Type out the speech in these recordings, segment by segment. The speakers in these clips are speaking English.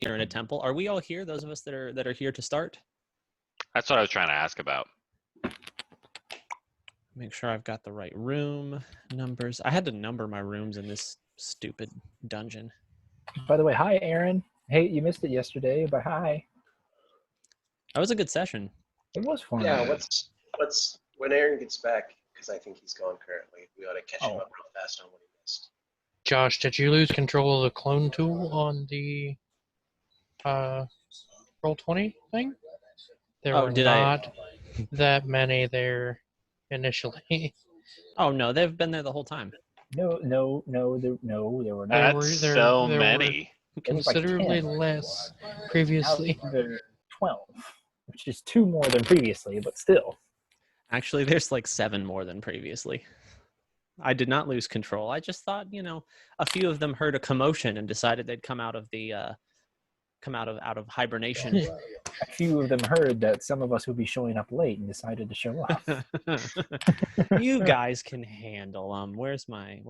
here in a temple. Are we all here? Those of us that are here to start? That's what I was trying to ask about. Make sure I've got the right room numbers. I had to number my rooms in this stupid dungeon. By the way, hi, Aaron. Hey, you missed it yesterday, but hi. That was a good session. It was fun. Yeah, what's when Aaron gets back, because I think he's gone currently, we ought to catch him up real fast on what he missed. Josh, did you lose control of the clone tool on the Roll20 thing? There were not that many there initially. Oh no, they've been there the whole time. No, there were not. That's so many. Considerably less previously. There were 12, which is 2 more than previously, but still. Actually, there's like 7 more than previously. I did not lose control. I just thought, a few of them heard a commotion and decided they'd come out of the out of hibernation. A few of them heard that some of us would be showing up late and decided to show up. You guys can handle them. Where's my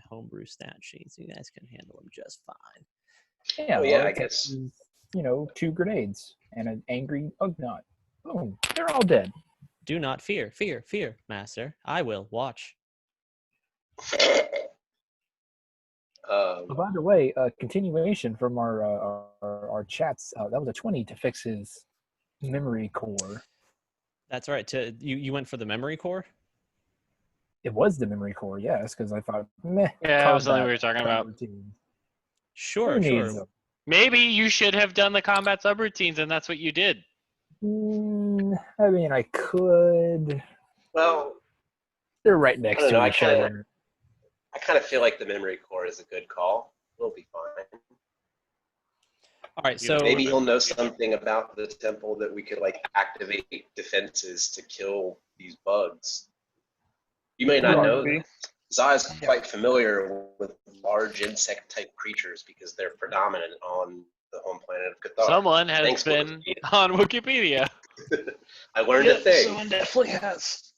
homebrew stat sheets? You guys can handle them just fine. Yeah, well, I guess 2 grenades and an angry Ugnaught. Boom, they're all dead. Do not fear, master. I will watch. By the way, continuation from our chats. That was a 20 to fix his memory core. That's right. You went for the memory core? It was the memory core, yes, because I thought, meh. Yeah, that was something we were talking about. Sure. Maybe you should have done the combat subroutines, and that's what you did. I mean, I could. Well, they're right next to each other. I kind of feel like the memory core is a good call. We'll be fine. All right, so maybe he'll know something about the temple that we could activate defenses to kill these bugs. You may not know that. Zah's quite familiar with large insect-type creatures because they're predominant on the home planet of Cathar. Someone has been on Wikipedia. I learned a thing. Someone definitely has.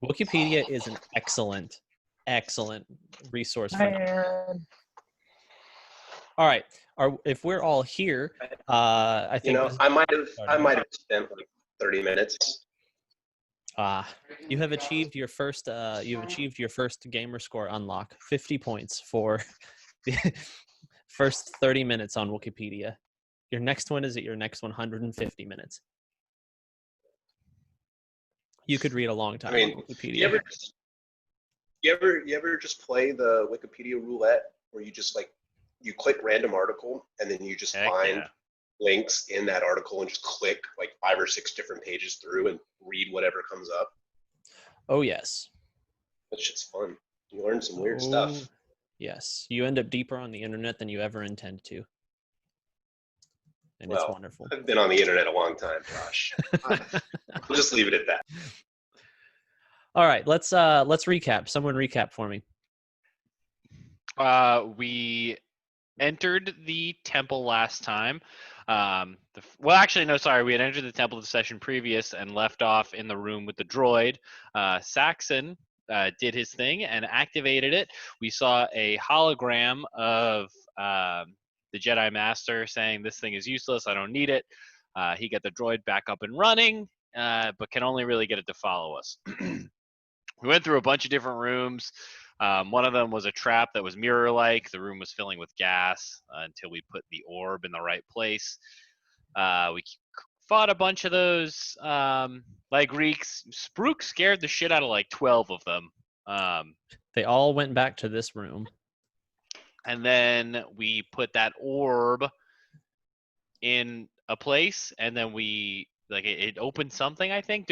Wikipedia is an excellent resource for that. All right. If we're all here, I think I might have spent 30 minutes. You have achieved your first gamer score unlock. 50 points for the first 30 minutes on Wikipedia. Your next one is at your next 150 minutes. You could read a long time on Wikipedia. You ever just play the Wikipedia roulette where you just you click random article and then you just find links in that article and just click 5 or 6 different pages through and read whatever comes up? Oh yes. That shit's fun. You learn some weird stuff. Yes. You end up deeper on the internet than you ever intend to. And it's wonderful. I've been on the internet a long time, Josh. We'll just leave it at that. All right, let's recap. Someone recap for me. We entered the temple last time. We had entered the temple the session previous and left off in the room with the droid. Saxon did his thing and activated it. We saw a hologram of the Jedi Master saying, "This thing is useless. I don't need it." He got the droid back up and running, but can only really get it to follow us. We went through a bunch of different rooms. One of them was a trap that was mirror-like. The room was filling with gas until we put the orb in the right place. We fought a bunch of those Reeks. Spruik scared the shit out of 12 of them. They all went back to this room. And then we put that orb in a place, and then we it opened something, I think.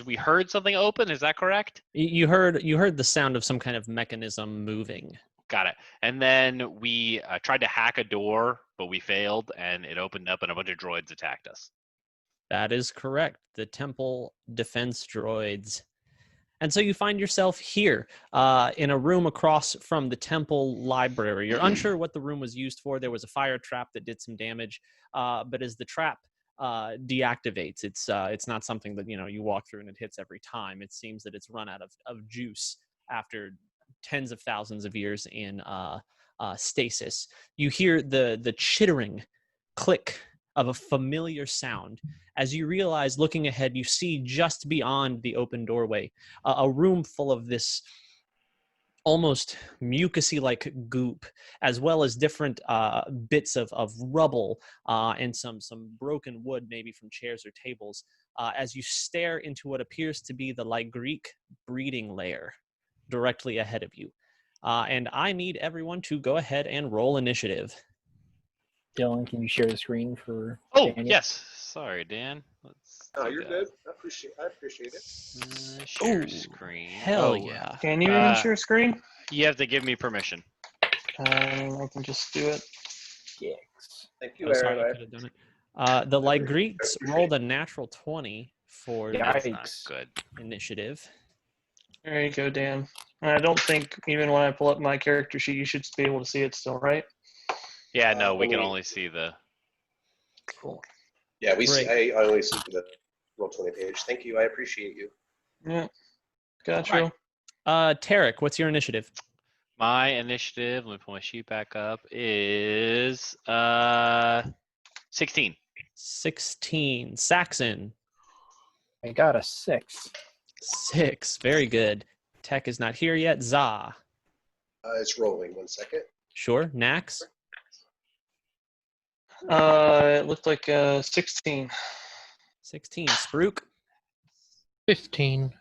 We heard something open? Is that correct? You heard the sound of some kind of mechanism moving. Got it. And then we tried to hack a door, but we failed, and it opened up, and a bunch of droids attacked us. That is correct. The temple defense droids. And so you find yourself here in a room across from the temple library. You're unsure what the room was used for. There was a fire trap that did some damage, but as the trap deactivates, it's not something that you walk through and it hits every time. It seems that it's run out of juice after tens of thousands of years in stasis. You hear the chittering click of a familiar sound. As you realize, looking ahead, you see just beyond the open doorway a room full of this almost mucousy-like goop, as well as different bits of rubble and some broken wood, maybe from chairs or tables, as you stare into what appears to be the Greek breeding lair directly ahead of you. And I need everyone to go ahead and roll initiative. Dylan, can you share the screen for Oh, Daniel? yes. Sorry, Dan. Let's Oh, do you're that. good. I appreciate it. Share Ooh, screen. hell yeah. Can you even share screen? You have to give me permission. I can just do it. Yes. Thank you, Oh, sorry, I Aaron. could have done it. The Greeks rolled a natural 20 for That's this not Yikes. good. initiative. There you go, Dan. I don't think even when I pull up my character sheet, you should be able to see it still, right? Yeah, no, we can Only- only see the. Cool. Yeah, we see. Great. I only see the roll 20 page. Thank you. I appreciate you. Yeah. Gotcha. Alright. Tarek, what's your initiative? My initiative, let me pull my sheet back up, is 16. 16. Saxon, I got a 6. 6. Very good. Tech is not here yet. Za, It's rolling. 1 second. sure. Nax, It looked like 16. 16. Spruik, 15.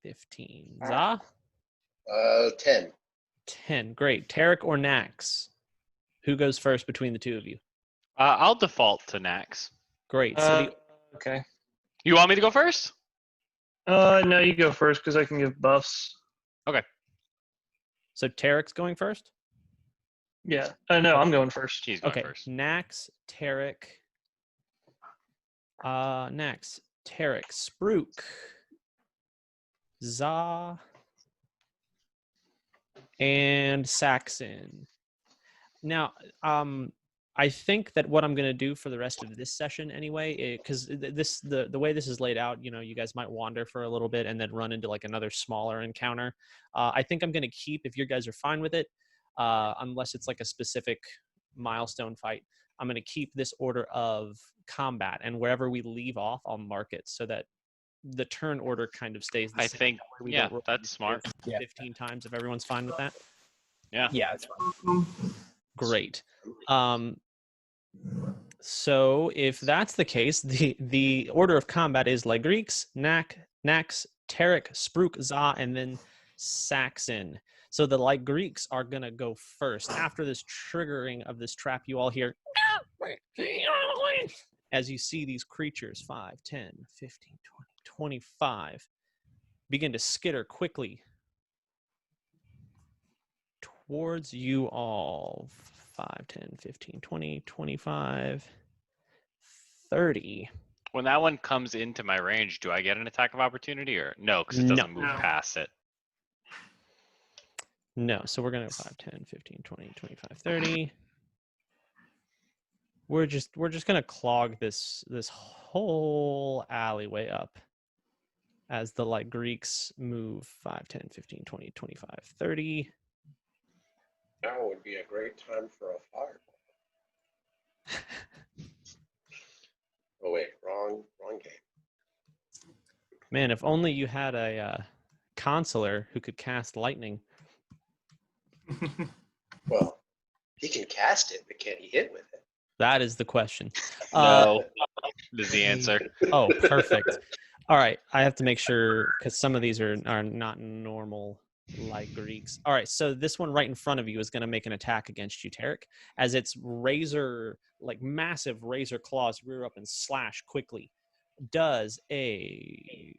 15. Za, 10. 10. Great. Tarek or Nax? Who goes first between the two of you? I'll default to Nax. Great. So Okay. You want me to go first? No, you go first because I can give buffs. so Tarek's going first? Yeah. No, I'm going first. He's going Okay. first. Nax, Tarek. Nax, Tarek, Spruik, Za, and Saxon. Now, I think that what I'm going to do for the rest of this session anyway, because the way this is laid out, you guys might wander for a little bit and then run into another smaller encounter. I think I'm going to keep, if you guys are fine with it, unless it's a specific milestone fight, I'm going to keep this order of combat, and wherever we leave off, I'll mark it so that the turn order kind of stays the I same. think, That way we yeah, don't roll that's smart. Yeah. 15 times if everyone's fine with that. Yeah. Yeah, it's fine. Great. So if that's the case, the order of combat is Greeks, Nax, Tarek, Spruik, Za, and then Saxon. So the Greeks are going to go first. After this triggering of this trap, you all hear as you see these creatures, 5, 10, 15, 20, 25, begin to skitter quickly towards you all. 5, 10, 15, 20, 25, 30. When that one comes into my range, do I get an attack of opportunity or no? Because it No. doesn't move past it. No, so we're going to 5, 10, 15, 20, 25, 30. We're just going to clog this whole alleyway up as the Greeks move 5, 10, 15, 20, 25, 30. Now would be a great time for a fireball. Oh wait, wrong game. Man, if only you had a consular who could cast lightning. Well, he can cast it, but can he hit with it? That is the question. No, is the answer. Oh, perfect. All right, I have to make sure because some of these are not normal Greeks. All right, so this one right in front of you is going to make an attack against you, Tarek, as its massive razor claws rear up and slash quickly. Does a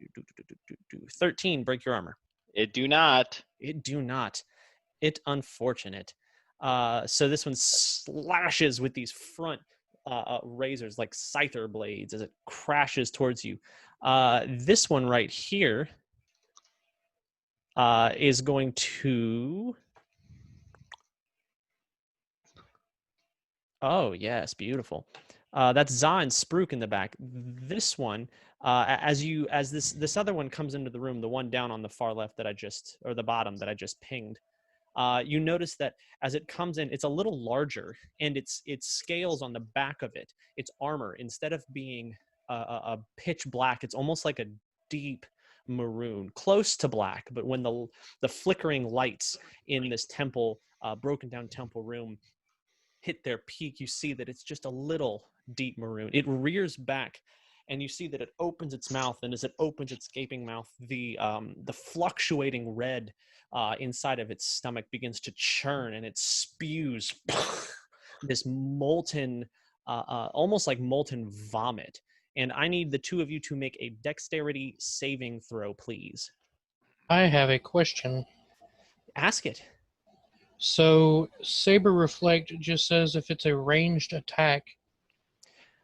13 break your armor? It do not. It do not. It unfortunate. So this one slashes with these front razors like scyther blades as it crashes towards you. This one right here is going to... Oh, yes, beautiful. That's Za and Spruik in the back. This one, as this other one comes into the room, the one down on the far left that the bottom that I just pinged, you notice that as it comes in, it's a little larger, and its scales on the back of it, its armor, instead of being a pitch black, it's almost like a deep maroon, close to black. But when the flickering lights in this temple, broken down temple room, hit their peak, you see that it's just a little deep maroon. It rears back, and you see that it opens its mouth, and as it opens its gaping mouth, the fluctuating red inside of its stomach begins to churn, and it spews this molten, almost like molten vomit. And I need the two of you to make a dexterity saving throw, please. I have a question. Ask it. So, Saber Reflect just says if it's a ranged attack,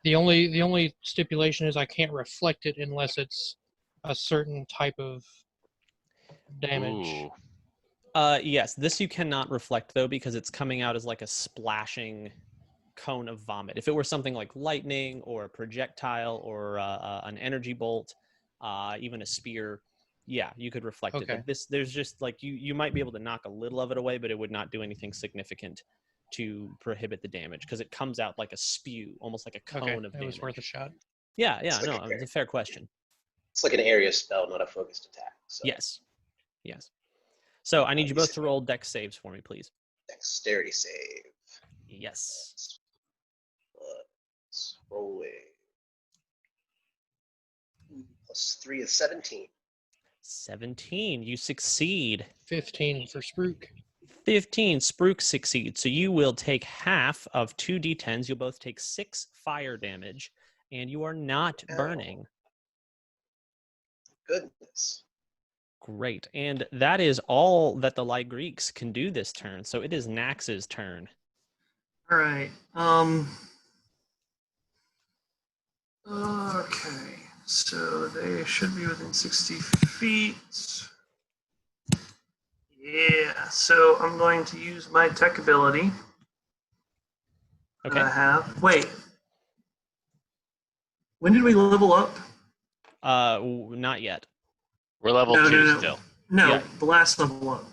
the only stipulation is I can't reflect it unless it's a certain type of damage. Ooh. Yes, this you cannot reflect, though, because it's coming out as like a splashing cone of vomit. If it were something like lightning or a projectile or an energy bolt, even a spear, yeah, you could reflect it. Okay. But there's just like you might be able to knock a little of it away, but it would not do anything significant to prohibit the damage, because it comes out like a spew, almost like a cone Okay, of it damage. was worth a shot. Yeah, It's like no, it's a fair question. It's like an area spell, not a focused attack. So Yes. So I need you both to roll dex saves for me, please. dexterity save. Yes. Let's roll it. +3 is 17. 17. You succeed. 15 for Spruik. 15. Spruik succeeds. So you will take half of 2d10s. You'll both take 6 fire damage, and you are not burning. Goodness. Great. And that is all that the Light Greeks can do this turn. So it is Nax's turn. All right. Okay. So they should be within 60 feet. Yeah. So I'm going to use my tech ability that I Okay. have. Wait. When did we level up? Not yet. We're level No, 2 no. still. No, Yeah. the last level up.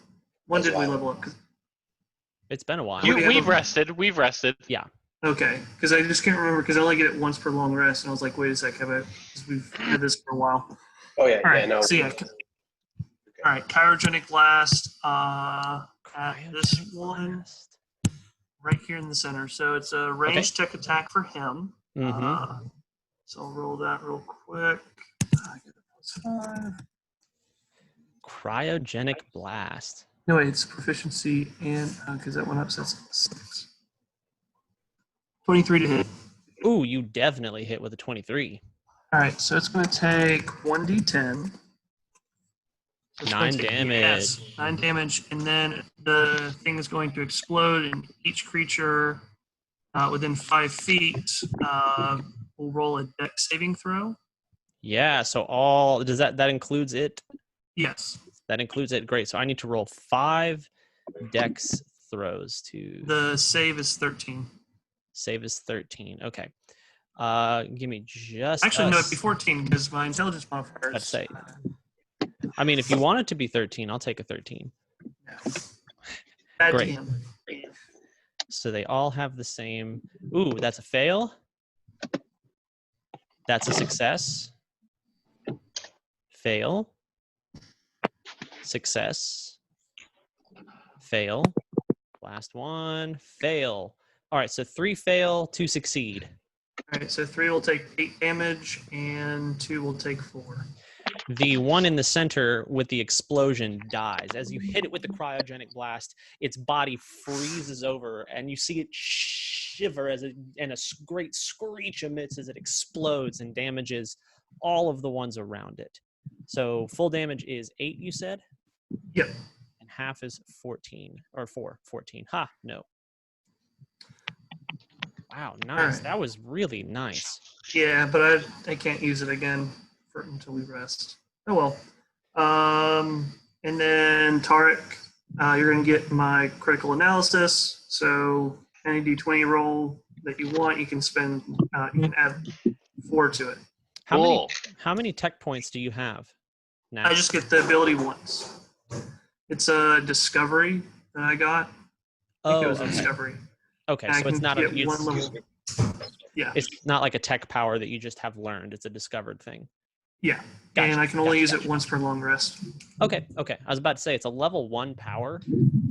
When That's did we wild. level up? 'Cause- It's been a while. You- We've rested. We've rested. Yeah. Okay, because I just can't remember because I only get it once per long rest, and I was like, wait a sec, because we've had this for a while. Oh yeah, All right, yeah, no. so yeah. All right, Chirogenic Blast at this Cryogenic one blast. right here in the center. So it's a ranged tech attack for him. Mhm. So I'll roll that real quick. I get a +5. Cryogenic blast. No, wait, it's proficiency and because that went up, so that's 6. 23 to hit. Ooh, you definitely hit with a 23. All right, so it's going to take 1d10. So it's 9 gonna take- damage. Yes, 9 damage, and then the thing is going to explode, and each creature within 5 feet will roll a dex saving throw. Yeah, so that includes it? Yes. That includes it. Great. So I need to roll 5 dex throws to The save is 13. save is 13. Okay. Give me just Actually, no, it'd be 14 because my intelligence modifier Let's is. say. I mean, if you want it to be 13, I'll take a 13. Bad Great. DM. So they all have the same. Ooh, that's a fail. That's a success. Fail. Success. Fail. Last one. Fail. All right, so 3 fail, 2 succeed. All right, so 3 will take 8 damage, and 2 will take 4. The one in the center with the explosion dies. As you hit it with the cryogenic blast, its body freezes over, and you see it shiver and a great screech emits as it explodes and damages all of the ones around it. So full damage is 8, you said? Yep. And half is 14, or 14. Ha, no. Wow, nice. right. That was really nice. Yeah, but I can't use it again until we rest. Oh well. And then Tarek, you're going to get my critical analysis. So any d20 roll that you want, you can spend. You can add 4 to it. Cool. How many tech points do you have now? I just get the ability once. It's a discovery, that I got. I think it Oh, was a okay. discovery. Okay, And I so it's can not get a one level. Yeah. it's not like a tech power that you just have learned. It's a discovered thing. Yeah. Gotcha, And I can only use gotcha. it once per long rest. Okay. I was about to say it's a level 1 power.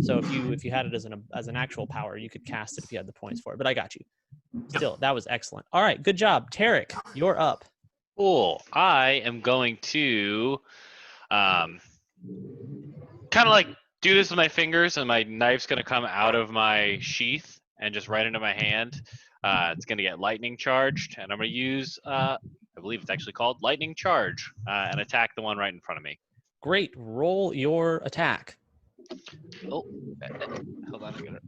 So if you had it as an actual power, you could cast it if you had the points for it. But I got you. Still, that was excellent. All right, good job, Tarek. You're up. Cool. I am going to kind of like do this with my fingers, and my knife's going to come out of my sheath and just right into my hand. It's going to get lightning charged, and I'm going to use, I believe it's actually called lightning charge, and attack the one right in front of me. Great. Roll your attack. Oh, hold on,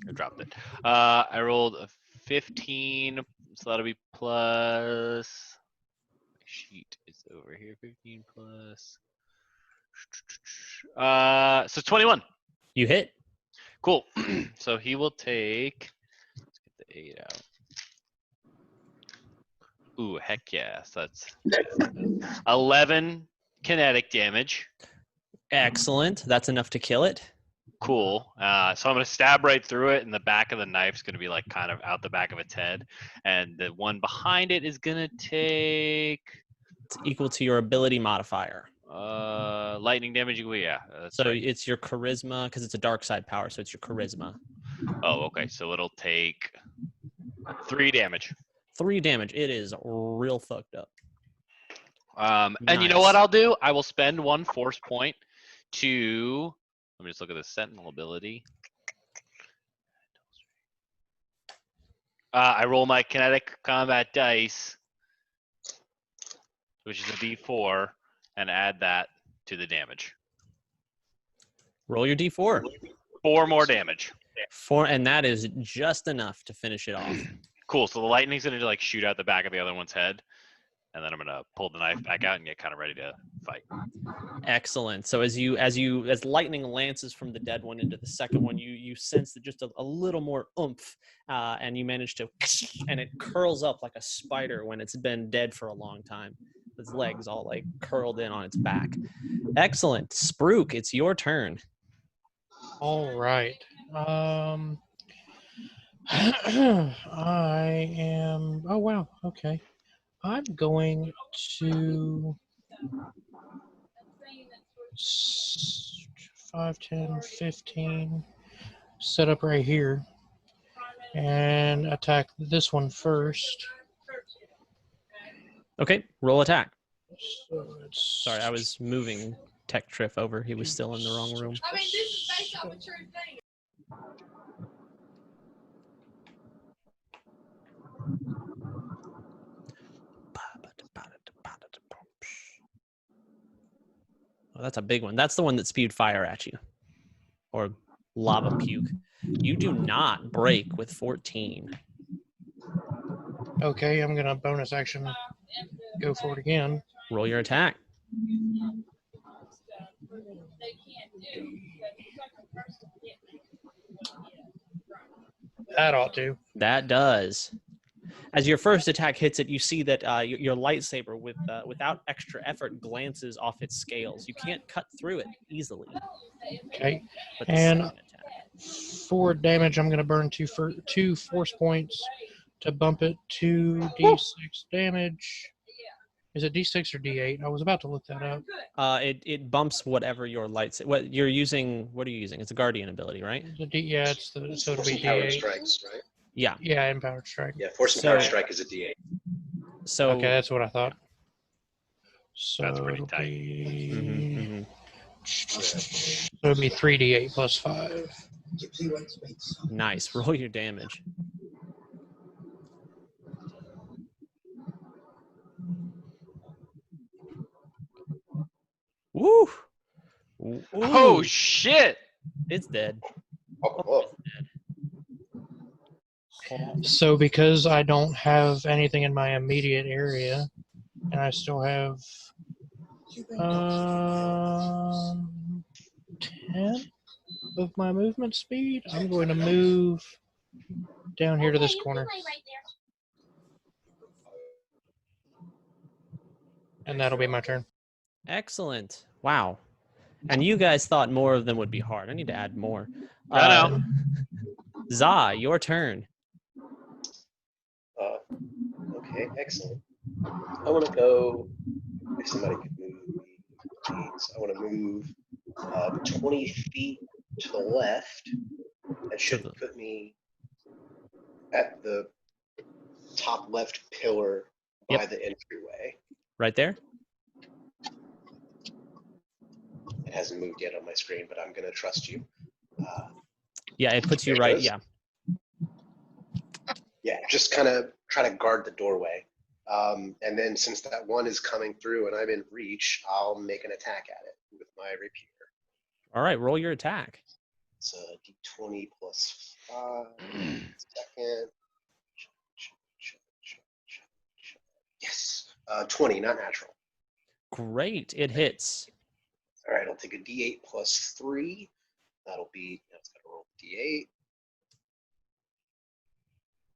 I dropped it. I rolled a 15, so that'll be plus. My sheet is over here. 15 plus. So 21. You hit. Cool. So he will take. Let's get the 8 out. Ooh, heck yeah! So that's 11 kinetic damage. Excellent. That's enough to kill it. Cool. So I'm gonna stab right through it, and the back of the knife's gonna be like kind of out the back of its head, and the one behind it is gonna take It's equal to your ability modifier. lightning damage. Yeah. That's So right. it's your charisma because it's a dark side power. So it's your charisma. Oh, okay. So it'll take 3 damage. 3 damage. It is real fucked up. And you know Nice. what I'll do? I will spend 1 force point to. Let me just look at the sentinel ability. I roll my kinetic combat dice, which is a D4, and add that to the damage. Roll your d4. 4 more damage. 4, and that is just enough to finish it off. Cool. So the lightning's gonna like shoot out the back of the other one's head, and then I'm gonna pull the knife back out and get kind of ready to fight. Excellent. So as lightning lances from the dead one into the second one, you sense that just a little more oomph, and you manage to, and it curls up like a spider when it's been dead for a long time. Its legs all like curled in on its back. Excellent. Spruik, it's your turn. All right. I am. Oh wow. Okay. I'm going to 5, 10, 15. Set up right here and attack this one first. Okay, roll attack. So it's Sorry, I was moving Tech Triff over. He was still in the wrong room. I mean, this is based off a true thing. Oh, that's a big one. That's the one that spewed fire at you. Or lava puke. You do not break with 14. okay. I'm gonna bonus action go for it again. Roll your attack. That ought to. That does. As your first attack hits it, you see that your lightsaber, without extra effort, glances off its scales. You can't cut through it easily. Okay. But the And second attack, for damage, I'm gonna burn two force points to bump it to D6 damage. Is it D6 or D8? I was about to look that up. it bumps whatever your lights. What you're using? What are you using? It's a guardian ability, right? Yeah, it's the so it'll Force be empowered D8. strikes, right? Yeah. Yeah, empowered strike. Yeah, force empowered So- strike is a D8. So Okay, that's what I thought. So That's pretty it'll tight. be Mhm, mhm. so it'll be 3d8 plus 5. Nice. Roll your damage. Woo! Ooh, Oh shit! it's dead. Oh, So because I don't have anything in my immediate area, and I still have 10 of my movement speed, I'm going to move down here to this corner. And that'll be my turn. Excellent. Wow. And you guys thought more of them would be hard. I need to add more. I know. Za, your turn. Okay, excellent. I want to go. If somebody could move me, please. I want to move 20 feet to the left. That should the- put me at the top left pillar by the entryway. Right there? It hasn't moved yet on my screen, but I'm going to trust you. Yeah, it puts you There it right. goes. Yeah. Yeah, just kind of try to guard the doorway. And then since that one is coming through and I'm in reach, I'll make an attack at it with my rapier. All right, roll your attack. It's a d20 plus 5. Second. Yes. 20, not natural. Great. It hits. All right, I'll take a d8 plus 3. That'll be, now it's got to roll d8.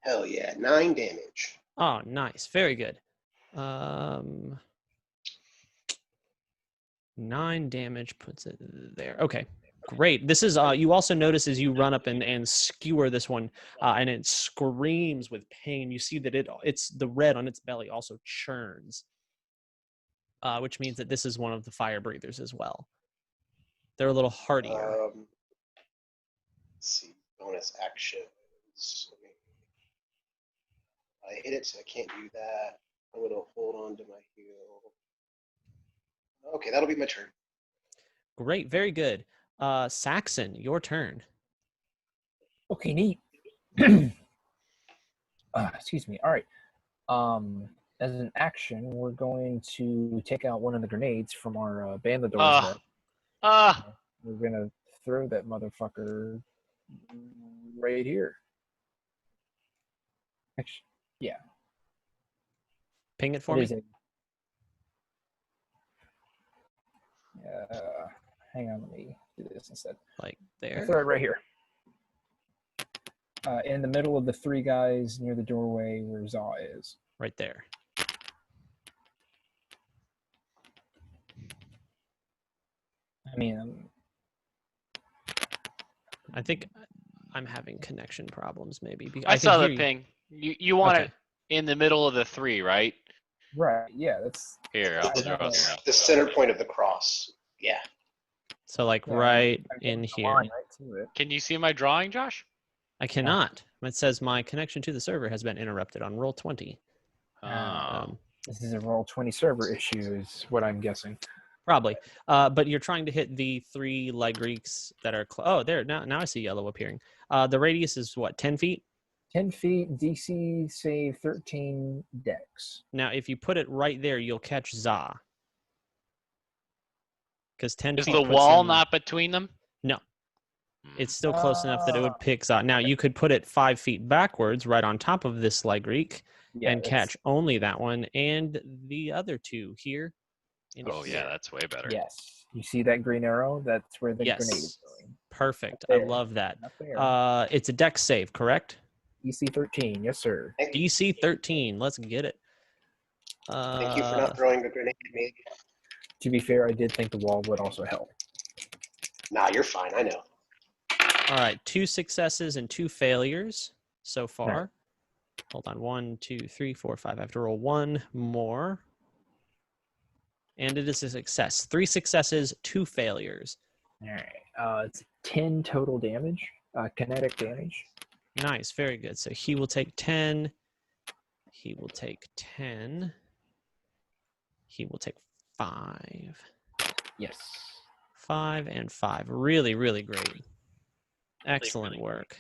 Hell yeah, 9 damage. Oh, nice. Very good. 9 damage puts it there. Okay. Great. This is you also notice as you run up and skewer this one, and it screams with pain. You see that it's the red on its belly also churns, which means that this is one of the fire breathers as well. They're a little hardier. Let's see, bonus actions. I hit it, so I can't do that. I'm going to hold on to my heal. Okay, that'll be my turn. Great. Very good. Saxon, your turn. Okay, neat. Excuse me. All right. As an action, we're going to take out one of the grenades from our bandoliers. We're gonna throw that motherfucker right here. Actually, yeah. Ping it for What me. is it? Hang on, let me do this instead. Like I'll there. throw it right here. In the middle of the 3 guys near the doorway where Zaw is. Right there. I mean, I think I'm having connection problems maybe. I saw hear the you. ping. You want Okay. it in the middle of the 3, right? right, yeah, that's Here, I'll It's draw not it now. The center point of the cross. Yeah. So like yeah, right I in the here. line right to it. Can you see my drawing, Josh? I cannot. It says my connection to the server has been interrupted on roll 20. This is a Roll20 server issue, is what I'm guessing. Probably. But you're trying to hit the 3 Ligreeks that are oh, there. Now I see yellow appearing. The radius is what, 10 feet? 10 feet, DC save 13 dex. Now, if you put it right there, you'll catch Za. Because 10 Is feet the puts wall him- not between them? No. It's still close enough that it would pick Za. Now, you could put it 5 feet backwards right on top of this Ligreek and catch only that one and the other 2 here. and Oh, yeah, here. that's way better. Yes. You see that green arrow? That's where the Yes. grenade is going. Perfect. Up I there. love that. Up there. It's a dex save, correct? DC 13, yes, sir. Thank you. DC 13. Let's get it. Thank you for not throwing the grenade at me. To be fair, I did think the wall would also help. Nah, you're fine. I know. All right, 2 successes and 2 failures so far. Right. Hold on, 1, 2, 3, 4, 5. I have to roll 1 more. And it is a success. 3 successes, 2 failures. All right. It's 10 total damage, kinetic damage. Nice, very good. So he will take 10. He will take 10. He will take 5. Yes. 5 and 5. Really, really great. Excellent work.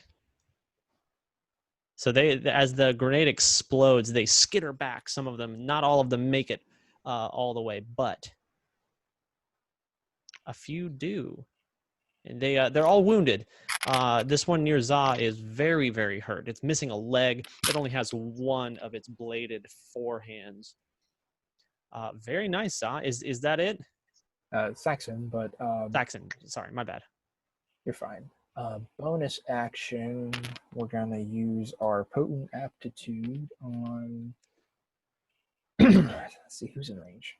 So they, as the grenade explodes, they skitter back. Some of them, not all of them, make it all the way, but a few do, and they're all wounded. This one near Za is very, very hurt. It's missing a leg. It only has one of its bladed forehands. Very nice, Za. Is that it? Saxon, but Saxon. Sorry, my bad. you're fine. Bonus action, we're going to use our potent aptitude on. Let's see who's in range.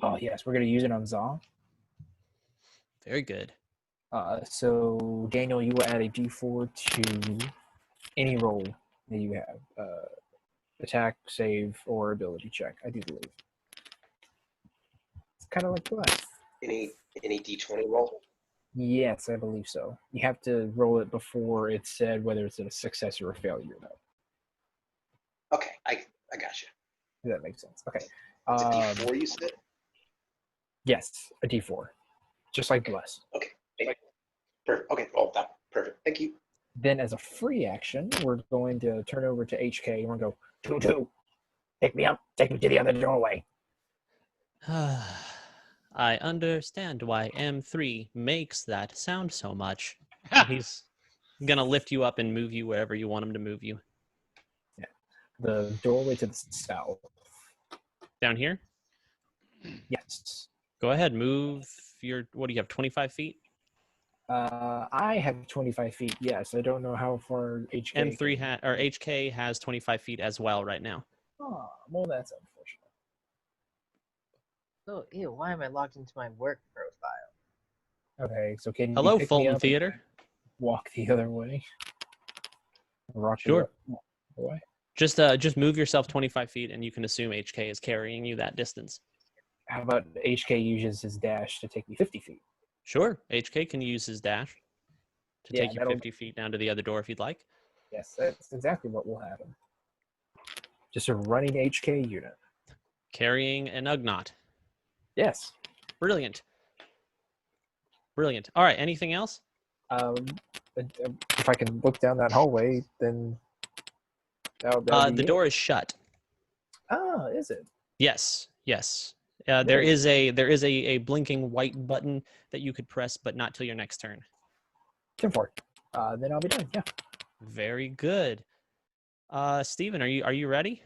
Oh yes, we're gonna use it on Za. Very good. So Daniel, you will add a D4 to any roll that you have. Attack, save, or ability check. I do believe. It's kind of like Bless. Any D20 roll? Yes, I believe so. You have to roll it before it's said whether it's a success or a failure, though. Okay, I got you. If that makes sense. Okay. It's a D4, you said? Yes, a D4, just like Bless. Okay. Perfect. Okay. Oh, that perfect. Thank you. Then, as a free action, we're going to turn over to HK. We're going to go, 2-2. Pick me up. Take me to the other doorway. I understand why M3 makes that sound so much. He's gonna lift you up and move you wherever you want him to move you. Yeah. The doorway to the south. Down here? Yes. Go ahead, move your, what do you have, 25 feet? I have 25 feet, yes. I don't know how far HK M3 or HK has 25 feet as well right now. Oh, well, that's unfortunate. Oh, ew, why am I logged into my work profile? Okay, so can Hello, you pick me Fulton up Theater. and walk the other way? Rock Sure. the way? Just move yourself 25 feet and you can assume HK is carrying you that distance. How about HK uses his dash to take me 50 feet? Sure, HK can use his dash to Yeah, take you that'll- 50 feet down to the other door if you'd like. Yes, that's exactly what will happen. Just a running HK unit. Carrying an Ugnaught. Yes. Brilliant. Brilliant. All right, anything else? If I can look down that hallway, then that'll be The it. door is shut. Oh, is it? Yes, yes. There is a blinking white button that you could press, but not till your next turn. 10-4. Then I'll be done. Yeah. Very good. Steven, are you ready?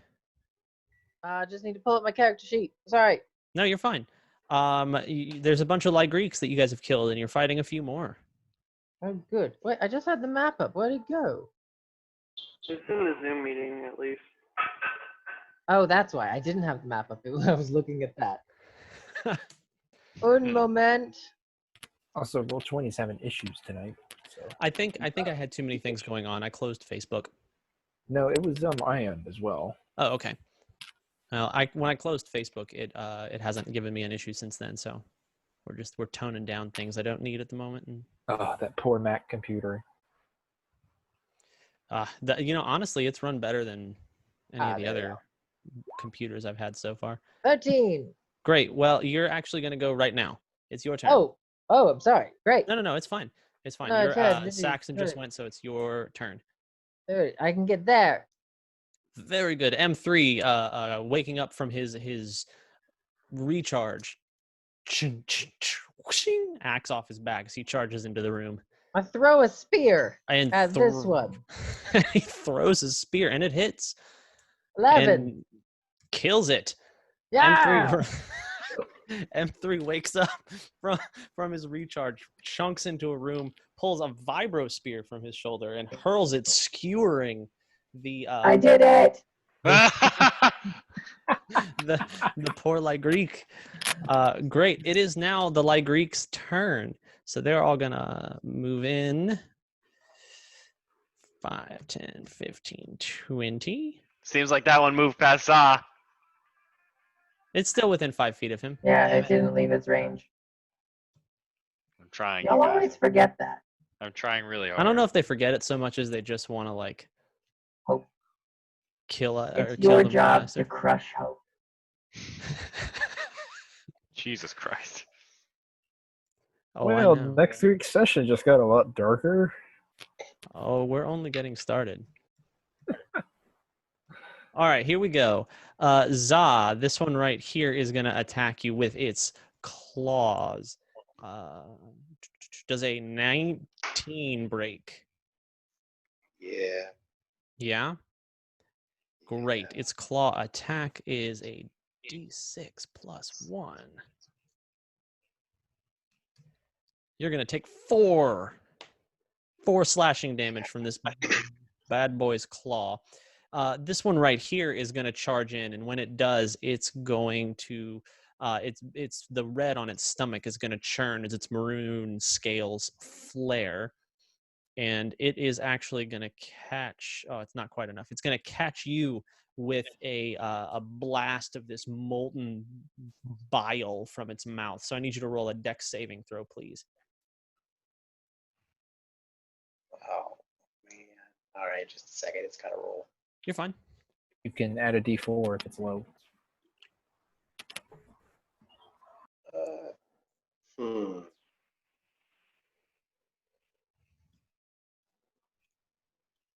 I just need to pull up my character sheet. Sorry. No, you're fine. There's a bunch of Lie Greeks that you guys have killed, and you're fighting a few more. Oh, good. Wait, I just had the map up. Where'd it go? It's in the Zoom meeting, at least. Oh, that's why. I didn't have the map up. I was looking at that. Un moment. Also, Roll20's having issues tonight. So. I think I had too many things going on. I closed Facebook. No, it was my end as well. Oh, okay. Well, when I closed Facebook, it hasn't given me an issue since then. So we're toning down things I don't need at the moment. And Oh, that poor Mac computer. honestly, it's run better than any of the there we other computers I've had so far. 13. Great. Well, you're actually going to go right now. It's your turn. Oh, I'm sorry. Great. No, it's fine. It's fine. No, You're, this is Saxon just good. went, so it's your turn. There, I can get there. Very good. M3, waking up from his recharge, axe off his back as he charges into the room. I throw a spear And at this one. He throws his spear and it hits. 11. And kills it. Yeah. M3 wakes up from his recharge, chunks into a room, pulls a vibro spear from his shoulder, and hurls it, skewering the I did it. the poor Lie Greek. Great. It is now the Lie Greek's turn. So they're all gonna move in. 5, 10, 15, 20. Seems like that one moved past Saw. It's still within 5 feet of him. Yeah, it didn't leave its range. I'm trying. Y'all you guys. always forget that. I'm trying really hard. I don't know if they forget it so much as they just want to like Hope. kill it. It's Or kill your them job faster. to crush hope. Jesus Christ. Oh, I well, know. next week's session just got a lot darker. Oh, we're only getting started. All right, here we go. Za, this one right here is going to attack you with its claws. Does a 19 break? Yeah. Yeah? Great. Its claw attack is a d6 plus 1. You're going to take 4 slashing damage from this bad boy's claw. This one right here is going to charge in, and when it does, it's going to it's the red on its stomach is going to churn as its maroon scales flare, and it is actually going to catch. Oh, it's not quite enough. It's going to catch you with a blast of this molten bile from its mouth. So I need you to roll a dex saving throw, please. Oh man! All right, just a second. It's got to roll. You're fine. You can add a D4 if it's low.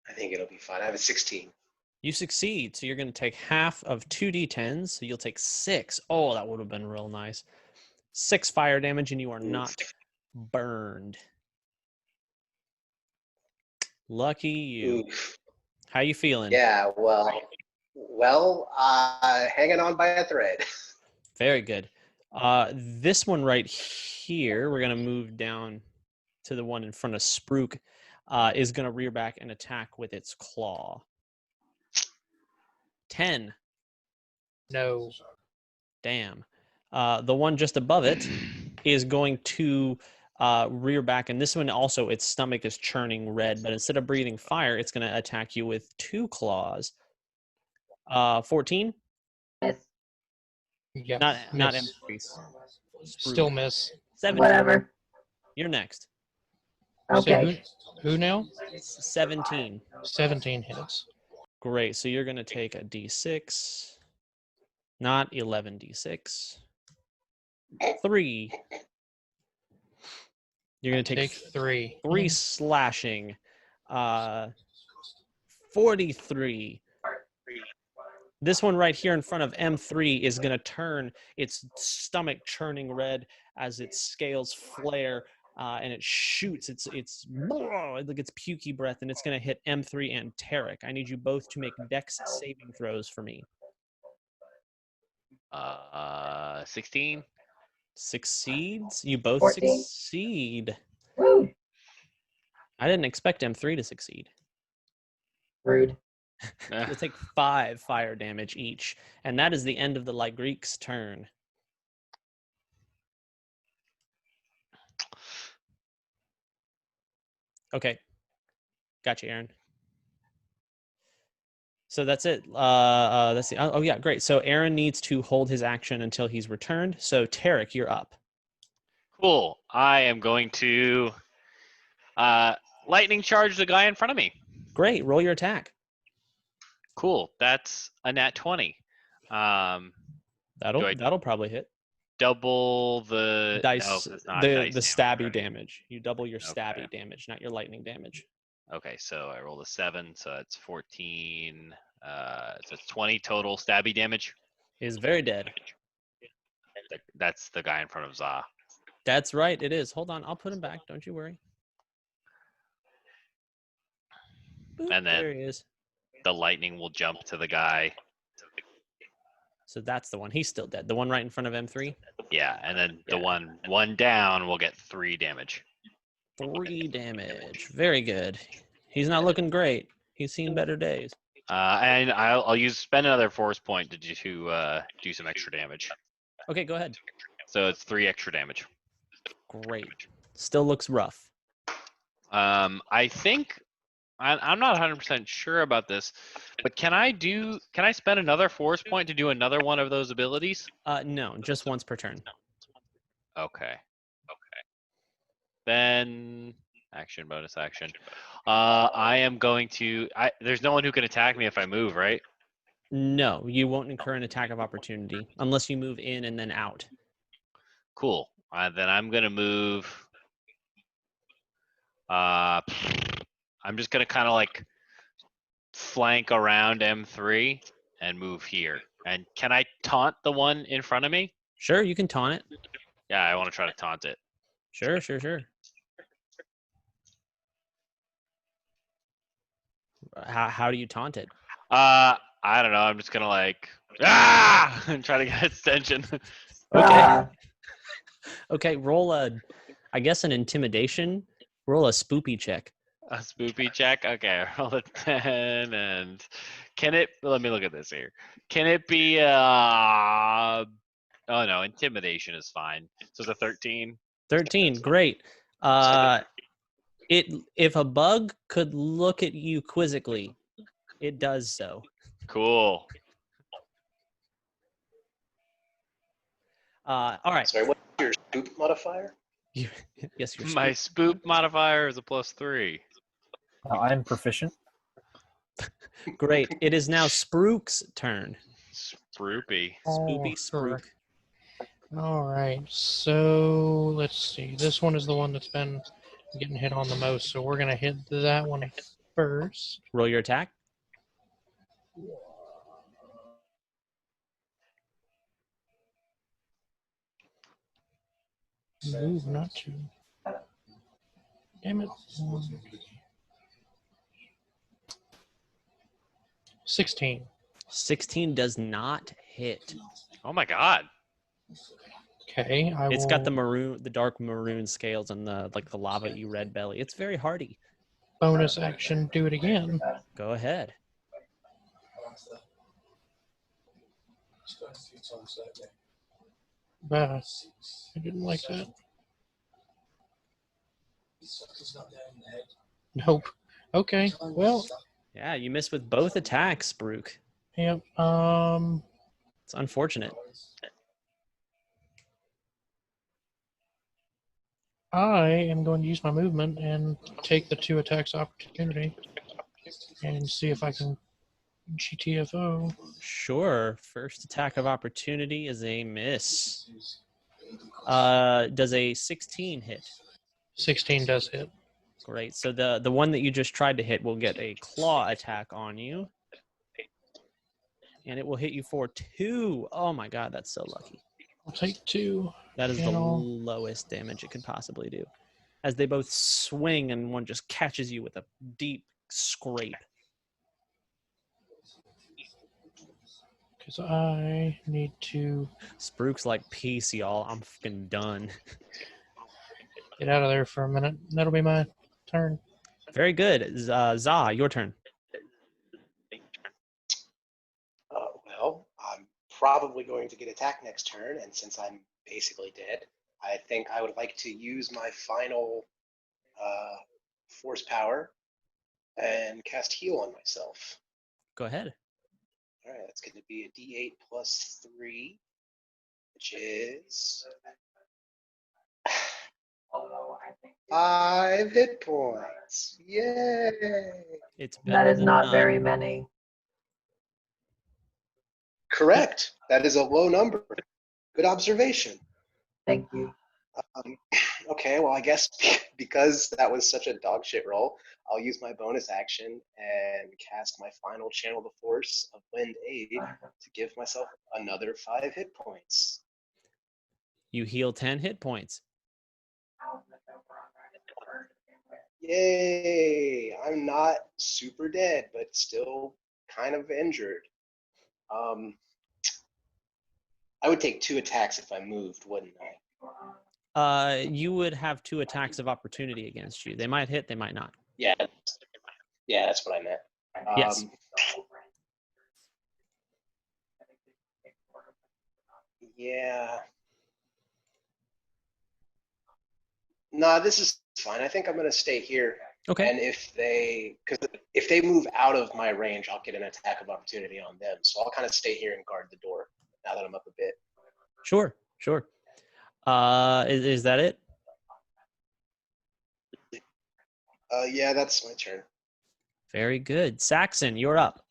I think it'll be fine. I have a 16. You succeed, so you're going to take half of 2d10s, so you'll take 6. Oh, that would have been real nice. 6 fire damage, and you are not burned. Lucky you. Oof. How you feeling? Yeah, well, hanging on by a thread. Very good. This one right here, we're going to move down to the one in front of Spruik, is going to rear back and attack with its claw. 10. No. Damn. The one just above it is going to rear back, and this one also, its stomach is churning red, but instead of breathing fire, it's going to attack you with 2 claws. 14? Miss. Yeah. Not miss. increase. Still miss. 17. Whatever. You're next. Okay. So who now? 17. 17 hits. Great. So you're going to take a d6, not 11d6. 3. You're going to Take 3. 3 slashing. 43. This one right here in front of M3 is going to turn its stomach churning red as its scales flare, and it shoots. It's like it's pukey breath, and it's going to hit M3 and Tarek. I need you both to make dex saving throws for me. 16. Succeeds. You both 14. succeed. Woo. I didn't expect M3 to succeed. Rude. You'll take 5 fire damage each, and that is the end of the Lygreek's turn. Okay. Gotcha, Aaron. So that's it. That's the. Oh yeah, great. So Aaron needs to hold his action until he's returned. So Tarek, you're up. Cool. I am going to lightning charge the guy in front of me. Great. Roll your attack. Cool. That's a nat 20. That'll probably hit. Double the Dice. No, it's not the dice stabby damage. damage. You double your stabby Okay. damage, not your lightning damage. Okay, so I rolled a 7, so that's 14. So it's 20 total stabby damage. Is very dead. That's the guy in front of Za. That's right. It is. Hold on. I'll put him back. Don't you worry. Boop, And then there he is. the lightning will jump to the guy. So that's the one. He's still dead. The one right in front of M3. Yeah, and then the Yeah. one down will get 3 damage. 3 damage. Very good. He's not looking great. He's seen better days. And I'll spend another force point to do some extra damage. Okay, go ahead. So it's 3 extra damage. Great. Still looks rough. I think I'm not 100% sure about this, but can I spend another force point to do another one of those abilities? No, just once per turn. Okay. Then action, bonus action. I am going to. There's no one who can attack me if I move, right? No, you won't incur an attack of opportunity unless you move in and then out. Cool. Then I'm gonna move. I'm just gonna kind of like flank around M3 and move here. And can I taunt the one in front of me? Sure, you can taunt it. Yeah, I want to try to taunt it. Sure. How do you taunt it? I don't know. I'm just gonna like and try to get its attention. Okay. Okay, roll I guess an intimidation. Roll a spoopy check. A spoopy check? Okay, roll a 10 and let me look at this here. Can it be Oh no, intimidation is fine. So it's a 13. 13, great. If a bug could look at you quizzically, it does so. Cool. All right. Sorry, what's your spook modifier? Yes, your My spook modifier is a +3. I'm proficient. Great. It is now Spruik's turn. Sproopy. Spoopy Oh, Spruik. All right, so let's see. This one is the one that's been getting hit on the most, so we're gonna hit that one first. Roll your attack. Move, not to. Damn it. 16. 16 does not hit. Oh my god. Okay, It's got the dark maroon scales and the lava-y red belly. It's very hardy. bonus action do it again. Go ahead. I didn't like that. Nope. Okay. Well, Yeah, you missed with both attacks, Spruik. yep. It's unfortunate. I am going to use my movement and take the 2 attacks opportunity and see if I can GTFO. Sure. First attack of opportunity is a miss. Does a 16 hit? 16 does hit. Great. So the one that you just tried to hit will get a claw attack on you. And it will hit you for 2. Oh my god, that's so lucky. I'll take 2. That is the And I'll- lowest damage it could possibly do. As they both swing and one just catches you with a deep scrape. Because I need to Spruik's like, peace, y'all. I'm fucking done. get out of there for a minute. That'll be my turn. Very good. Za, your turn. Well, I'm probably going to get attacked next turn, and since I'm basically dead, I think I would like to use my final force power and cast heal on myself. Go ahead. All right, that's going to be a D8 plus 3, which is 5 hit points. Yay! It's That better is than not none. very many. Correct. That is a low number. Good observation. Thank you. Okay, well, I guess because that was such a dog shit roll, I'll use my bonus action and cast my final Channel the Force of Wind Aid to give myself another 5 hit points. You heal 10 hit points. Yay! I'm not super dead, but still kind of injured. I would take 2 attacks if I moved, wouldn't I? You would have 2 attacks of opportunity against you. They might hit, they might not. Yeah, that's what I meant. Yes. Yeah. Nah, this is fine. I think I'm gonna stay here. Okay. And if they move out of my range, I'll get an attack of opportunity on them. So I'll kind of stay here and guard the door now that I'm up a bit. Sure. Is that it? Yeah, that's my turn. Very good. Saxon, you're up.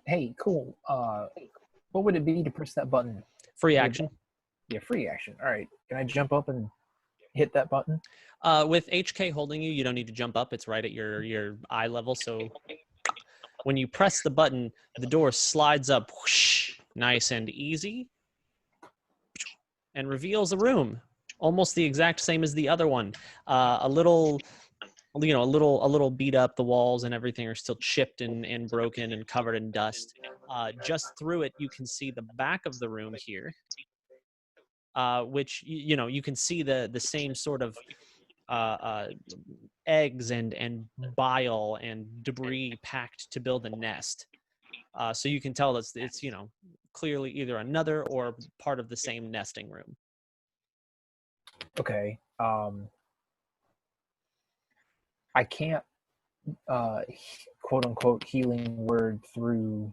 Hey, cool. What would it be to press that button? Free action. Yeah, free action. All right. Can I jump up and hit that button? With HK holding you, you don't need to jump up. It's right at your eye level. So when you press the button, the door slides up whoosh, nice and easy and reveals a room almost the exact same as the other one. A little beat up. The walls and everything are still chipped and broken and covered in dust. Just through it, you can see the back of the room here, which you can see the same sort of eggs and bile and debris packed to build a nest. So you can tell it's clearly either another or part of the same nesting room. Okay. I can't quote unquote healing word through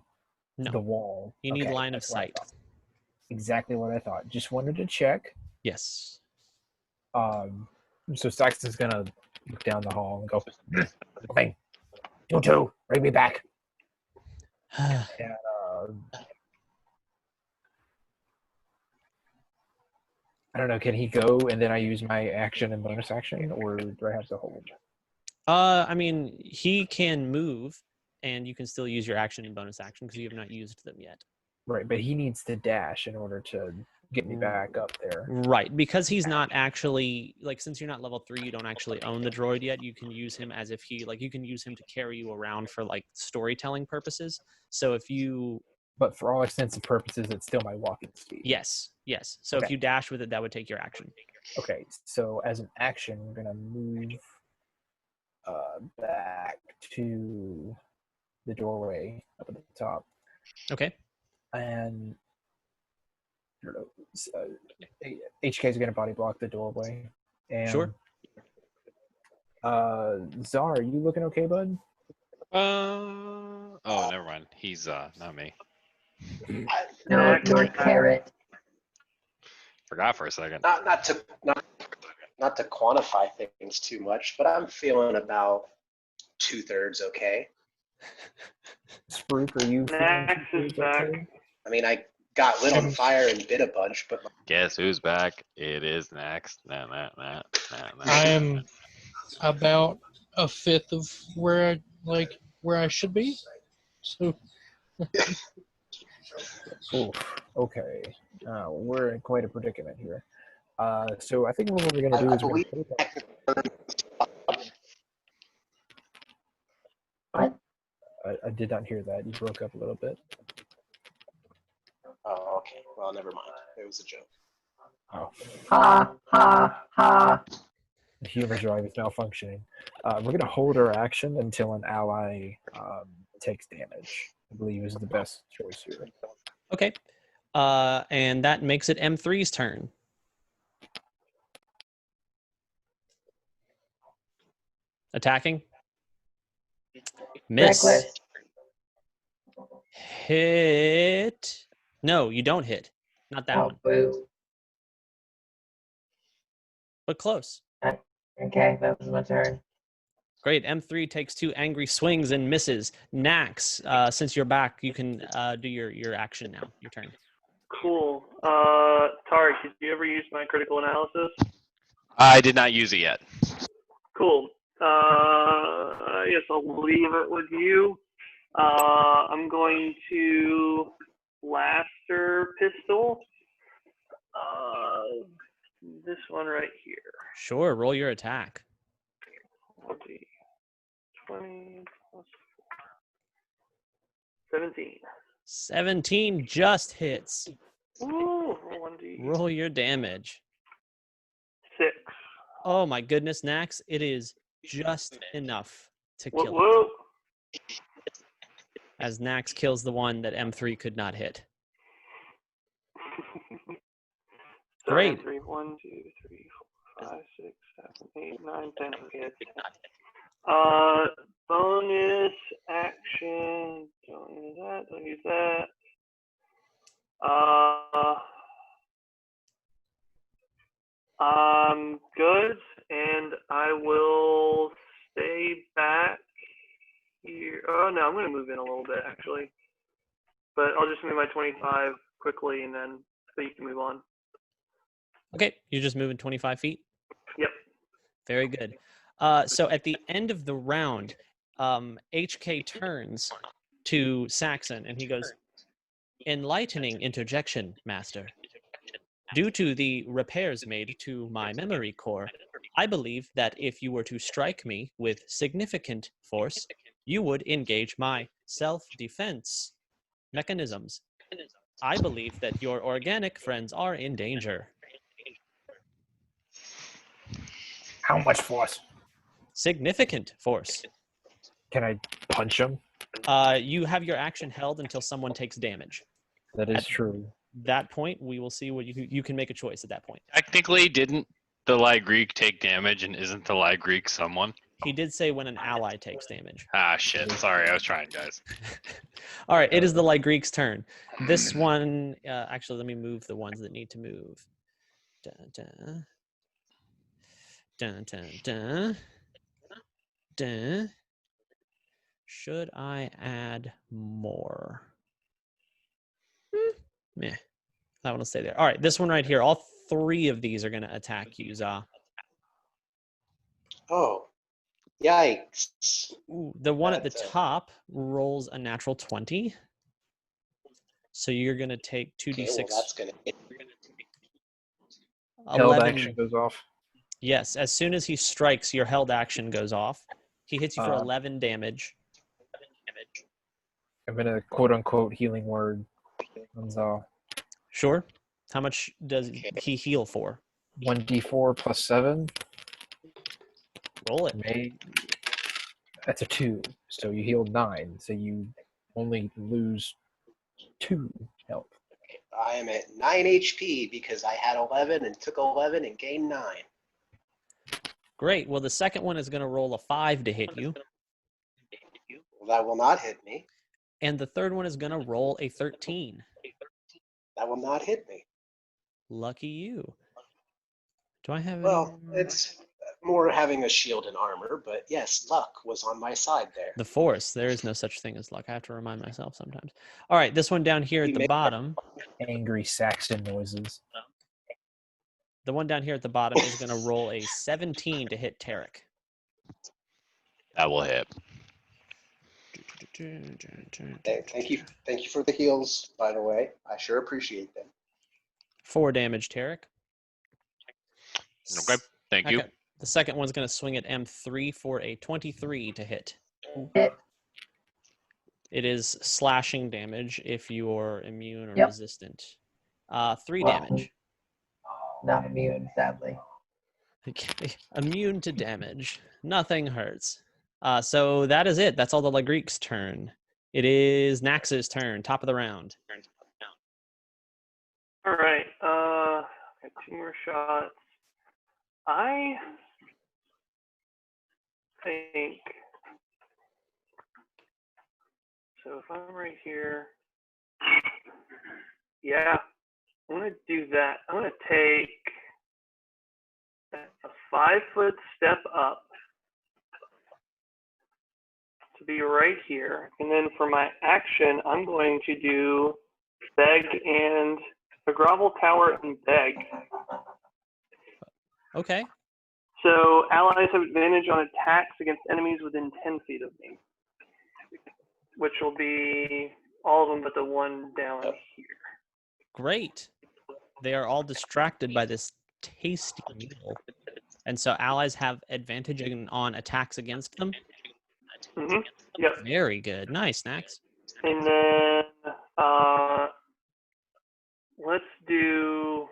No. the wall. You need Okay, line of that's what I sight. thought. Exactly what I thought. Just wanted to check. Yes. So Saxon's gonna look down the hall and go, "Thing, you bring me back." And I don't know. Can he go and then I use my action and bonus action, or do I have to hold? I mean, he can move, and you can still use your action and bonus action because you have not used them yet. Right, but he needs to dash in order to get me back up there. Right, because he's not actually, like, since you're not level 3, you don't actually own the droid yet. You can use him as if you can use him to carry you around for, like, storytelling purposes. So if you... But for all extents and purposes, it's still my walking speed. Yes. So Okay. if you dash with it, that would take your action. Okay, so as an action, I'm going to move back to the doorway up at the top. Okay. And I don't know, HK is going to body block the doorway. And, Sure. Zar, are you looking okay, bud? Oh, never mind. He's not me. No, you're Carrot. Forgot for a second. Not to quantify things too much, but I'm feeling about 2/3 okay. Spruik, are you Max feeling is back. okay? I mean, I got lit on fire and bit a bunch, but Guess who's back? It is next. I am about a fifth of where I should be. So Oof, okay. We're in quite a predicament here. So I think what we're going to do is we're going to What? I did not hear that. You broke up a little bit. oh, okay. Well, never mind. It was a joke. Oh, Ha ha ha. the humor drive is malfunctioning. We're going to hold our action until an ally takes damage. I believe is the best choice here. Okay. And that makes it M3's turn. Attacking. Miss. Reckless. Hit. No, you don't hit. Not that Oh, one. boo. But close. Okay, that was my turn. Great. M3 takes 2 angry swings and misses. Nax, since you're back, you can do your action now. Your turn. Cool. Tarek, did you ever use my critical analysis? I did not use it yet. Cool. I guess I'll leave it with you. I'm going to blaster pistol. This one right here. Sure. Roll your attack. 20 plus 17. 17 just hits. Ooh, 1d. Roll your damage. 6. Oh my goodness, Nax. It is just enough to Whoa, kill it. whoa. As Nax kills the one that M3 could not hit. Great. 1, 2, 3, 4, 5, 6, 7, 8, 9, 10. Okay. Bonus action. Don't use that. Don't use that. I'm good, and I will stay back here. Oh no, I'm going to move in a little bit actually, but I'll just move my 25 quickly, and then so you can move on. Okay, you're just moving 25 feet? Yep. Very good. So at the end of the round, HK turns to Saxon and he goes, "Enlightening interjection, Master. Due to the repairs made to my memory core, I believe that if you were to strike me with significant force, you would engage my self-defense mechanisms. I believe that your organic friends are in danger." How much force? Significant force. Can I punch him? You have your action held until someone takes damage. That is At true. that point, we will see what you can make a choice at that point. Technically, didn't the Greek take damage, and isn't the Greek someone? He did say when an ally takes damage. Ah, shit. Sorry, I was trying, guys. All right, it is the Greek's turn. This one, actually, let me move the ones that need to move. Dun, dun. Dun, dun, dun. Dun. Should I add more? Meh. That one will stay there. All right, this one right here. All three of these are going to attack you, Za. Oh, yikes. Ooh, the one at the That, top rolls a natural 20. So you're going to take 2d6. Okay, well, that's going to hit. Held action goes off. Yes, as soon as he strikes, your held action goes off. He hits you for 11 damage. I'm going to quote-unquote healing word on Za. Sure. How much does he heal for? 1d4 plus 7. Roll it. That's a 2. So you healed 9. So you only lose 2 health. I am at 9 HP because I had 11 and took 11 and gained 9. Great. Well, the second one is going to roll a 5 to hit you. Well, that will not hit me. And the third one is going to roll a 13. That will not hit me. Lucky you. Do I have Well, any... it's more having a shield and armor, but yes, luck was on my side there. The Force. There is no such thing as luck. I have to remind myself sometimes. All right, this one down here at the bottom. Angry Saxon noises. The one down here at the bottom is going to roll a 17 to hit Tarek. That will hit. Thank you for the heals, by the way. I sure appreciate them. 4 damage, Tarek. Okay, thank you. The second one's going to swing at M3 for a 23 to hit. It is slashing damage if you're immune or resistant. 3 damage. Not immune, sadly. Okay. Immune to damage. Nothing hurts. So that is it. That's all the Greek's turn. It is Nax's turn, top of the round. All right. Got 2 more shots. I think so. If I'm right here, yeah, I'm gonna do that. I'm gonna take a 5-foot step up to be right here, and then for my action, I'm going to do beg and a grovel tower and beg. Okay. So allies have advantage on attacks against enemies within 10 feet of me, which will be all of them but the one down here. Great. They are all distracted by this tasty meal. And so allies have advantage on attacks against them? Mm-hmm. Yep. Very good. Nice, Nax. And then let's do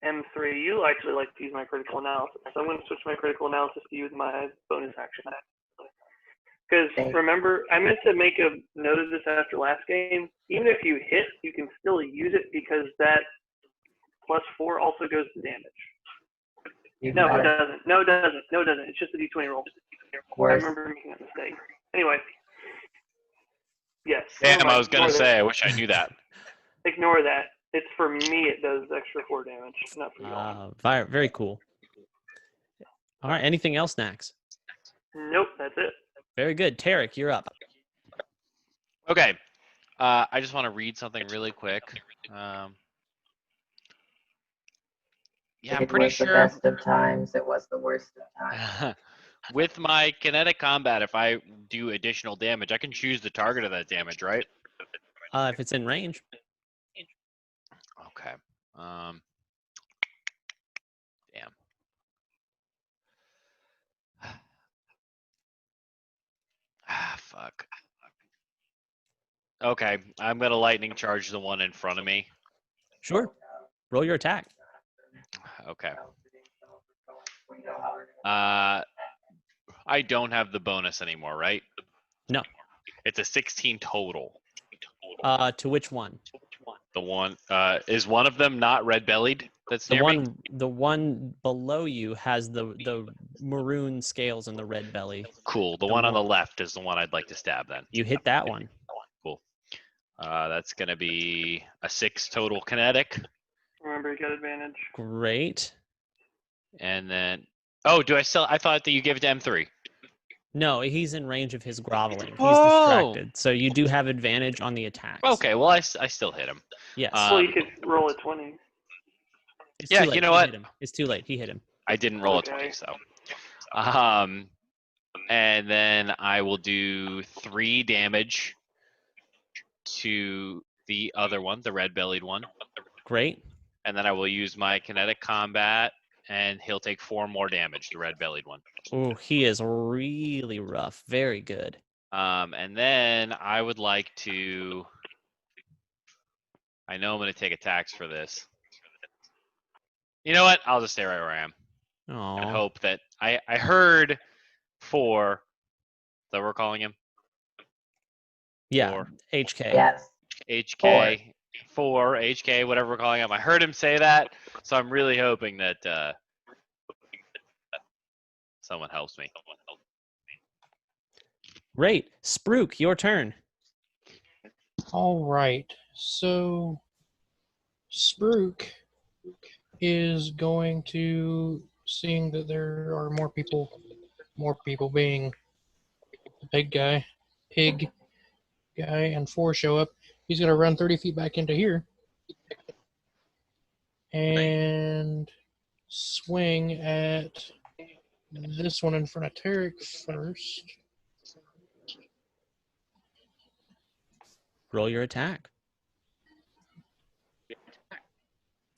M3. You actually like to use my critical analysis. So I'm going to switch my critical analysis to use my bonus action. Because remember, I meant to make a note of this after last game. Even if you hit, you can still use it because that +4 also goes to damage. No, it doesn't. No, it doesn't. No, it doesn't. It's just a D20 roll. I remember making that mistake. Anyway. Yes. Damn, I was going to say, I wish I knew that. Ignore that. It's for me, it does extra 4 damage, not for you all. Very cool. All right, anything else, Nax? Nope, that's it. Very good. Tarek, you're up. Okay. I just want to read something really quick. Yeah, I'm pretty sure. It was the best of times. It was the worst of times. With my kinetic combat, if I do additional damage, I can choose the target of that damage, right? If it's in range. Okay. Damn. Fuck. Okay, I'm gonna lightning charge the one in front of me. Sure. Roll your attack. Okay. I don't have the bonus anymore, right? No. It's a 16 total. To which one? The one is one of them not red-bellied that's The near me? the one below you has the maroon scales and the red belly. Cool. The the one on the one- left is the one I'd like to stab then. You hit that one. Cool. That's going to be a 6 total kinetic. Remember, you got advantage. Great. And then, oh, I thought that you gave it to M3. No, he's in range of his groveling. He's Oh. distracted. So you do have advantage on the attacks. Okay, well, I still hit him. Yes. Well, you could roll a 20. It's yeah, too late. you know He what? hit him. It's too late. He hit him. I didn't roll Okay. a 20, so. And then I will do 3 damage to the other one, the red-bellied one. Great. And then I will use my kinetic combat, and he'll take 4 more damage, the red-bellied one. Oh, he is really rough. Very good. And then I would like to. I know I'm going to take attacks for this. You know what? I'll just stay right where I am and Oh. hope that I heard 4. That we're calling him. Yeah. 4. HK. Yes. HK. 4. HK. Whatever we're calling him. I heard him say that, so I'm really hoping that someone helps me. Great. Spruik, your turn. All right. So Spruik is going to, seeing that there are more people being the pig guy, and 4 show up. He's going to run 30 feet back into here and swing at this one in front of Tarek first. Roll your attack.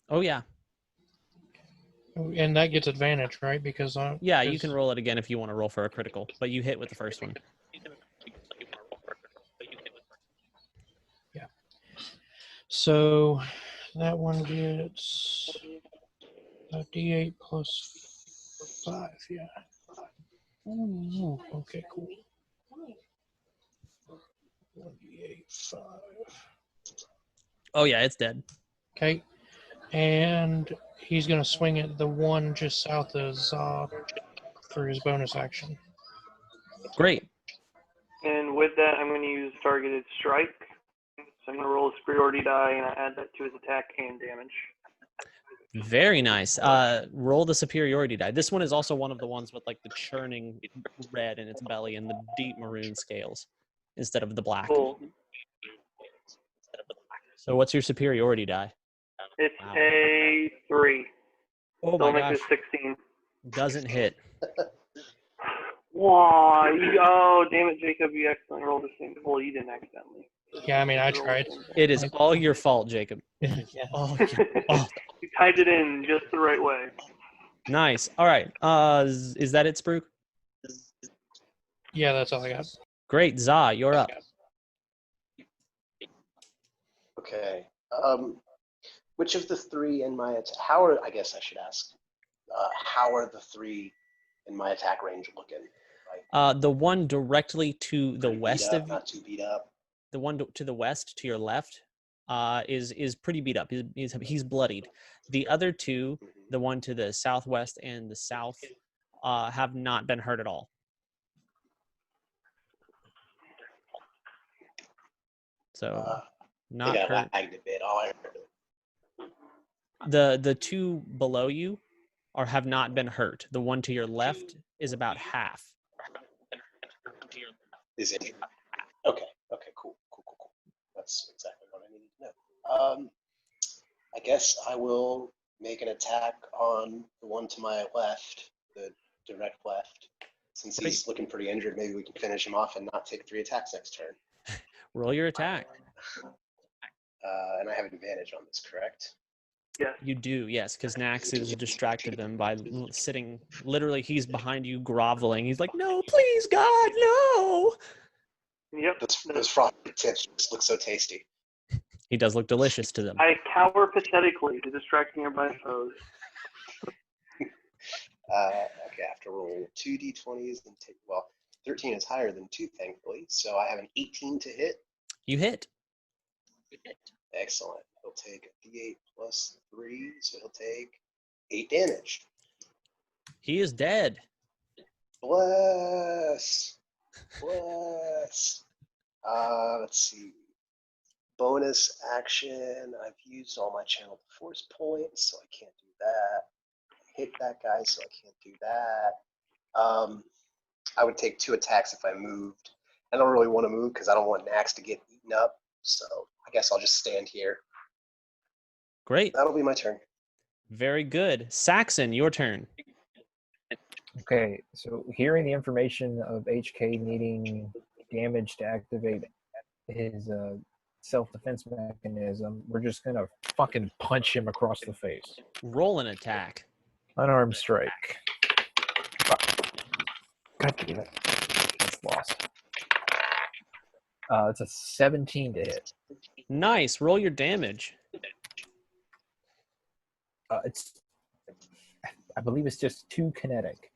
Oh, yeah. And that gets advantage, right? Because Yeah, you can roll it again if you want to roll for a critical, but you hit with the first one. Yeah. So that one gets a D8 plus 5. Yeah. Ooh, okay, cool. 1d8, 5. Oh, yeah, it's dead. Okay. And he's going to swing at the one just south of Za for his bonus action. Great. And with that, I'm going to use targeted strike. So I'm going to roll a superiority die, and I add that to his attack and damage. Very nice. Roll the superiority die. This one is also one of the ones with like the churning red in its belly and the deep maroon scales instead of the black. Cool. So what's your superiority die? It's Wow. a 3. Oh So my I'll make gosh. it 16. Doesn't hit. Why? Oh, damn it, Jacob. You accidentally rolled the same. Well, you didn't accidentally. Yeah, I mean, I tried. It is all your fault, Jacob. Yeah. All your fault. You tied it in just the right way. Nice. All right. Is that it, Spruik? Yeah, that's all I got. Great. Za, you're up. Okay. Which of the 3 in my attack? How are? I guess I should ask. How are the 3 in my attack range looking? Like, The one directly to the pretty west beat up, of not too beat up. the one to the west, to your left, is pretty beat up. He's bloodied. The other 2, the one to the southwest and the south, have not been hurt at all. So I not think I hurt. lagged a bit. All I heard. The 2 below you have not been hurt. The one to your left is about half. Is it? Okay. Okay. Cool. That's exactly what I needed to know. I guess I will make an attack on the one to my left, the direct left. Since he's looking pretty injured, maybe we can finish him off and not take 3 attacks next turn. Roll your attack. And I have an advantage on this, correct? Yes. You do, yes, because Nax has distracted them by sitting. Literally, he's behind you, groveling. He's like, "No, please, God, no!" Yep. Those frosted tips just look so tasty. He does look delicious to them. I cower pathetically to distract nearby foes. Okay, I have to roll 2 d20s and take. Well, 13 is higher than 2, thankfully. So I have an 18 to hit. You hit. Excellent. He'll take a D8 plus 3, so he'll take 8 damage. He is dead. Bless. Bless. Let's see. Bonus action. I've used all my channeled force points, so I can't do that. I hit that guy, so I can't do that. I would take 2 attacks if I moved. I don't really want to move because I don't want Nax to get eaten up. So I guess I'll just stand here. Great. That'll be my turn. Very good. Saxon, your turn. Okay, so hearing the information of HK needing damage to activate his self-defense mechanism, we're just gonna fucking punch him across the face. Roll an attack. Unarmed strike. Fuck. God damn it. It's lost. It's a 17 to hit. Nice. Roll your damage. I believe it's just 2 kinetic.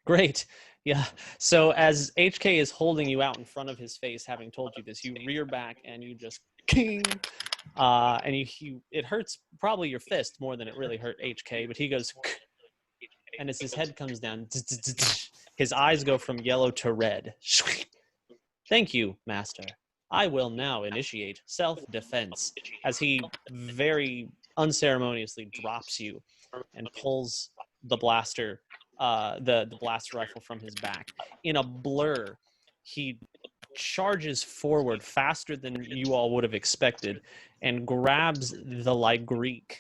Great. Yeah. So as HK is holding you out in front of his face, having told you this, you rear back and you just king. And it hurts probably your fist more than it really hurt HK, but he goes, and as his head comes down, his eyes go from yellow to red. Thank you, Master. I will now initiate self-defense, as he very unceremoniously drops you and pulls the blaster, the blaster rifle from his back. In a blur, he charges forward faster than you all would have expected and grabs the Lygreek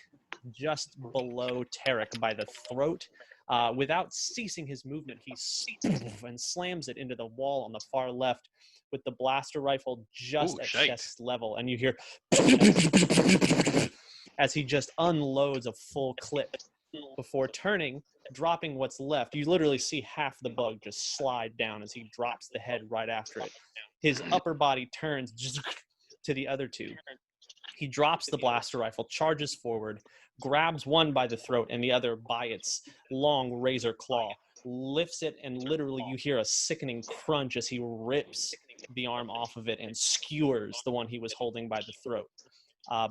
just below Tarek by the throat. Without ceasing his movement, he and slams it into the wall on the far left with the blaster rifle just at chest level. And you hear as he just unloads a full clip before turning, dropping what's left. You literally see half the bug just slide down as he drops the head right after it. His upper body turns to the other two. He drops the blaster rifle, charges forward, grabs one by the throat and the other by its long razor claw, lifts it, and literally you hear a sickening crunch as he rips the arm off of it and skewers the one he was holding by the throat.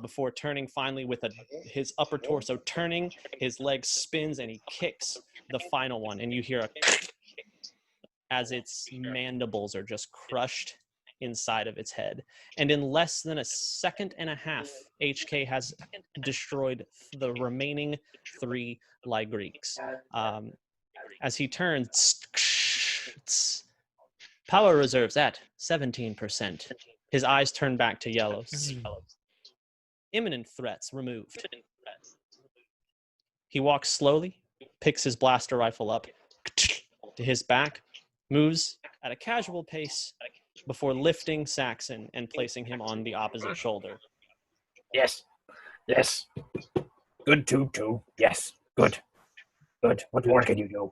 Before turning finally with his upper torso turning, his leg spins and he kicks the final one, and you hear a as its mandibles are just crushed inside of its head. And in less than a second and a half, HK has destroyed the remaining 3 Lygreeks. As he turns, power reserves at 17%. His eyes turn back to yellow. Imminent threats removed. He walks slowly, picks his blaster rifle up to his back, moves at a casual pace before lifting Saxon and placing him on the opposite shoulder. Yes. Yes. Good, too. Yes. Good. Good. What more can you do?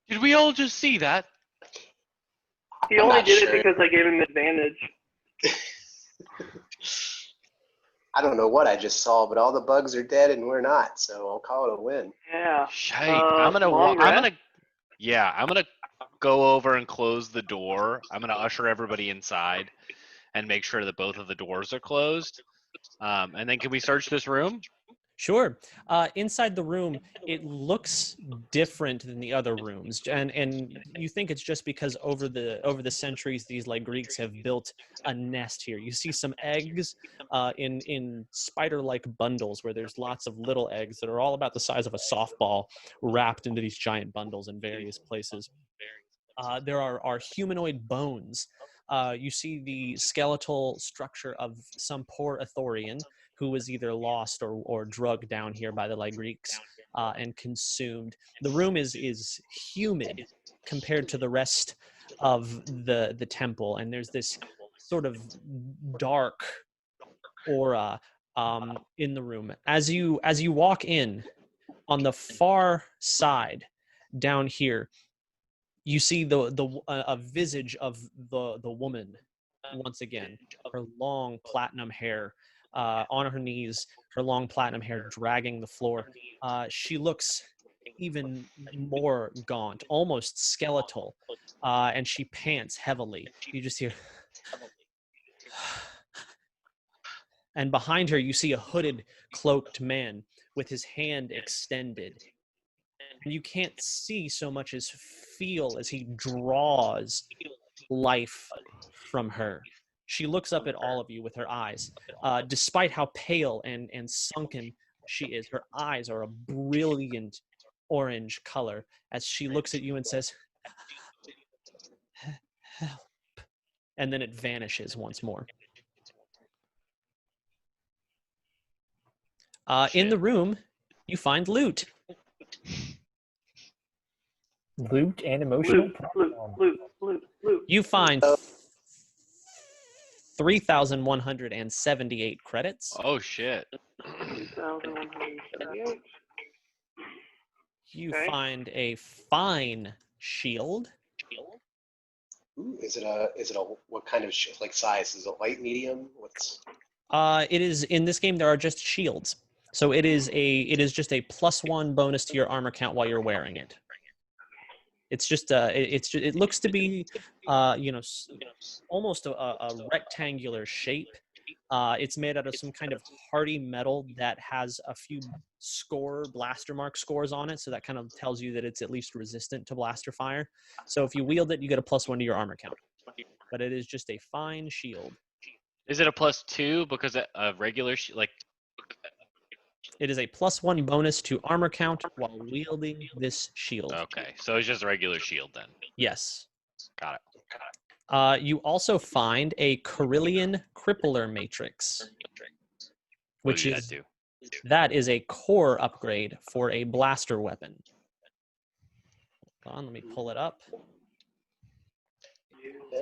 Did we all just see that? He only did it because I gave him advantage. I don't know what I just saw, but all the bugs are dead and we're not, so I'll call it a win. Yeah. Shite. I'm gonna go over and close the door. I'm gonna usher everybody inside and make sure that both of the doors are closed. And then can we search this room? Sure. Inside the room, it looks different than the other rooms, and you think it's just because over the centuries, these Lygreeks have built a nest here. You see some eggs in spider-like bundles where there's lots of little eggs that are all about the size of a softball wrapped into these giant bundles in various places. There are humanoid bones. You see the skeletal structure of some poor Ithorian who was either lost or drugged down here by the Lygreeks and consumed. The room is humid compared to the rest of the temple, and there's this sort of dark aura in the room. As you walk in, on the far side down here, you see a visage of the woman once again. Her long platinum hair on her knees, her long platinum hair dragging the floor. She looks even more gaunt, almost skeletal. and she pants heavily. You just hear, and behind her you see a hooded, cloaked man with his hand extended. And you can't see so much as feel as he draws life from her. She looks up at all of you with her eyes. Despite how pale and sunken she is, her eyes are a brilliant orange color as she looks at you and says, "Help." And then it vanishes once more. In the room, you find loot. Loot and emotional Loot. You find 3,178 credits. Oh shit. 3,178. You Okay. find a fine shield. Ooh, is it a what kind of like size? Is it light, medium? What's? It is in this game. There are just shields, so it is just a +1 bonus to your armor count while you're wearing it. It's just it looks to be almost a rectangular shape. It's made out of some kind of hardy metal that has a few blaster mark scores on it, so that kind of tells you that it's at least resistant to blaster fire. So if you wield it, you get a +1 to your armor count. But it is just a fine shield. Is it a +2 because a regular It is a +1 bonus to armor count while wielding this shield. Okay, so it's just a regular shield then. Yes. Got it. You also find a Carillion Crippler Matrix, which that is a core upgrade for a blaster weapon. Hold on, let me pull it up.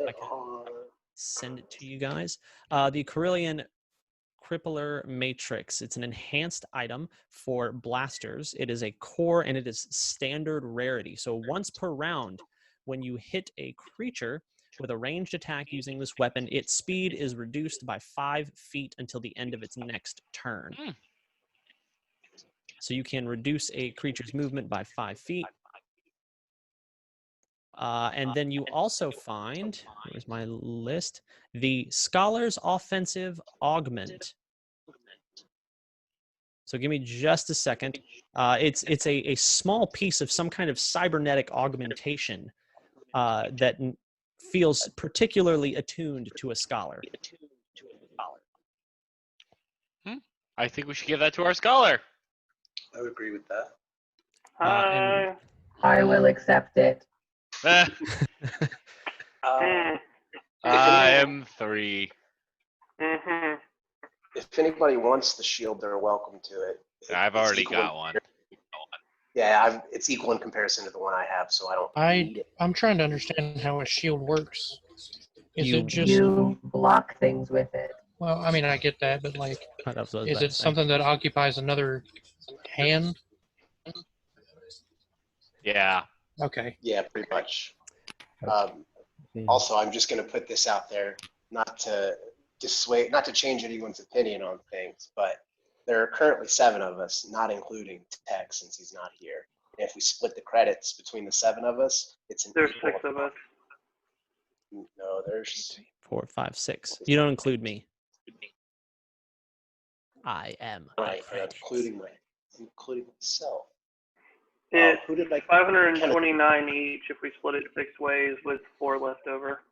I can send it to you guys. The Carillion Crippler Matrix. It's an enhanced item for blasters. It is a core and it is standard rarity. So once per round, when you hit a creature with a ranged attack using this weapon, its speed is reduced by 5 feet until the end of its next turn. So you can reduce a creature's movement by 5 feet. And then you also find, where's my list? The Scholar's Offensive Augment. So give me just a second. It's a small piece of some kind of cybernetic augmentation that feels particularly attuned to a scholar. I think we should give that to our scholar. I would agree with that. I will accept it. I am 3. Mm-hmm. If anybody wants the shield, they're welcome to it. I've already got one. Yeah, it's equal in comparison to the one I have, so I don't need it. I'm trying to understand how a shield works. Is it just you block things with it? Well, I mean, I get that, but like, is it something that occupies another hand? Yeah. Okay. Yeah, pretty much. Also, I'm just going to put this out there, not to change anyone's opinion on things, but there are currently 7 of us, not including Tech since he's not here. And if we split the credits between the 7 of us, there's 6 of us. No, there's 4, 5, 6. You don't include me. I am right, including myself. It's who did I 529 each if we split it 6 ways with 4 left over.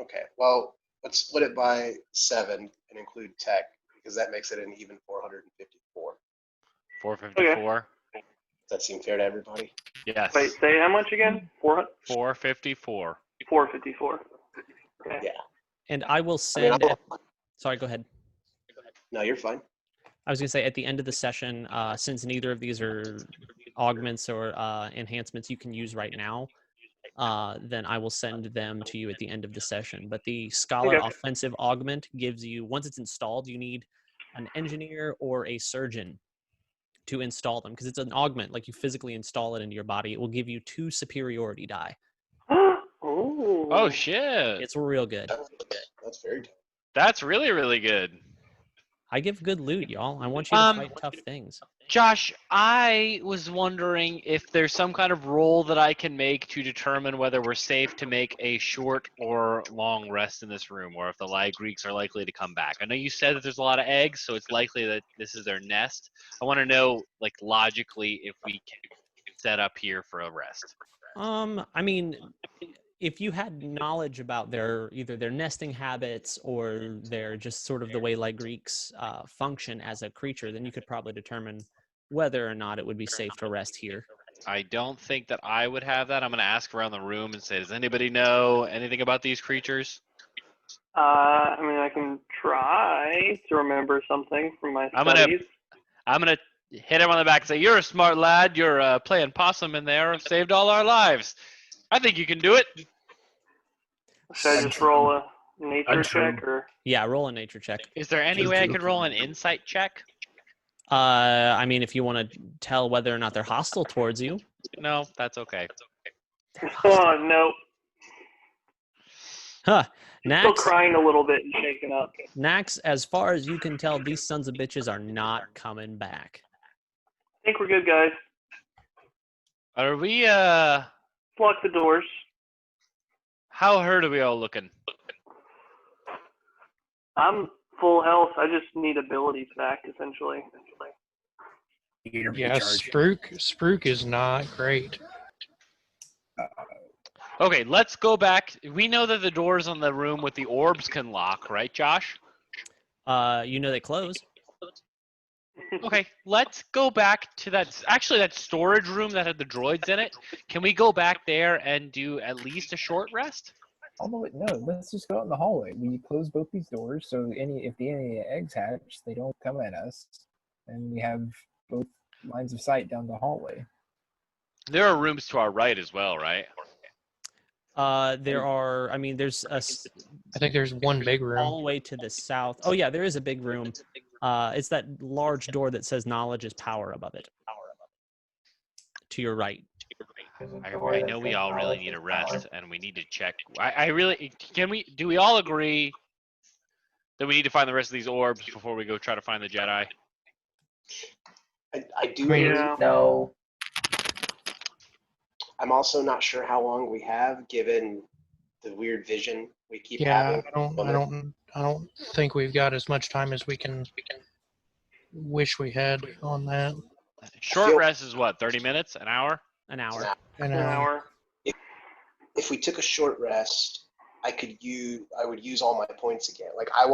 Okay, well, let's split it by 7 and include Tech because that makes it an even 454. 454. Okay. Does that seem fair to everybody? Yes. Wait, say how much again? 454. 454. Okay. Yeah. And I will send. Sorry, go ahead. No, you're fine. I was going to say at the end of the session, since neither of these are augments or enhancements you can use right now, then I will send them to you at the end of the session. But the Scholar Offensive Augment gives you, once it's installed, you need an engineer or a surgeon to install them because it's an augment. Like you physically install it into your body, it will give you 2 superiority die. Oh shit! It's real good. That's very good. That's really, really good. I give good loot, y'all. I want you to fight tough things. Josh, I was wondering if there's some kind of roll that I can make to determine whether we're safe to make a short or long rest in this room, or if the Lie Greeks are likely to come back. I know you said that there's a lot of eggs, so it's likely that this is their nest. I want to know, like, logically, if we can set up here for a rest. I mean, if you had knowledge about either their nesting habits or their just sort of the way like Greeks function as a creature, then you could probably determine whether or not it would be safe to rest here. I don't think that I would have that. I'm going to ask around the room and say, does anybody know anything about these creatures? I mean, I can try to remember something from my studies. I'm gonna hit him on the back and say, "You're a smart lad. You're playing possum in there. Saved all our lives. I think you can do it." Should I just roll a nature check, or? Yeah, roll a nature check. Is there any way I could roll an insight check? I mean, if you want to tell whether or not they're hostile towards you. No, that's okay. Oh no. Huh. Still crying a little bit and shaking up. Nax, as far as you can tell, these sons of bitches are not coming back. I think we're good, guys. Are we, Lock the doors. How hurt are we all looking? I'm full health. I just need abilities back, essentially. Yeah, Spruik is not great. Okay, let's go back. We know that the doors on the room with the orbs can lock, right, Josh? You know they close. Okay, let's go back to that storage room that had the droids in it. Can we go back there and do at least a short rest? Oh no, let's just go out in the hallway. We close both these doors, so if any eggs hatch, they don't come at us, and we have both lines of sight down the hallway. There are rooms to our right as well, right? There are. I mean, there's a. I think there's one big room all the way to the south. Oh yeah, there is a big room. It's that large door that says "Knowledge is power" above it. To your right. I know we all really need a rest, and we need to check. Do we all agree that we need to find the rest of these orbs before we go try to find the Jedi? I do agree. No. I'm also not sure how long we have, given the weird vision we keep having. I don't think we've got as much time as we can wish we had on that. Short rest is what, 30 minutes? An hour? An hour. An hour. If we took a short rest, I would use all my points again. Like I'm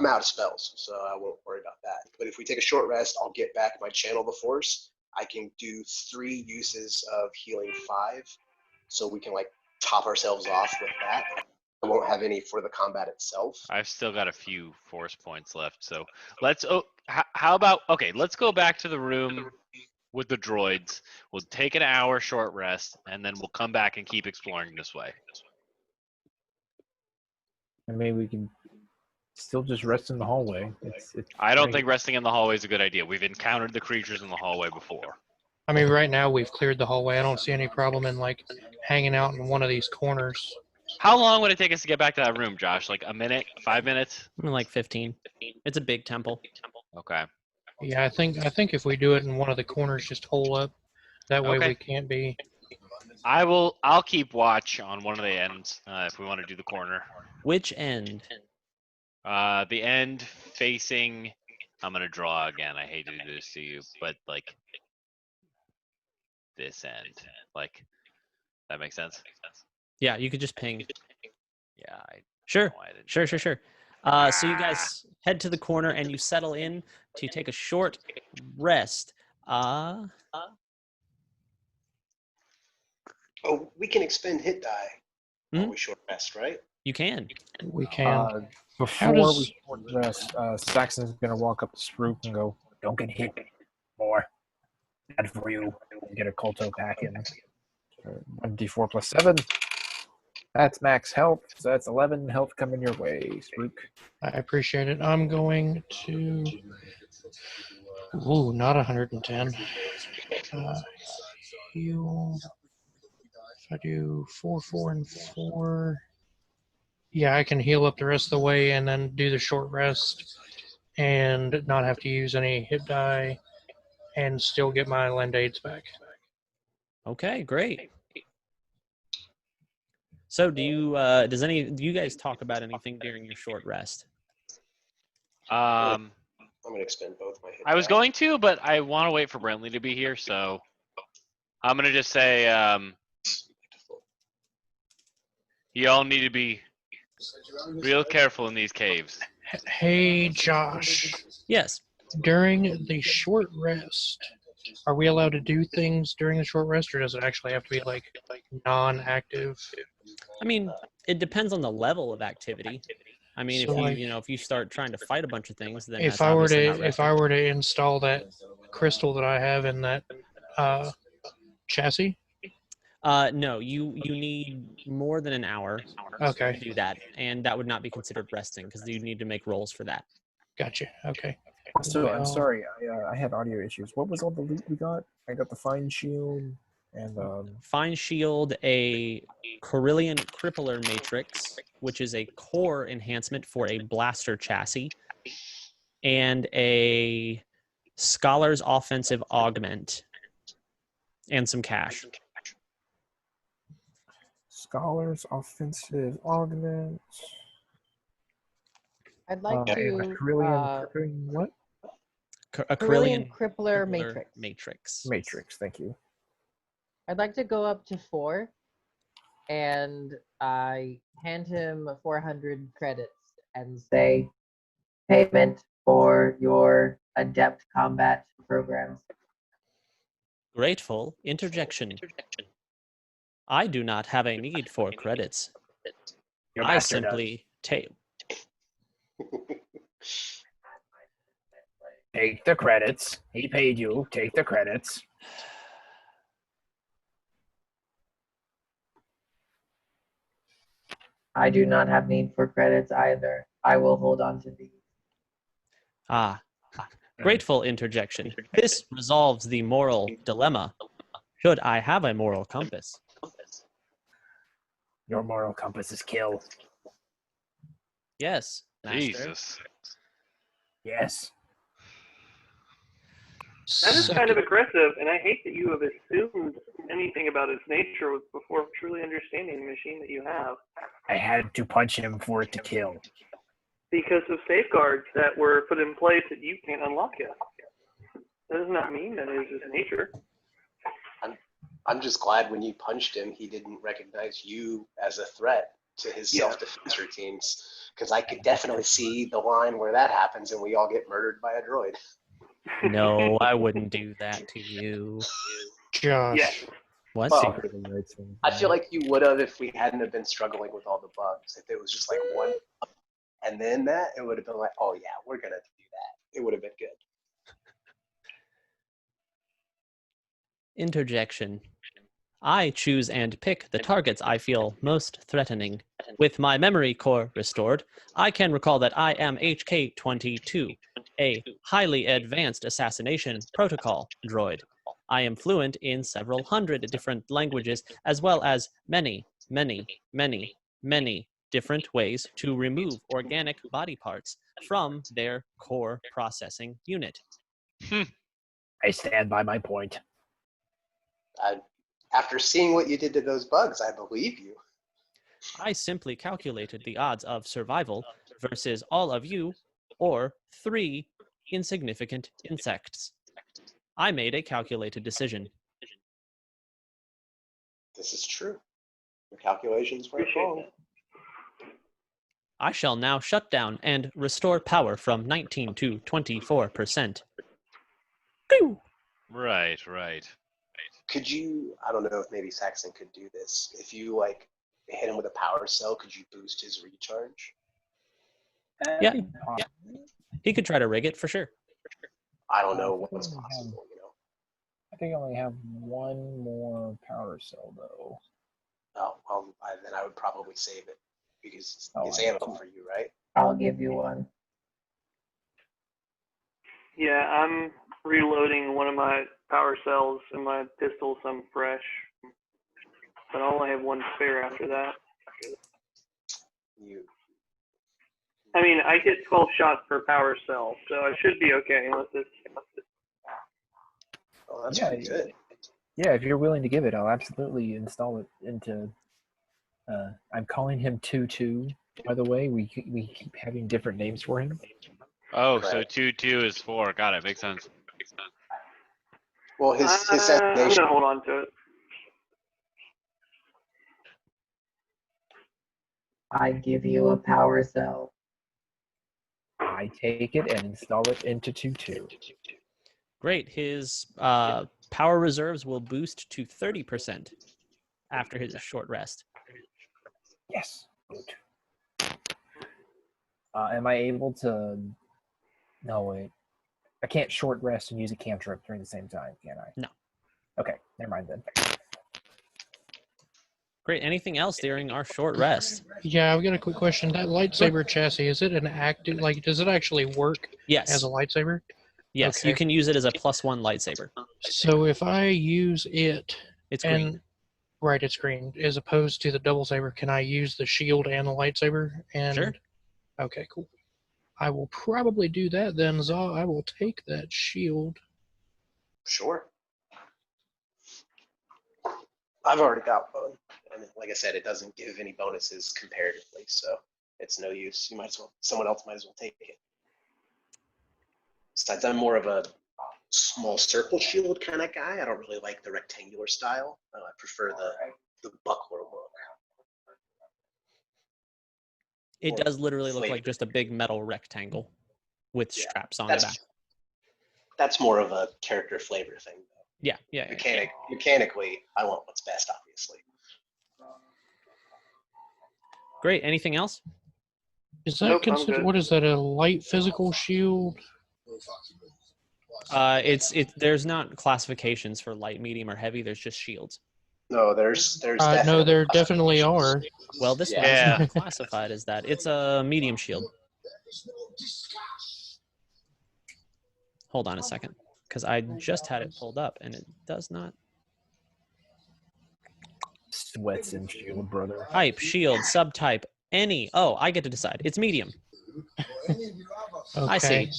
out of spells, so I won't worry about that. But if we take a short rest, I'll get back my channel the force. I can do 3 uses of healing 5, so we can like top ourselves off with that. I won't have any for the combat itself. I've still got a few force points left, so let's. Let's go back to the room with the droids. We'll take an hour short rest, and then we'll come back and keep exploring this way. I mean, we can still just rest in the hallway. I don't think resting in the hallway is a good idea. We've encountered the creatures in the hallway before. I mean, right now we've cleared the hallway. I don't see any problem in like hanging out in one of these corners. How long would it take us to get back to that room, Josh? Like a minute? 5 minutes? Like 15. It's a big temple. Okay. Yeah, I think if we do it in one of the corners, just hole up. That way we can't be. I'll keep watch on one of the ends if we want to do the corner. Which end? The end facing. I'm gonna draw again. I hate to do this to you, but like this end. Like that makes sense. Yeah, you could just ping. Yeah. Sure. So you guys head to the corner and you settle in to take a short rest. Oh, we can expend hit die while we short rest, right? You can. We can. Before we short rest, Saxon's gonna walk up to Spruik and go, "Don't get hit more. Bad for you." And get a Colto pack in. 1d4 plus 7. That's max health, so that's 11 health coming your way, Spruik. I appreciate it. I'm going to. Ooh, not 110. Heal. If I do 4, 4, and 4. Yeah, I can heal up the rest of the way and then do the short rest. and not have to use any hit die and still get my land aids back. Okay, great. So do you do you guys talk about anything during your short rest? Um, I'm gonna expend both my hit I was die. going to, but I want to wait for Brentley to be here, so I'm gonna just say you all need to be real careful in these caves. Hey, Josh. Yes. During the short rest, are we allowed to do things during the short rest, or does it actually have to be like non-active? I mean, it depends on the level of activity. I mean, So, if you like, you know if you start trying to fight a bunch of things, then If that's I were obviously not to resting. install that crystal that I have in that chassis, No, you need more than an hour to okay, do that, and that would not be considered resting because you need to make rolls for that. gotcha. Okay. Also, I'm Well, sorry, I had audio issues. What was all the loot we got? I got the fine shield and Fine Shield, a Corellian Crippler Matrix, which is a core enhancement for a blaster chassis, and a Scholar's Offensive Augment, and some cash. Scholars offensive augment. I'd like to Carillion what? A Carillion Corellian Crippler Crippler Matrix. Matrix. Thank you. I'd like to go up to 4, and I hand him 400 credits and say, payment for your adept combat programs. Grateful interjection. I do not have a need for credits. Your I master simply take. Take the credits. He paid you. Take the credits. I do not have need for credits either. I will hold on to these. Grateful interjection. This resolves the moral dilemma. Should I have a moral compass? Your moral compass is kill. Yes, master. Jesus. Yes. That is kind of aggressive, and I hate that you have assumed anything about its nature before truly understanding the machine that you have. I had to punch him for it to kill. Because of safeguards that were put in place that you can't unlock yet. That does not mean that it is his nature. I'm just glad when you punched him, he didn't recognize you as a threat to his self-defense routines. Because I could definitely see the line where that happens and we all get murdered by a droid. No, I wouldn't do that to you. Josh. Yes. What? Well, I feel like you would have if we hadn't have been struggling with all the bugs. If it was just like one and then that, it would have been like, oh yeah, we're going to do that. It would have been good. Interjection. I choose and pick the targets I feel most threatening. With my memory core restored, I can recall that I am HK-22, a highly advanced assassination protocol droid. I am fluent in several hundred different languages, as well as many different ways to remove organic body parts from their core processing unit. I stand by my point. After seeing what you did to those bugs, I believe you. I simply calculated the odds of survival versus all of you, or 3 insignificant insects. I made a calculated decision. This is true. Your calculations weren't wrong. I shall now shut down and restore power from 19 to 24%. Right. Could you, I don't know if maybe Saxon could do this. If you like hit him with a power cell, could you boost his recharge? Yeah. He could try to rig it for sure. I don't know what's possible, you know. I think I only have one more power cell though. Oh, well, then I would probably save it because it's I ammo for you, right? I'll give you one. Yeah, I'm reloading one of my power cells in my pistol, so I'm fresh. But I only have one spare after that. You I mean, I get 12 shots per power cell, so I should be okay unless it's. Oh, that's Yeah, pretty good. Yeah, if you're willing to give it, I'll absolutely install it into. I'm calling him 2-2. By the way, we keep having different names for him. Oh, so Correct. 2-2 is 4. Got it. Makes sense. Well, his I'm designation. gonna hold on to it. I give you a power cell. I take it and install it into 2-2. Great. His power reserves will boost to 30% after his short rest. Yes. Good. Am I able to? No, wait. I can't short rest and use a cantrip during the same time, can I? No. Okay, never mind then. Great. Anything else during our short rest? Yeah, I've got a quick question. That lightsaber chassis, is it an active, like, does it actually work Yes. as a lightsaber? Yes, Okay. you can use it as a +1 lightsaber. So if I use it, It's and green. right, it's green, as opposed to the double saber, can I use the shield and the lightsaber? And Sure. Okay, cool. I will probably do that then, Zaw. I will take that shield. Sure. I've already got one. And like I said, it doesn't give any bonuses comparatively, so it's no use. You might as well, someone else might as well take it. Besides, I'm more of a small circle shield kind of guy. I don't really like the rectangular style. I prefer the buckler look. It Or does literally look like flavor. just a big metal rectangle with Yeah, straps on the back. That's more of a character flavor thing. Yeah. Mechanically, I want what's best, obviously. Great. Anything else? Is that Nope, I'm considered? good. What is that? A light physical shield? There's not classifications for light, medium, or heavy. There's just shields. No, there's No, definitely there definitely are. Well, this one Yeah. is not classified as that. It's a medium shield. Hold on a second, because I just had it pulled up and it does not. Sweats and shield, brother. Type, shield, subtype, any. Oh, I get to decide. It's medium. Okay.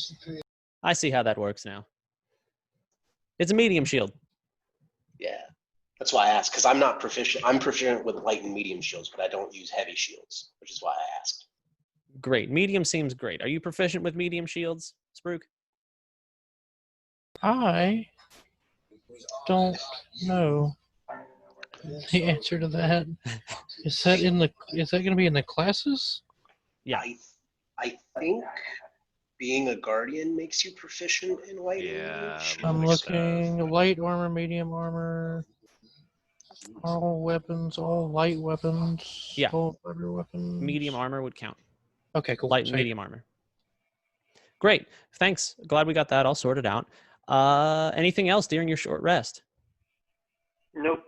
I see how that works now. It's a medium shield. Yeah, that's why I asked, because I'm not proficient. I'm proficient with light and medium shields, but I don't use heavy shields, which is why I asked. Great. Medium seems great. Are you proficient with medium shields, Spruik? I don't know the answer to that. Is that going to be in the classes? Yeah. I think being a guardian makes you proficient in light and medium Yeah, shields. I'm looks looking light armor, medium armor, all weapons, all light weapons, Yeah. all other weapons. Medium armor would count. Okay, cool. Light and Sweet. medium armor. Great. Thanks. Glad we got that all sorted out. Anything else during your short rest? Nope.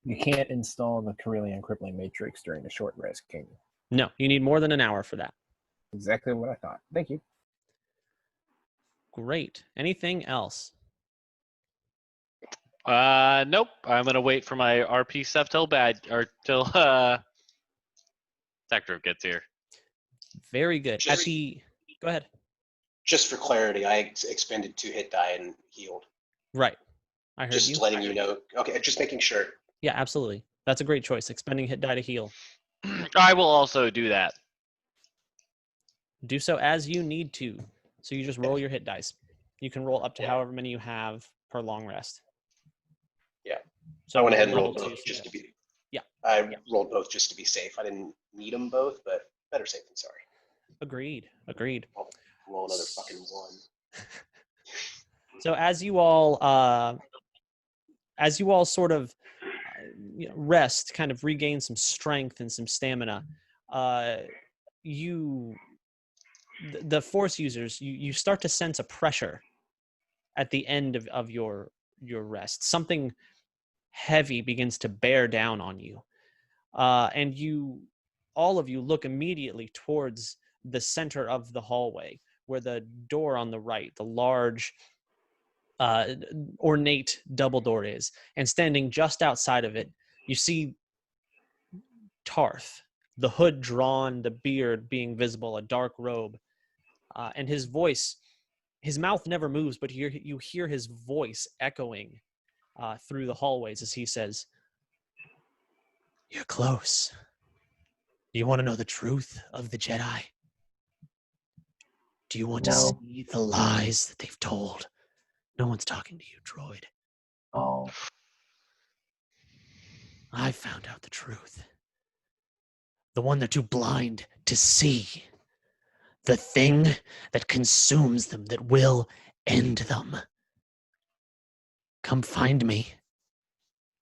You can't install the Corellian crippling matrix during a short rest, can you? No, you need more than an hour for that. Exactly what I thought. Thank you. Great. Anything else? Nope. I'm gonna wait for my RP stuff till Sector gets here. Very good. Go ahead. Just for clarity, I expended 2 hit die and healed. Right. I heard Just you. letting you know. Okay, just making sure. Yeah, absolutely. That's a great choice. Expending hit die to heal. I will also do that. Do so as you need to. So you just roll your hit dice. You can roll up to however many you have per long rest. Yeah. So I went ahead and level rolled two, both just to be. Yeah. I rolled both just to be safe. I didn't need them both, but better safe than sorry. Agreed. I'll roll another fucking 1. So as you all sort of rest, kind of regain some strength and some stamina, the force users, you start to sense a pressure at the end of your rest. Something heavy begins to bear down on you, and all of you look immediately towards the center of the hallway, where the door on the right, the large ornate double door is, and standing just outside of it, you see Tarth, the hood drawn, the beard being visible, a dark robe. And his voice, his mouth never moves, but you hear his voice echoing through the hallways as he says, "You're close. Do you want to know the truth of the Jedi? Do you want to No. see the lies that they've told? No one's talking to you, droid. Oh, I found out the truth. The one they're too blind to see. The thing that consumes them, that will end them. Come find me.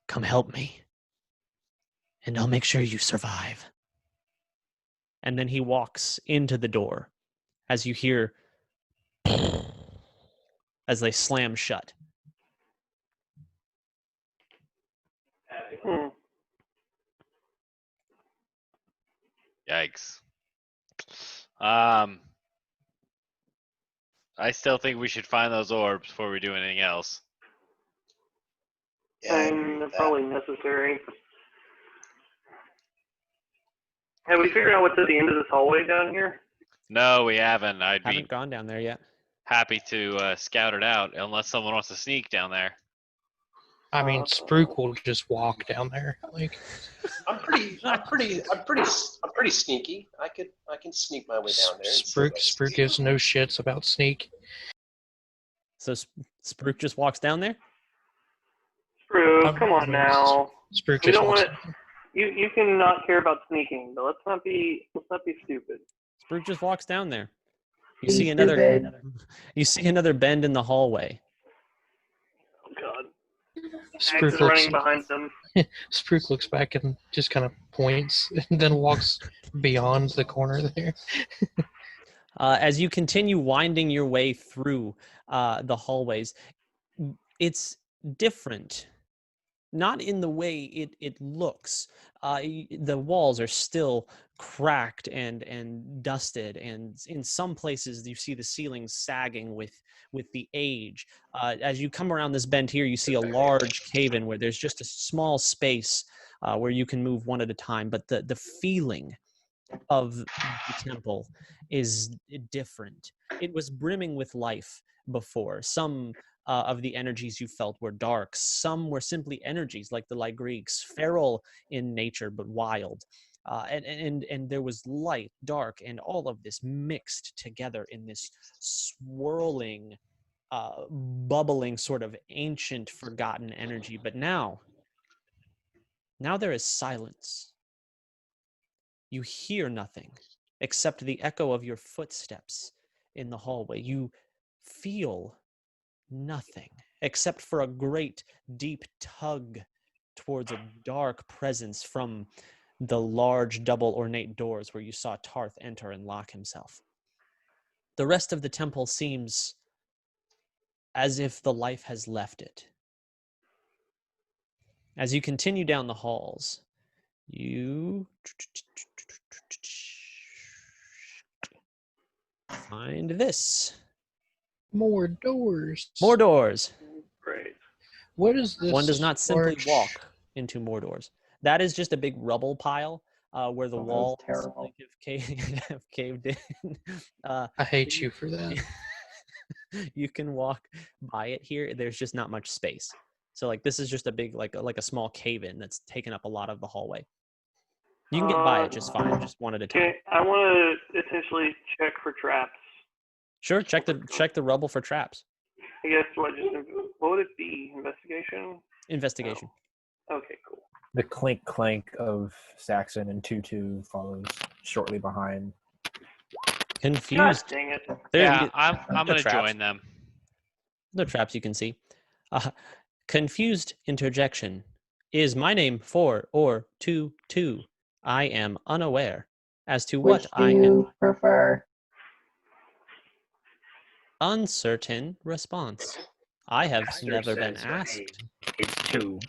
Come help me. And I'll make sure you survive." And then he walks into the door as you hear as they slam shut. Hmm. Yikes. I still think we should find those orbs before we do anything else. Yeah, I agree And with that. probably necessary. Have we figured out what's at the end of this hallway down here? No, we haven't. I'd be Haven't gone down there yet. happy to scout it out, unless someone wants to sneak down there. I mean, Spruik will just walk down there. Like, I'm pretty sneaky. I can sneak my way down there. And see what I Spruik see. gives no shits about sneak. So Spruik just walks down there? Spruik, come on now. Spruik We just don't walks. want you can not care about sneaking, but let's not be stupid. Spruik just walks down there. You Be see stupid. another bend in the hallway. Oh God. Max Spruik is looks, running behind them. Spruik looks back and just kind of points, and then walks beyond the corner there. As you continue winding your way through the hallways, it's different. Not in the way it looks. The walls are still cracked and dusted, and in some places you see the ceilings sagging with the age. As you come around this bend here, you see a large cave-in where there's just a small space where you can move one at a time, but the feeling of the temple is different. It was brimming with life before. Some of the energies you felt were dark. Some were simply energies like the Ligreeks, feral in nature but wild. And there was light, dark, and all of this mixed together in this swirling, bubbling sort of ancient, forgotten energy. But now there is silence. You hear nothing except the echo of your footsteps in the hallway. You feel nothing except for a great deep tug towards a dark presence from the large double ornate doors where you saw Tarth enter and lock himself. The rest of the temple seems as if the life has left it. As you continue down the halls, you find this. More doors. More doors. Great. What is this? One does not simply large- walk into more doors. That is just a big rubble pile where the Oh, that was walls terrible. like, have caved in. I hate you for that. You can walk by it here. There's just not much space. So like this is just a big like a small cave-in that's taken up a lot of the hallway. You can get by it just fine, just one at a time. Okay, I want to essentially check for traps. Sure, check the rubble for traps. I guess what would it be? Investigation? Investigation. Okay, cool. The clink clank of Saxon and Tutu follows shortly behind. God Confused. dang it. Yeah, I'm the gonna traps. join them. The traps you can see. Confused interjection. Is my name 4 or 2 2? I am unaware as to what Which I do am. you prefer? Uncertain response. I have Master never been says, asked. "Hey, it's two.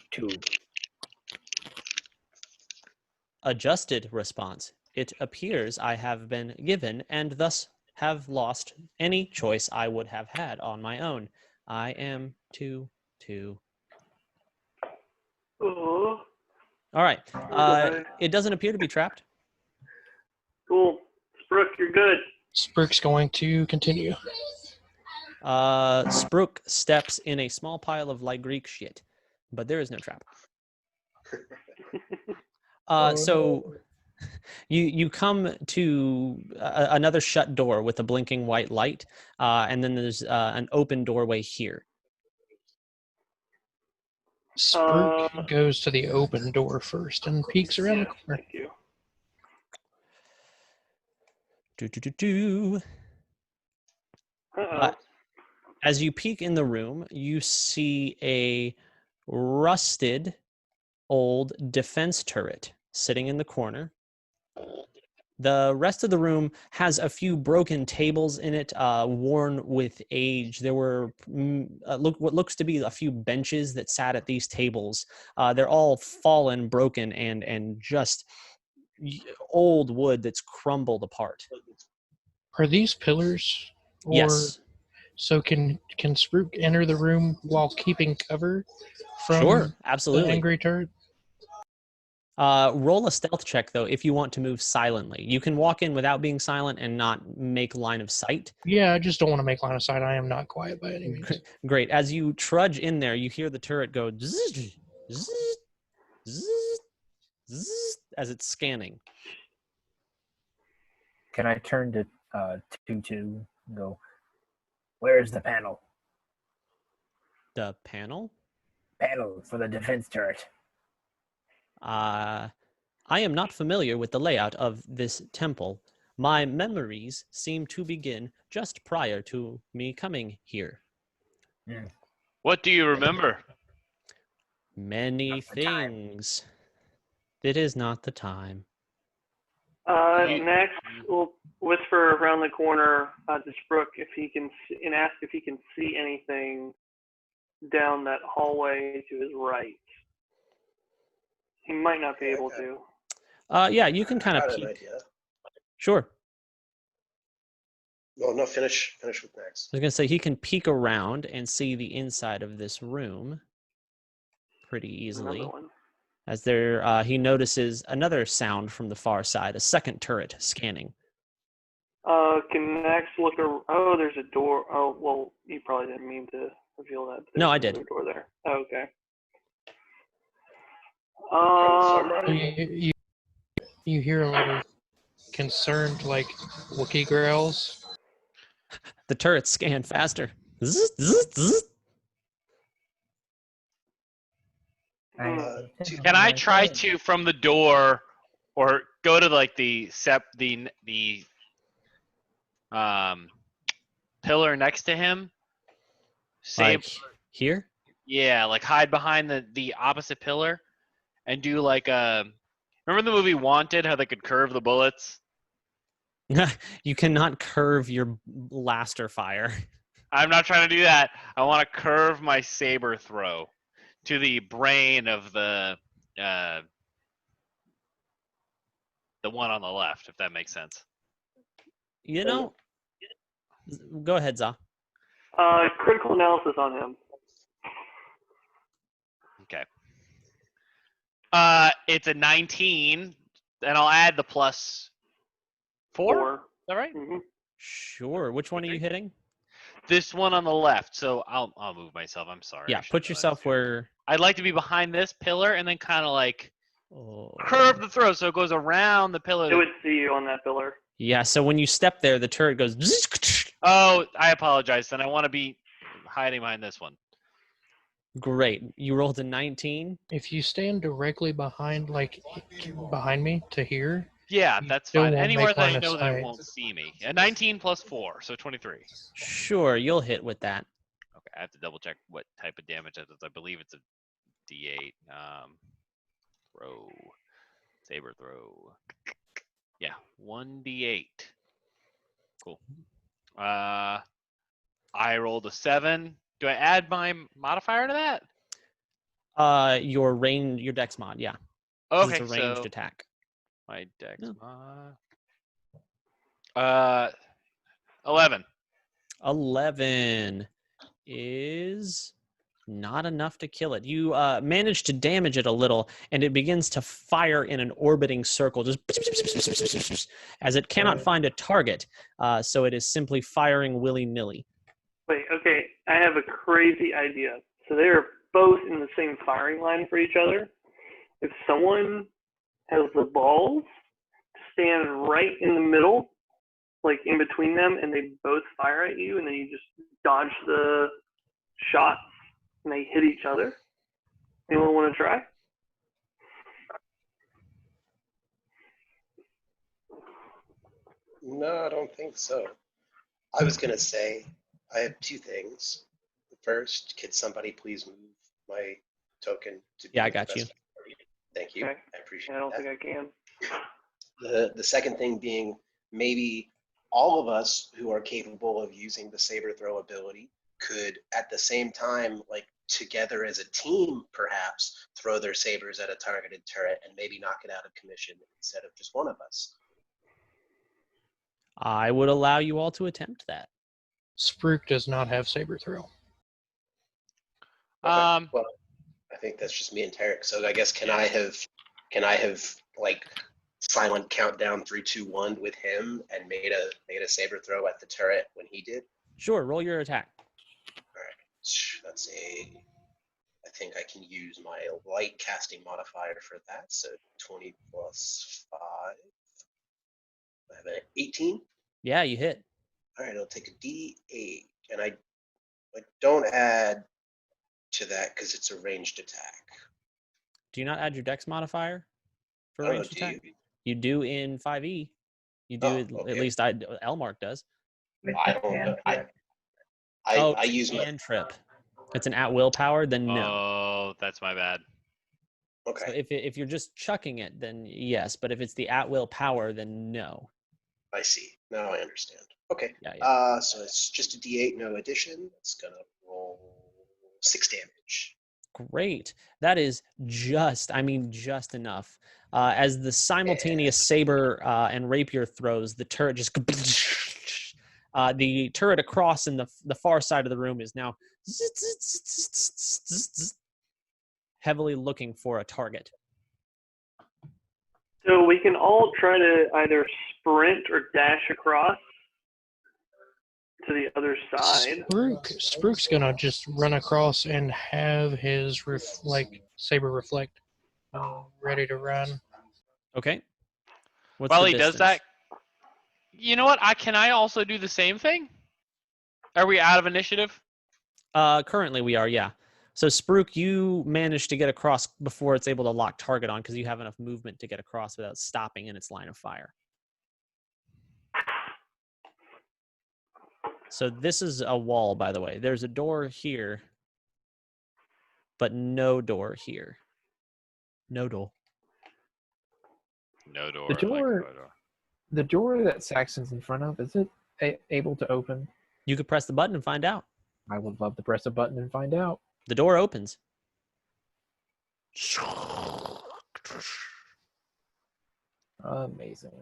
Adjusted response. It appears I have been given and thus have lost any choice I would have had on my own. I am 2 2. Oh, All right. okay. It doesn't appear to be trapped. Cool. Sprook, you're good. Sprook's going to continue. Sprook steps in a small pile of light Greek shit, but there is no trap. So you come to another shut door with a blinking white light, and then there's an open doorway here. Sprook goes to the open door first and peeks around the corner. Thank you. Uh-oh. As you peek in the room, you see a rusted old defense turret sitting in the corner. The rest of the room has a few broken tables in it, worn with age. There were what looks to be a few benches that sat at these tables. They're all fallen, broken, and just old wood that's crumbled apart. Are these pillars? Or, Yes. So can Sprook enter the room while keeping cover from Sure, absolutely. the angry turret? Roll a stealth check, though, if you want to move silently. You can walk in without being silent and not make line of sight. Yeah, I just don't want to make line of sight. I am not quiet by any means. Great. As you trudge in there, you hear the turret go zzz, zzz, zzz, zzz, as it's scanning. Can I turn to 2-2 and go, where's the panel? The panel? Panel for the defense turret. I am not familiar with the layout of this temple. My memories seem to begin just prior to me coming here. What do you remember? Many things. It is not the time. Next, we'll whisper around the corner to Sprook if he can and ask if he can see anything down that hallway to his right. He might not be able to. Yeah, you can kind of peek. Sure. No, finish with Max. I was going to say he can peek around and see the inside of this room pretty easily. As there, he notices another sound from the far side, a second turret scanning. Can Max look? Oh, there's a door. Oh, well, you probably didn't mean to reveal that. No, I did. Door there. Oh, okay. You hear a lot of concerned, like, Wookiee growls. The turrets scan faster. Zzz, zzz, zzz. Can I try to, from the door, or go to like the pillar next to him? Like here? Yeah, like hide behind the opposite pillar, and do like remember the movie Wanted? How they could curve the bullets? You cannot curve your blaster fire. I'm not trying to do that. I want to curve my saber throw to the brain of the one on the left, if that makes sense. You know, go ahead, Za. Critical analysis on him. Okay. It's a 19, and I'll add the +4. Is that right? Mm-hmm. Sure. Which one are you hitting? This one on the left. So I'll move myself. I'm sorry. Yeah, put yourself where. I'd like to be behind this pillar and then kind of like curve the throw so it goes around the pillar. It would see you on that pillar. Yeah. So when you step there, the turret goes. Oh, I apologize. Then I want to be hiding behind this one. Great. You rolled a 19. If you stand directly behind, like, behind me to here. Yeah, that's still fine. won't Anywhere make that I line of know they sight. won't see me. A 19 + 4, so 23. Sure, you'll hit with that. Okay, I have to double check what type of damage that is. I believe it's a D8. Saber throw. Yeah, 1d8. Cool. I rolled a 7. Do I add my modifier to that? Your dex mod, yeah. Okay, it's a ranged so attack. my dex mod. 11. 11 is Not enough to kill it. You manage to damage it a little, and it begins to fire in an orbiting circle, just as it cannot find a target. So it is simply firing willy-nilly. Wait, okay, I have a crazy idea. So they're both in the same firing line for each other. If someone has the balls to stand right in the middle, like in between them, and they both fire at you, and then you just dodge the shots, and they hit each other. Anyone want to try? No, I don't think so. I was going to say, I have two things. The first, could somebody please move my token to be Yeah, I the got best you. party? Thank you. Okay. I appreciate I don't that. think I can. The second thing being, maybe all of us who are capable of using the saber throw ability could at the same time, like together as a team, perhaps throw their sabers at a targeted turret and maybe knock it out of commission instead of just one of us. I would allow you all to attempt that. Spruik does not have saber throw. Okay. Well, I think that's just me and Tarek. So I guess can I have like silent countdown 3, 2, 1 with him and made a saber throw at the turret when he did? Sure, roll your attack. All right. That's I think I can use my light casting modifier for that. So 20 plus 5. I have an 18. Yeah, you hit. All right, I'll take a D8, and I don't add to that because it's a ranged attack. Do you not add your dex modifier for Oh, ranged do attack? you? You do in 5e. You do Oh, at okay. least Elmark does. I don't know. I use my cantrip. It's an at-will power, then no. Oh, that's my bad. okay. So if you're just chucking it, then yes. But if it's the at-will power, then no. I see. Now I understand. Okay. Yeah. So it's just a D8, no addition. It's gonna roll 6 damage. Great. That is just enough. As the simultaneous saber and rapier throws, the turret just the turret across in the far side of the room is now heavily looking for a target. So we can all try to either sprint or dash across to the other side. Spruik's gonna just run across and have his saber reflect ready to run. Okay. What's While the he does distance? that, you know what? Can I also do the same thing? Are we out of initiative? Currently we are, yeah. So Spruik, you managed to get across before it's able to lock target on because you have enough movement to get across without stopping in its line of fire. So this is a wall, by the way. There's a door here, but no door here. No door. No door. The door that Saxon's in front of, is it able to open? You could press the button and find out. I would love to press a button and find out. The door opens. Amazing.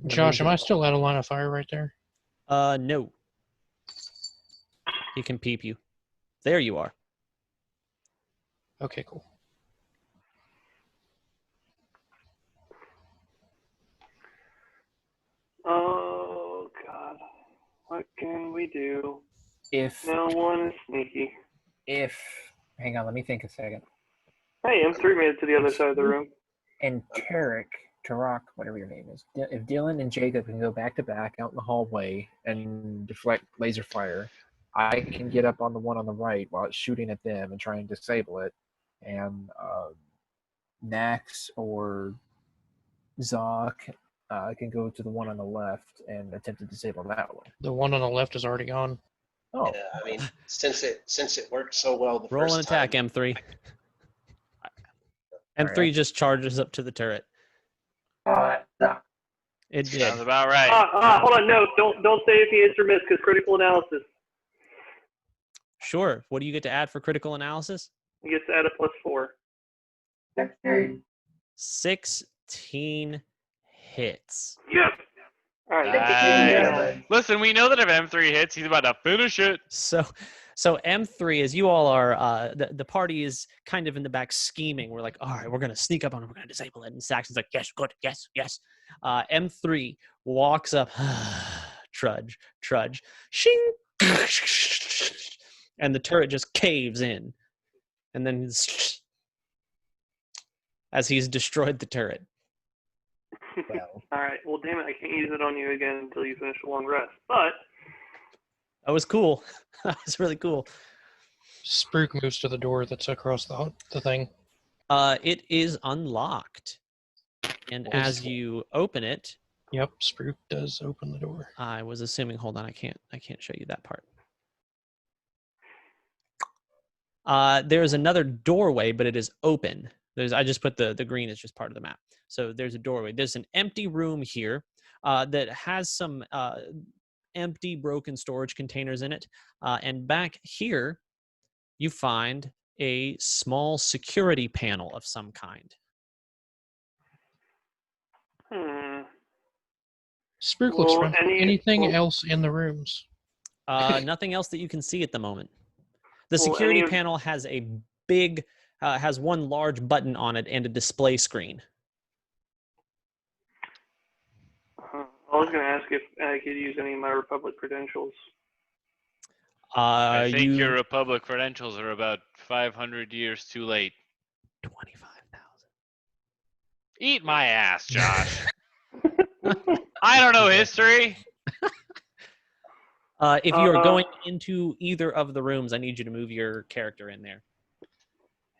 Josh, am I still out of line of fire right there? No. He can peep you. There you are. Okay, cool. Oh God, what can we do? If No one is sneaky. Hang on, let me think a second. Hey, M3 made it to the other side of the room. And Tarek, whatever your name is, if Dylan and Jacob can go back to back out in the hallway and deflect laser fire, I can get up on the one on the right while it's shooting at them and try and disable it. And Nax or Zoc can go to the one on the left and attempt to disable that one. The one on the left is already gone. Oh, Yeah, I mean, since it worked so well the Roll first an attack, time, M3. M3 just charges up to the turret. It did. Sounds about right. Hold on, no, don't say if he hits or miss because critical analysis. Sure. What do you get to add for critical analysis? He gets to add a +4. 16 hits. Yes. All right. Nice. Listen, we know that if M3 hits, he's about to finish it. So M3, as you all are, the party is kind of in the back scheming. We're like, all right, we're gonna sneak up on him. We're gonna disable it. And Saxon's like, yes, good, yes, yes. M3 walks up, trudge, shing, and the turret just caves in, and then as he's destroyed the turret. Well, All right. Well, damn it, I can't use it on you again until you finish a long rest. But That was cool. That was really cool. Spruik moves to the door that's across the thing. It is unlocked, and as you open it, Yep, Spruik does open the door. I was assuming. Hold on, I can't show you that part. There's another doorway, but it is open. I just put the green as just part of the map. So there's a doorway. There's an empty room here that has some empty, broken storage containers in it. And back here, you find a small security panel of some kind. Spruik looks around. Anything well- else in the rooms? Nothing else that you can see at the moment. The security panel has a big, has one large button on it and a display screen. I was going to ask if I could use any of my Republic credentials. I think You your Republic credentials are about 500 years too late. 25,000. Eat my ass, Josh. I don't know history. If you are going into either of the rooms, I need you to move your character in there.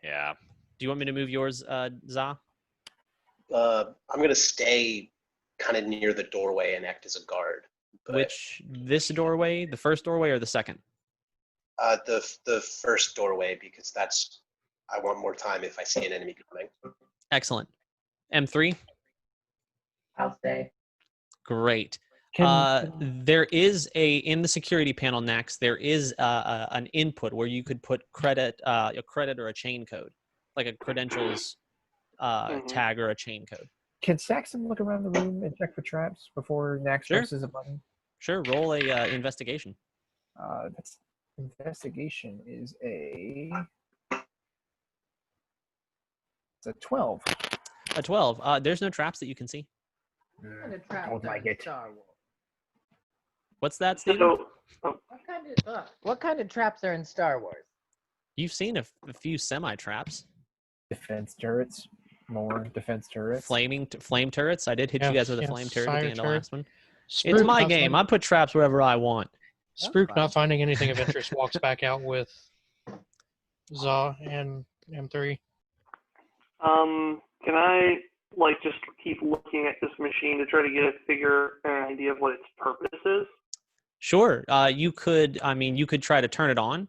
Yeah. Do you want me to move yours, Za? I'm gonna stay kind of near the doorway and act as a guard. But, This doorway, the first doorway, or the second? the first doorway, because I want more time if I see an enemy coming. Excellent. M3? I'll stay. Great. There is in the security panel, Nax, there is an input where you could put a credit or a chain code, like a credentials tag or a chain code. Can Saxon look around the room and check for traps before Nax Sure. presses a button? Sure, roll a investigation. That's investigation is it's a 12. A 12. There's no traps that you can see. What kind of trap Don't like it. Star Wars? What's that, Steven? So, What kind of traps are in Star Wars? You've seen a few semi-traps. Defense turrets. More defense turrets. Flame turrets. I did hit you guys with a flame turret at the end of the last one. Spruik It's my not game. finding- I put traps wherever I want. Spruik, not finding anything of interest, walks back out with Za and M3. can I just keep looking at this machine to try to get an idea of what its purpose is? Sure. You could try to turn it on.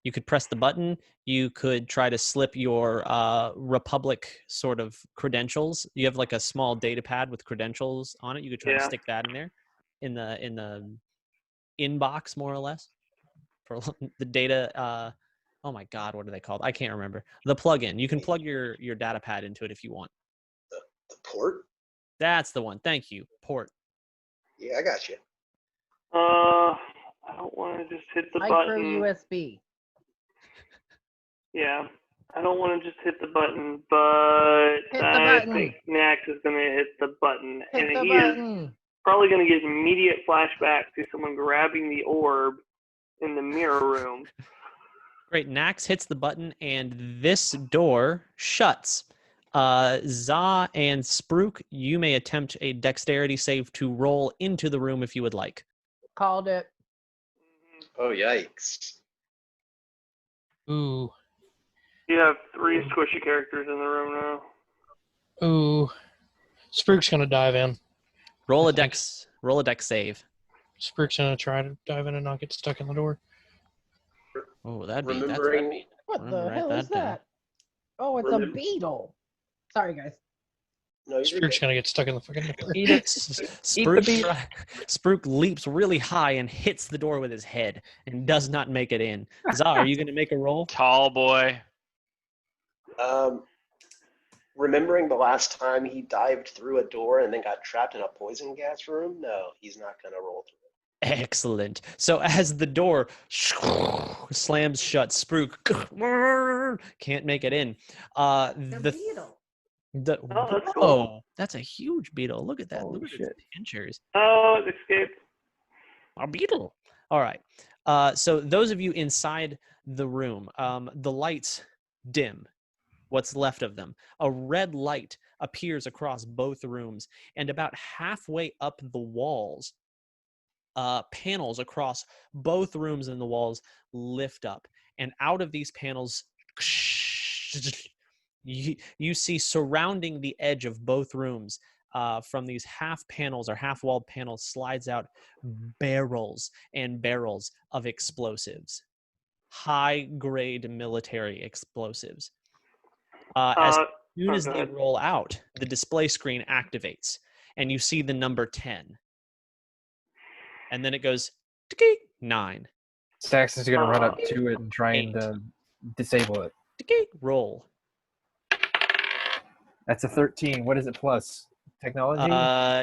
You could press the button. You could try to slip your Republic sort of credentials. You have like a small data pad with credentials on it. You could try to stick that in there, in the inbox, more or less, for the data. Oh my God, what are they called? I can't remember. The plug-in. You can plug your data pad into it if you want. The port? That's the one. Thank you. Port. Yeah, I got you. I don't want to just hit the Micro button. USB. Yeah, I don't want to just hit the button, but Hit the I button. think Nax is going to hit the button. Hit and the he is button. probably going to get immediate flashback to someone grabbing the orb in the mirror room. Great. Nax hits the button, and this door shuts. Za and Spruik, you may attempt a dexterity save to roll into the room if you would like. Called it. Oh, yikes. Ooh. You have 3 squishy characters in the room now. Ooh. Spruik's gonna dive in. Roll a dex save. Spruik's gonna try to dive in and not get stuck in the door. Oh, Remembering, What I'm the gonna write hell is that down. that? Oh, it's a beetle. Sorry, guys. no, you're Spruik's good. gonna get stuck in the fucking door. Eat it. Spruik leaps really high and hits the door with his head and does not make it in. Za, are you going to make a roll? Tall boy. remembering the last time he dived through a door and then got trapped in a poison gas room, no, he's not going to roll through it. Excellent. So as the door slams shut, Spruik can't make it in. The beetle. Oh, that's cool. Whoa, that's a huge beetle. Look at that. Holy Look at its shit. pinchers. Oh, it escaped. A beetle. All right. So those of you inside the room, the lights dim. What's left of them. A red light appears across both rooms, and about halfway up the walls, panels across both rooms and the walls lift up. And out of these panels, you see surrounding the edge of both rooms, from these half panels or half walled panels, slides out barrels and barrels of explosives, high grade military explosives. As soon as they roll out, the display screen activates and you see the number 10. And then it goes 9. Saxon's going to run up to it and try and disable it. Roll. That's a 13. What is it plus? Technology?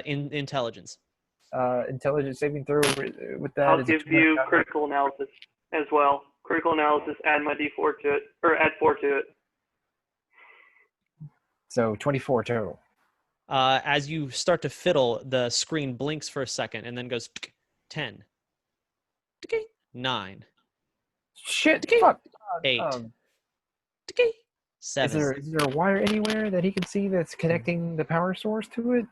Intelligence. Intelligence saving throw with that. I'll is give you critical analysis as well. Critical analysis, add my D4 to it, or add 4 to it. So 24 total. As you start to fiddle, the screen blinks for a second and then goes 10. 9. Shit, fuck. 8. 7. Is there a wire anywhere that he can see that's connecting the power source to it?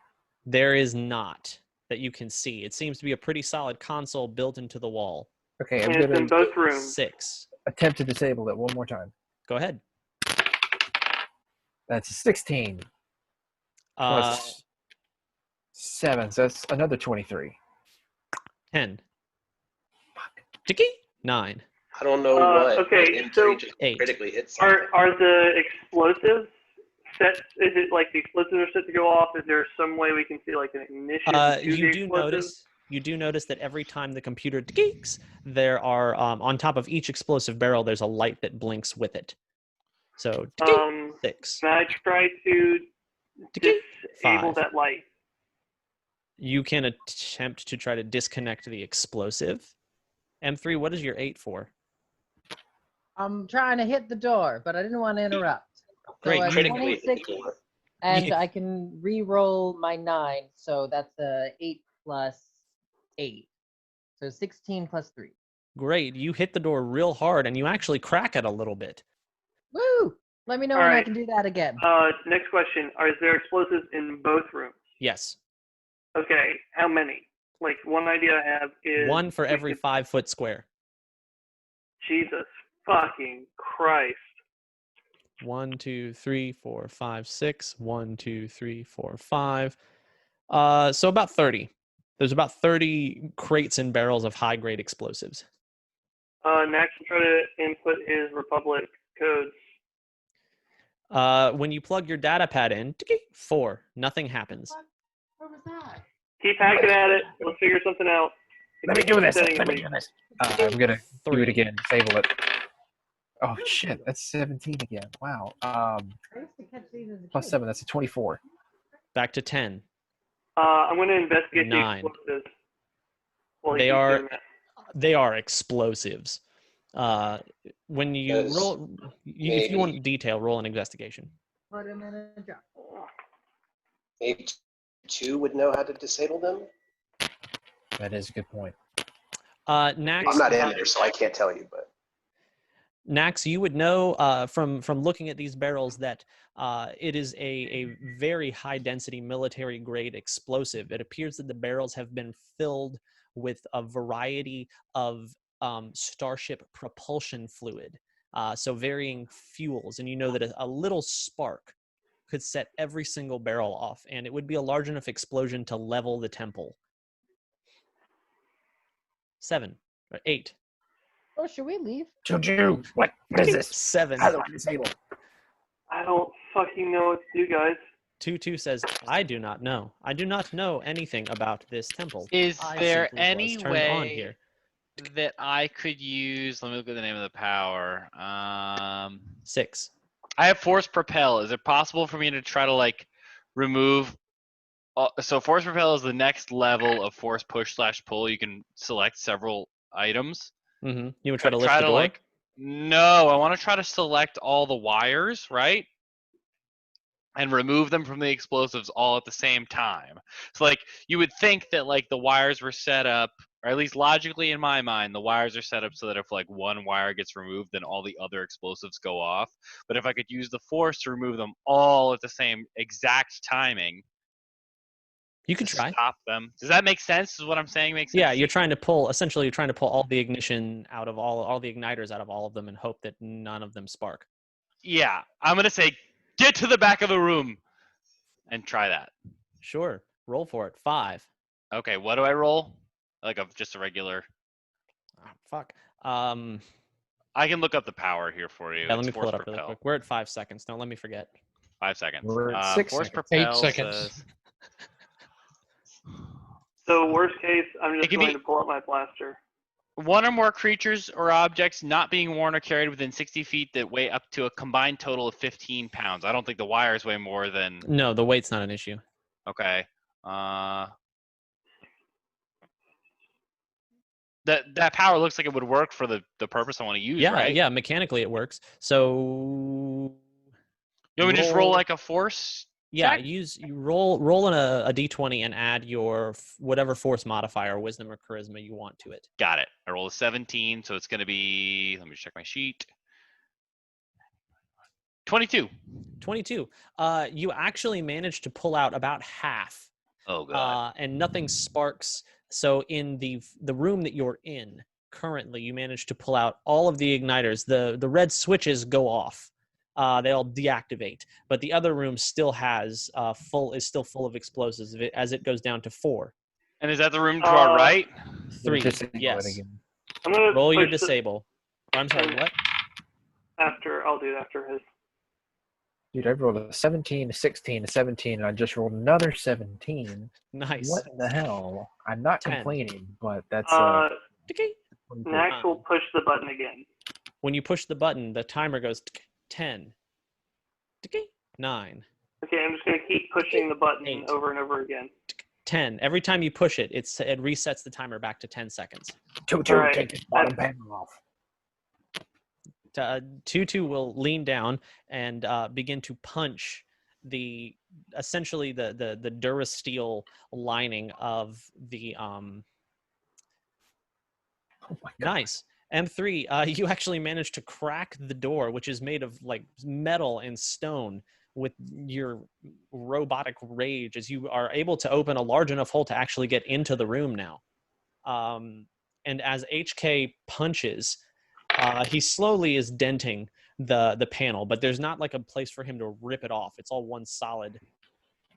There is not that you can see. It seems to be a pretty solid console built into the wall. Okay, I'm And it's in going both rooms. 6. to attempt to disable it one more time. Go ahead. That's 16 plus 7, so that's another 23. 10. 9. I don't know what okay, M3 so just 8. critically hits. Are the explosives set? Is it like the explosives are set to go off? Is there some way we can see like an ignition to the explosives? You do notice that every time the computer geeks, there are on top of each explosive barrel, there's a light that blinks with it. So 6. Can I try to disable 5. that light? You can attempt to try to disconnect the explosive. M3, what is your 8 for? I'm trying to hit the door, but I didn't want to interrupt. Great. So I'm Critically 26, and I can re-roll my 9, so that's a 8 plus 8. So 16 plus 3. Great. You hit the door real hard, and you actually crack it a little bit. Woo! Let me know when I can do that again. Next question. Is there explosives in both rooms? Yes. Okay, how many? Like, one idea I have is... 1 for every 5 foot square. Jesus fucking Christ. 1, 2, 3, 4, 5, 6. 1, 2, 3, 4, 5. So about 30. There's about 30 crates and barrels of high-grade explosives. Next, will try to input his Republic codes. When you plug your data pad in, 4. Nothing happens. What was that? Keep hacking at it. Let's figure something out. Let me do this. I'm going to do it again. Disable it. Oh, shit. That's 17 again. Wow. I used to catch these as a Plus kid. 7. That's a 24. Back to 10. I'm going to investigate 9. the explosives. While he They keeps are doing that. they are explosives. When you Yes. roll, if you want detail, roll an investigation. Put him in a jar. Maybe 2 would know how to disable them. That is a good point. Nax, I'm not in there, so I can't tell you. But Nax, you would know from looking at these barrels that it is a very high density military grade explosive. It appears that the barrels have been filled with a variety of starship propulsion fluid, so varying fuels, and you know that a little spark could set every single barrel off, and it would be a large enough explosion to level the temple. 7 or 8. Oh, should we leave? Juju, what is this? 7. How do I disable? I don't fucking know what to do, guys. 2-2 says, I do not know. I do not know anything about this temple. Is I there simply was any turned on way here. that I could use? Let me look at the name of the power. 6. I have force propel. Is it possible for me to try to like remove? So force propel is the next level of force push/pull. You can select several items. Mm-hmm. You would try to lift the door? Like, no, I want to try to select all the wires, right? And remove them from the explosives all at the same time. So like you would think that like the wires were set up, or at least logically in my mind, the wires are set up so that if like one wire gets removed, then all the other explosives go off. But if I could use the force to remove them all at the same exact timing, you could try. Stop them. Does that make sense? Is what I'm saying make sense? Yeah, you're trying to pull. Essentially, you're trying to pull all the ignition out of all the igniters out of all of them, and hope that none of them spark. Yeah, I'm gonna say, get to the back of the room, and try that. Sure. Roll for it. 5. Okay, what do I roll? Like just a regular. Oh, fuck. I can look up the power here for you. Yeah, let It's me pull force it up propel. really quick. We're at 5 seconds. Don't let me forget. 5 seconds. We're at 6 force seconds. propel 8 seconds. says- So worst case, I'm It just can going be- to pull up my blaster. One or more creatures or objects not being worn or carried within 60 feet that weigh up to a combined total of 15 pounds. I don't think the wires weigh more than. No, the weight's not an issue. Okay. That power looks like it would work for the purpose I want to use, Yeah, right? yeah. Mechanically, it works. So You want me to just roll like a force? Yeah, check? you roll in a d20 and add your whatever force modifier, wisdom or charisma you want to it. Got it. I roll a 17, so it's going to be. Let me check my sheet. 22. 22. You actually managed to pull out about half. Oh god. And nothing sparks. So in the room that you're in currently, you managed to pull out all of the igniters. The red switches go off. They all deactivate, but the other room still has is still full of explosives as it goes down to 4. And is that the room to our right? 3. Disable it Yes. again. I'm gonna Roll your push the- disable. I'm sorry. What? I'll do it after his. Dude, I rolled a 17, a 16, a 17, and I just rolled another 17. Nice. What in the hell? I'm not 10. complaining, but that's Max will push the button again. When you push the button, the timer goes 10, 9, Okay, I'm just gonna keep pushing the button 8. over and over again. 10. Every time you push it, it resets the timer back to 10 seconds. Tutu, All right. take this bottom panel off. Tutu will lean down and begin to punch essentially the Durasteel lining of the Oh my God. Nice. M3, you actually managed to crack the door, which is made of like metal and stone, with your robotic rage, as you are able to open a large enough hole to actually get into the room now. And as HK punches, he slowly is denting the panel, but there's not like a place for him to rip it off. It's all one solid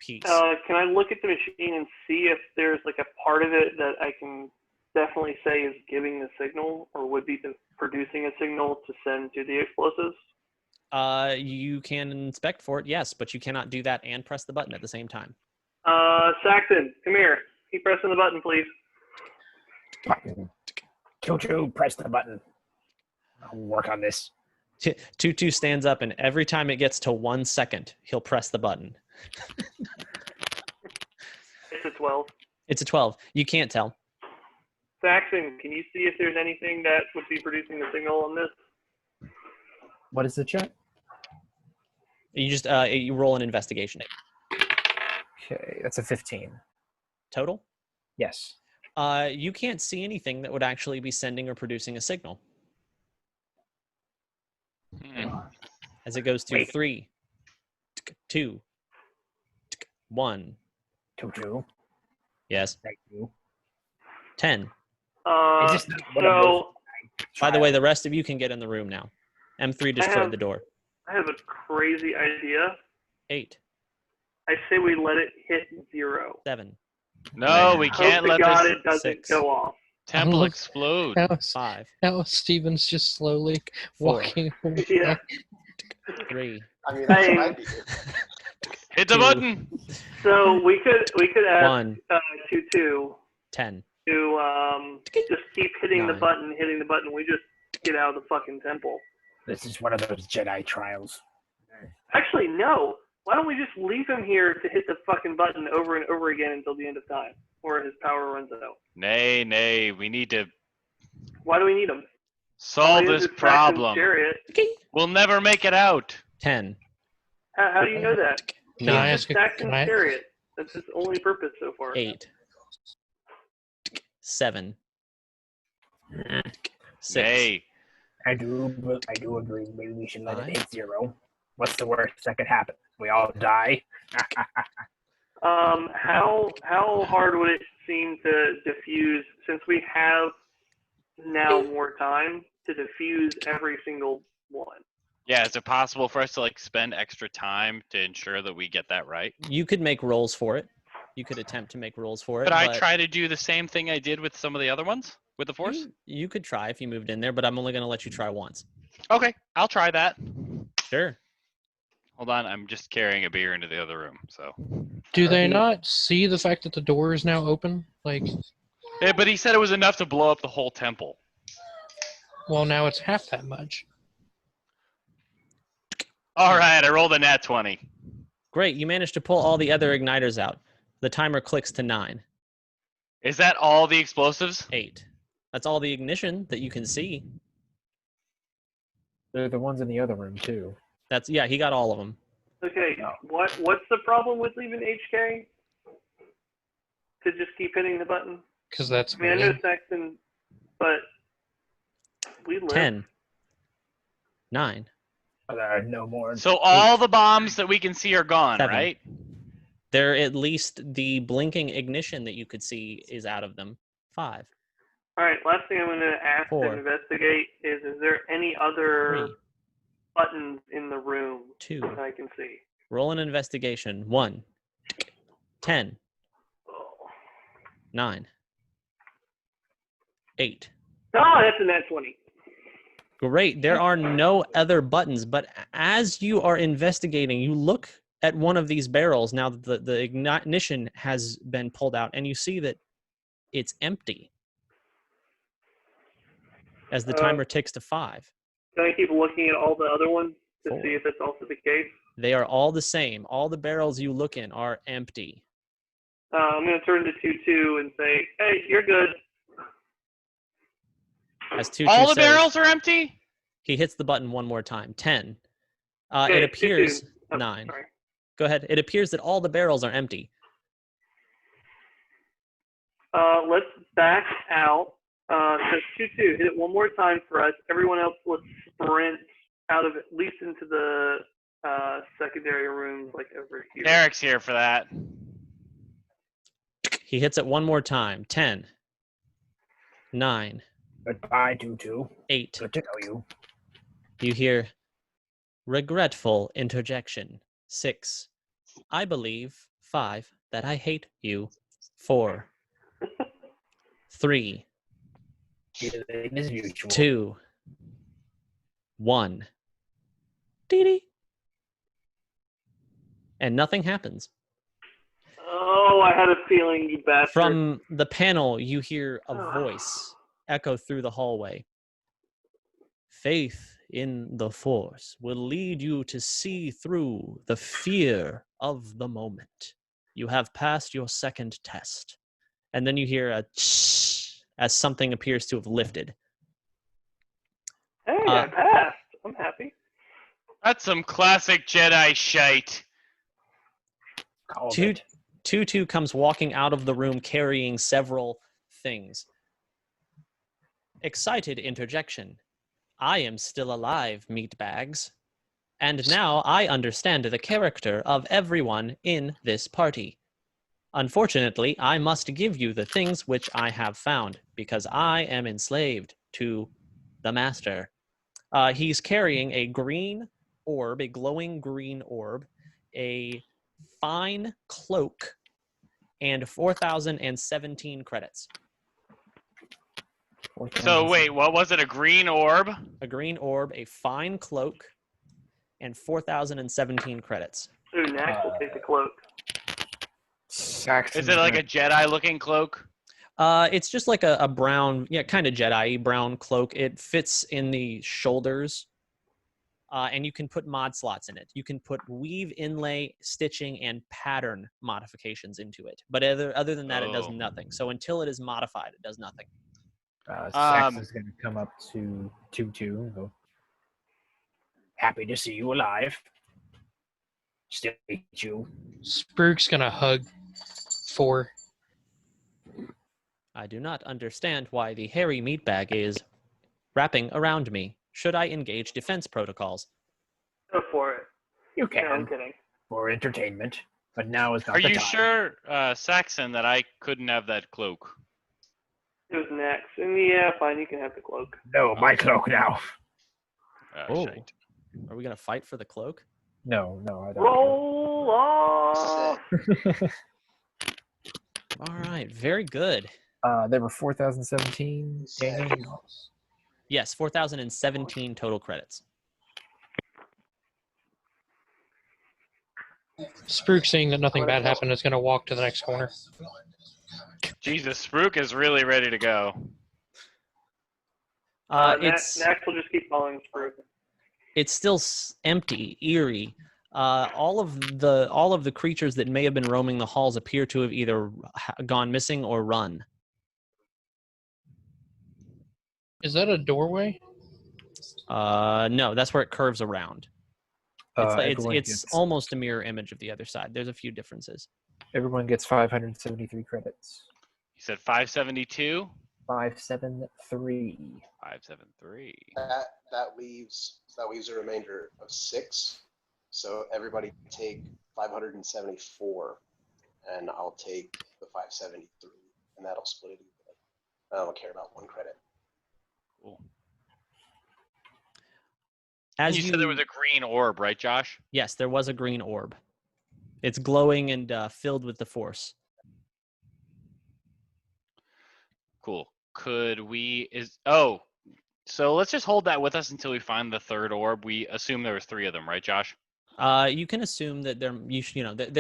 piece. Can I look at the machine and see if there's like a part of it that I can definitely say is giving the signal or would be producing a signal to send to the explosives? You can inspect for it, yes, but you cannot do that and press the button at the same time. Saxon, come here. Keep pressing the button, please. Tutu, press the button. I'll work on this. Tutu stands up, and every time it gets to 1 second, he'll press the button. It's a 12. It's a 12. You can't tell. Saxon, can you see if there's anything that would be producing the signal on this? What is the check? You just you roll an investigation. Okay, that's a 15. Total? Yes. You can't see anything that would actually be sending or producing a signal. As it goes to Wait. 3, 2, 1. Tutu, Yes. thank you. 10. Is this not one of those By the way, the rest of you can get in the room now. M3 destroyed the door. I have a crazy idea. 8, I say we let it hit 0. 7, No, we can't Hope let to God this it doesn't 6. go off. temple Look. explode. How 5, Steven's just slowly 4, walking away. Yeah. 3. I mean, that's what I'd be doing. Hit the 2, button. So we could ask 1, Tutu 10. to just keep hitting the 9. button. We just get out of the fucking temple. This is one of those Jedi trials. Actually, no. Why don't we just leave him here to hit the fucking button over and over again until the end of time, or his power runs out? Nay, we need to Why do we need him? solve this problem. Chariot. We'll never make it out. 10. How do you know that? Can I ask? Saxon's chariot. That's his only purpose so far. 8. 7. 6. Nay. I do agree. Maybe we should let it hit 0. What's the worst that could happen? We all die. How hard would it seem to diffuse, since we have now more time to diffuse every single one? Yeah, is it possible for us to like spend extra time to ensure that we get that right? You could make rolls for it. You could attempt to make rolls for it. Could I try to do the same thing I did with some of the other ones with the Force? You could try if you moved in there, but I'm only going to let you try once. Okay, I'll try that. Sure. Hold on, I'm just carrying a beer into the other room. So. Do they not see the fact that the door is now open? Like. Yeah, but he said it was enough to blow up the whole temple. Well, now it's half that much. All right, I rolled a nat 20. Great, you managed to pull all the other igniters out. The timer clicks to 9. Is that all the explosives? 8. That's all the ignition that you can see. They're the ones in the other room too. Yeah, he got all of them. Okay, what's the problem with leaving HK? To just keep hitting the button? Because that's I know Saxon, but we live. 10. 9. No more. So all the bombs that we can see are gone, 7. right? There, at least the blinking ignition that you could see is out of them. 5. All right, last thing I'm going to ask 4. and investigate is there any other 3. buttons in the room 2. that I can see? Roll an investigation. 1. 10. 9. 8. Oh, that's a nat 20. Great. There are no other buttons, but as you are investigating, you look at one of these barrels now that the ignition has been pulled out, and you see that it's empty as the timer ticks to 5. Can I keep looking at all the other ones to 4. see if that's also the case? They are all the same. All the barrels you look in are empty. I'm going to turn to 2-2 and say, hey, you're good. As 2-2 All the says, barrels are empty? he hits the button one more time. 10. Okay, It appears 2-2. 9. Sorry. Go ahead. It appears that all the barrels are empty. Let's back out. So 2-2, hit it one more time for us. Everyone else, let's sprint out of at least into the secondary rooms, like over here. Derek's here for that. He hits it one more time. 10. 9. Goodbye, 2-2. 8. Good to know you. You hear regretful interjection. 6. I believe. 5. That I hate you. 4. 3. 2. 1. Dee-dee. And nothing happens. Oh, I had a feeling, you bastard. From the panel, you hear a voice echo through the hallway. Faith in the Force will lead you to see through the fear of the moment. You have passed your second test. And then you hear a tsh as something appears to have lifted. Hey, I passed. I'm happy. That's some classic Jedi shite. 2-2 comes walking out of the room carrying several things. Excited interjection. I am still alive, meatbags. And now I understand the character of everyone in this party. Unfortunately, I must give you the things which I have found, because I am enslaved to the master. He's carrying a green orb, a glowing green orb, a fine cloak, and 4,017 credits. So wait, what was it? A green orb? A green orb, a fine cloak, and 4,017 credits. Ooh, Nax will take the cloak. Is it like a Jedi-looking cloak? It's just like a brown, kind of Jedi brown cloak. It fits in the shoulders and you can put mod slots in it. You can put weave, inlay, stitching, and pattern modifications into it. But other than that, it does nothing. So until it is modified, it does nothing. Sax is going to come up to Tutu and go, happy to see you alive. Still hate you. Spruik's gonna hug 4. I do not understand why the hairy meatbag is wrapping around me. Should I engage defense protocols? Go for it. You No, I'm can, kidding. for entertainment, but now is not Are the you time. sure, Saxon, that I couldn't have that cloak? It was next. And yeah, fine, you can have the cloak. No, my cloak now. Oh. Shite. Are we going to fight for the cloak? No, I don't. Roll off! All right, very good. There were 4,017. Daniel? Yes, 4,017 total credits. Spruik, seeing that nothing bad happened, is gonna walk to the next corner. Jesus, Spruik is really ready to go. Next will just keep following Spruik. It's still empty, eerie. All of the creatures that may have been roaming the halls appear to have either gone missing or run. Is that a doorway? No, that's where it curves around. It's Gets, almost a mirror image of the other side. There's a few differences. Everyone gets 573 credits. You said 572? 573. 573. That leaves a remainder of 6. So everybody take 574, and I'll take the 573, and that'll split it evenly. I don't care about 1 credit. Cool. As you said there was a green orb, right, Josh? Yes, there was a green orb. It's glowing and filled with the Force. Cool. So let's just hold that with us until we find the third orb. We assume there was 3 of them, right, Josh? You can assume that there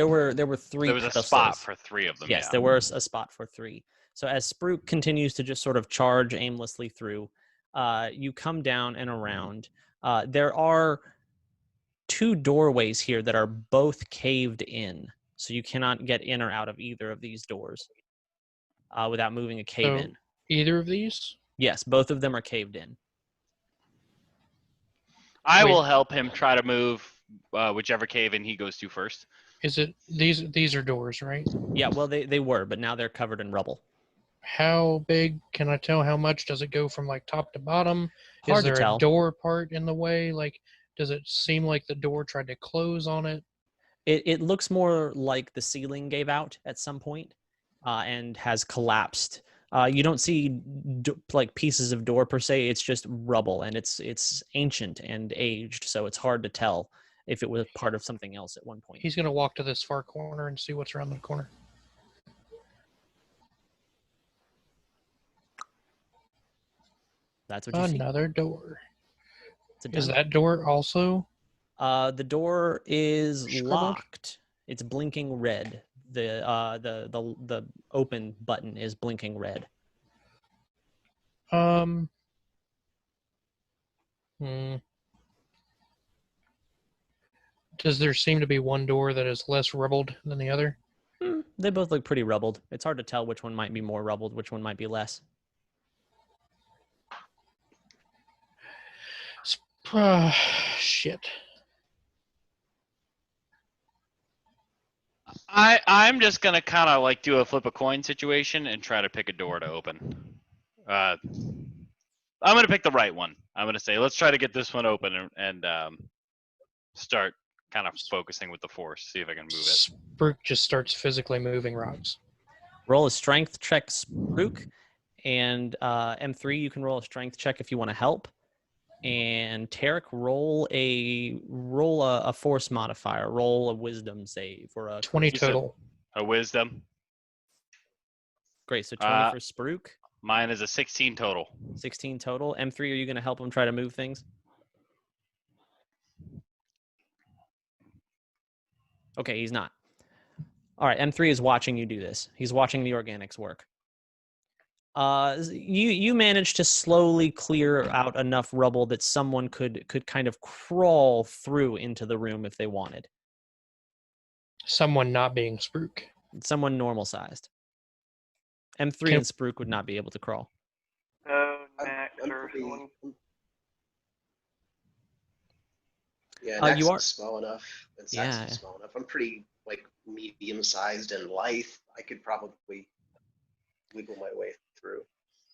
were 3. There was a spot for 3 of them. Yes, yeah. there was a spot for 3. So as Spruik continues to just sort of charge aimlessly through, you come down and around. There are 2 doorways here that are both caved in, so you cannot get in or out of either of these doors without moving a cave in. Either of these? Yes, both of them are caved in. I will help him try to move whichever cave in he goes to first. Is it these are doors, right? Yeah, well they were, but now they're covered in rubble. How big? Can I tell how much? Does it go from like top to bottom? Hard Is there to tell. a door part in the way? Like, does it seem like the door tried to close on it? It looks more like the ceiling gave out at some point and has collapsed. You don't see like pieces of door per se. It's just rubble, and it's ancient and aged, so it's hard to tell if it was part of something else at one point. He's gonna walk to this far corner and see what's around the corner. That's what you see. Another door. Is that door also? The door is scribbled? locked. It's blinking red. The open button is blinking red. Does there seem to be one door that is less rubbled than the other? They both look pretty rubbled. It's hard to tell which one might be more rubbled, which one might be less. Shit. I'm just gonna kind of like do a flip a coin situation and try to pick a door to open. I'm gonna pick the right one. I'm gonna say let's try to get this one open and start kind of focusing with the Force. See if I can move it. Spruik just starts physically moving rocks. Roll a strength check, Spruik, and M3. You can roll a strength check if you want to help. And Tarek, roll a force modifier. Roll a wisdom save for a 20 total. A wisdom. Great. So 20 for Spruik. Mine is a 16 total. 16 total. M3, are you going to help him try to move things? Okay, he's not. All right, M3 is watching you do this. He's watching the organics work. You managed to slowly clear out enough rubble that someone could kind of crawl through into the room if they wanted. Someone not being Spruik. Someone normal sized. M3 Can- and Spruik would not be able to crawl. Max I'm or pretty- someone. Yeah, You Nax are- is small enough, and Yeah. Saxon's small enough. I'm pretty like medium-sized and lithe. I could probably wiggle my way through.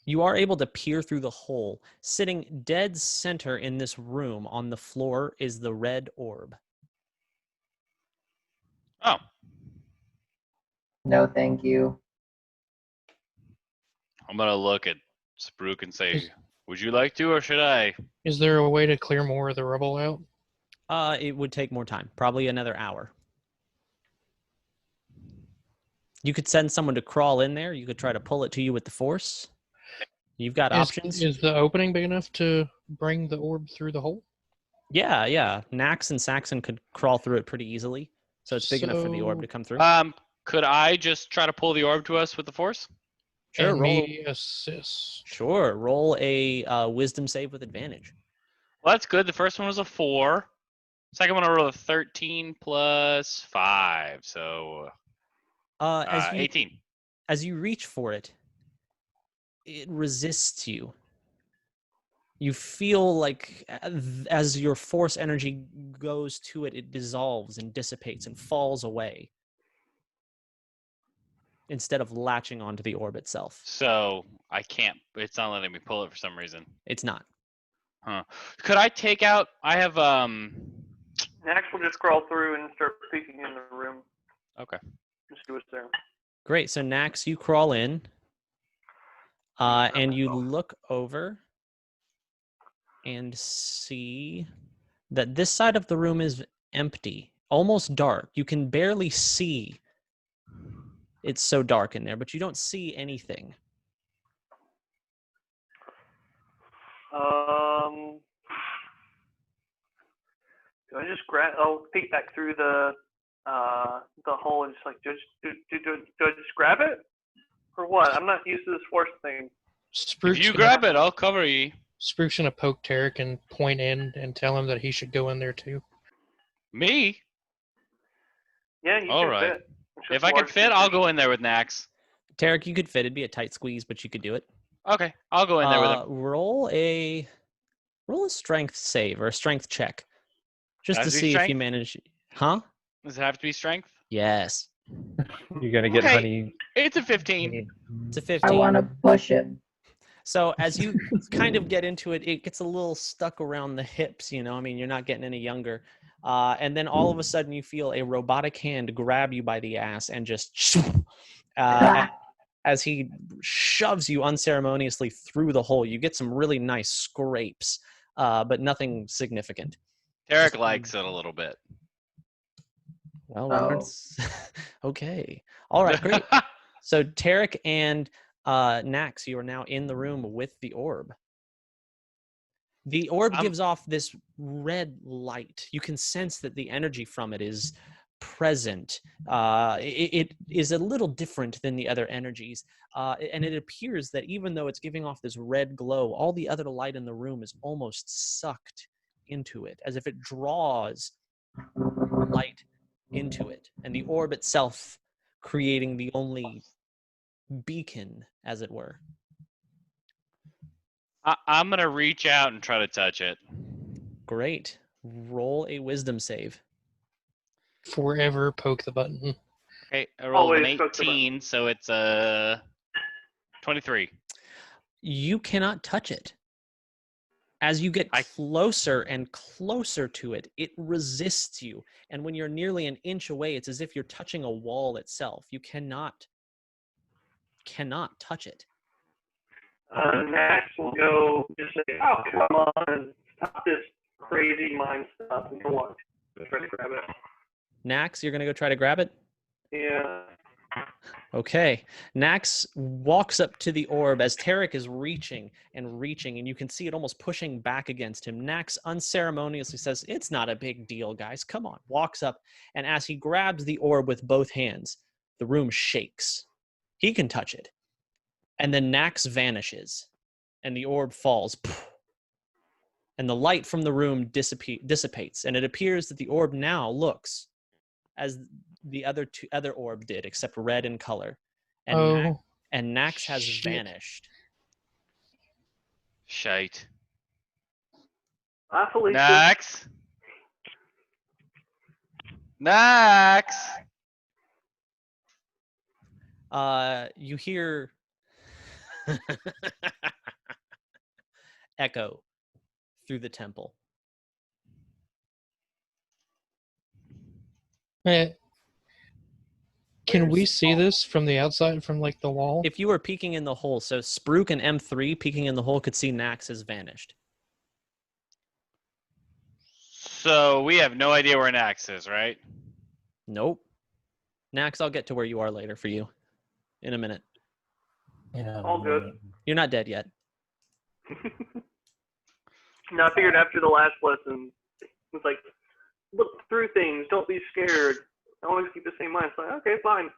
You are able to peer through the hole. Sitting dead center in this room on the floor is the red orb. Oh, No, thank you. I'm gonna look at Spruik and say, Is- "Would you like to, or should I?" Is there a way to clear more of the rubble out? It would take more time, probably another hour. You could send someone to crawl in there. You could try to pull it to you with the force. You've got options. Is the opening big enough to bring the orb through the hole? Yeah. Nax and Saxon could crawl through it pretty easily. So it's big enough for the orb So- to come through. Could I just try to pull the orb to us with the force? Sure, and roll. me assist. Sure, roll a wisdom save with advantage. Well, that's good. The first one was a 4. Second one I rolled a 13 plus 5, so As you 18. as you reach for it, it resists you. You feel like as your force energy goes to it, it dissolves and dissipates and falls away instead of latching onto the orb itself. So I can't. It's not letting me pull it for some reason. It's not. Huh? Could I take out? I have Max will just crawl through and start peeking in the room. Okay. Just see what's there. Great. So Nax, you crawl in, and you look over and see that this side of the room is empty, almost dark. You can barely see. It's so dark in there, but you don't see anything. Do I just grab? I'll peek back through the hole and just like, do I just grab it, or what? I'm not used to this force thing. Spruik's If you gonna- grab it, I'll cover you. Spruik's gonna poke Tarek and point in and tell him that he should go in there too. Me? Yeah, you All can right. fit. It's just If I can large fit, I'll creatures. go in there with Nax. Tarek, you could fit. It'd be a tight squeeze, but you could do it. Okay, I'll go in there with him. Roll a strength save or a strength check, just to Has to be see if you strength? manage. Huh? Does it have to be strength? Yes. You're gonna get Okay. honey. It's a 15. It's a I 15. want to push it. So as you kind of get into it, it gets a little stuck around the hips, you know? I mean, you're not getting any younger. And then all of a sudden you feel a robotic hand grab you by the ass and just as he shoves you unceremoniously through the hole. You get some really nice scrapes, but nothing significant. Tarek likes it a little bit. Well, Oh. Lawrence. Okay. All right, great. So Tarek and Nax, you are now in the room with the orb. The orb gives off this red light. You can sense that the energy from it is present. It is a little different than the other energies. And it appears that even though it's giving off this red glow, all the other light in the room is almost sucked into it, as if it draws light into it. And the orb itself creating the only beacon, as it were. I'm going to reach out and try to touch it. Great. Roll a wisdom save. Forever poke the button. Okay, I rolled an Always poke the button. 18, so it's a 23. You cannot touch it. As you get closer and closer to it, it resists you. And when you're nearly an inch away, it's as if you're touching a wall itself. You cannot touch it. Max will go just say, "Oh, come on, stop this crazy mind stuff," and go on. Go try to grab it. Nax, you're going to go try to grab it? Yeah. Okay. Nax walks up to the orb as Tarek is reaching, and you can see it almost pushing back against him. Nax unceremoniously says, "It's not a big deal, guys. Come on." Walks up, and as he grabs the orb with both hands, the room shakes. He can touch it. And then Nax vanishes, and the orb falls. And the light from the room dissipates, and it appears that the orb now looks as the other orb did, except red in color. And Nax has vanished. Shite. Bye, Felicia. Nax. Nax. You hear echo through the temple. Can we see this from the outside, from like the wall? If you were peeking in the hole, so Spruik and M3 peeking in the hole could see Nax has vanished. So we have no idea where Nax is, right? Nope. Nax, I'll get to where you are later for you in a minute. All good. You're not dead yet. No, I figured after the last lesson, it's like, look through things, don't be scared. Always keep the same mind. It's like, okay, fine.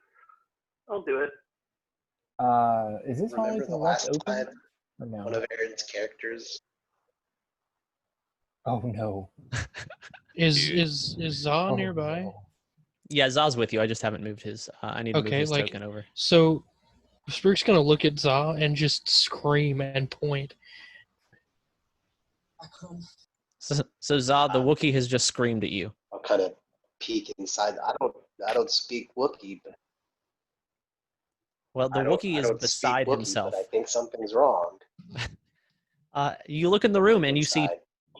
I'll do it. Is this hallway Remember to the the left last open? time Or no? one of Aaron's characters? Oh no. Is Za Oh, nearby? no. Yeah, Za's with you. I just haven't moved his. I need to move his token over. So Spruik's gonna look at Za and just scream and point. So Za, the Wookiee has just screamed at you. I'll kind of peek inside. I don't speak Wookiee, but Well, the Wookiee I is don't beside speak Wookiee, himself. But I think something's wrong. You look in the room and you see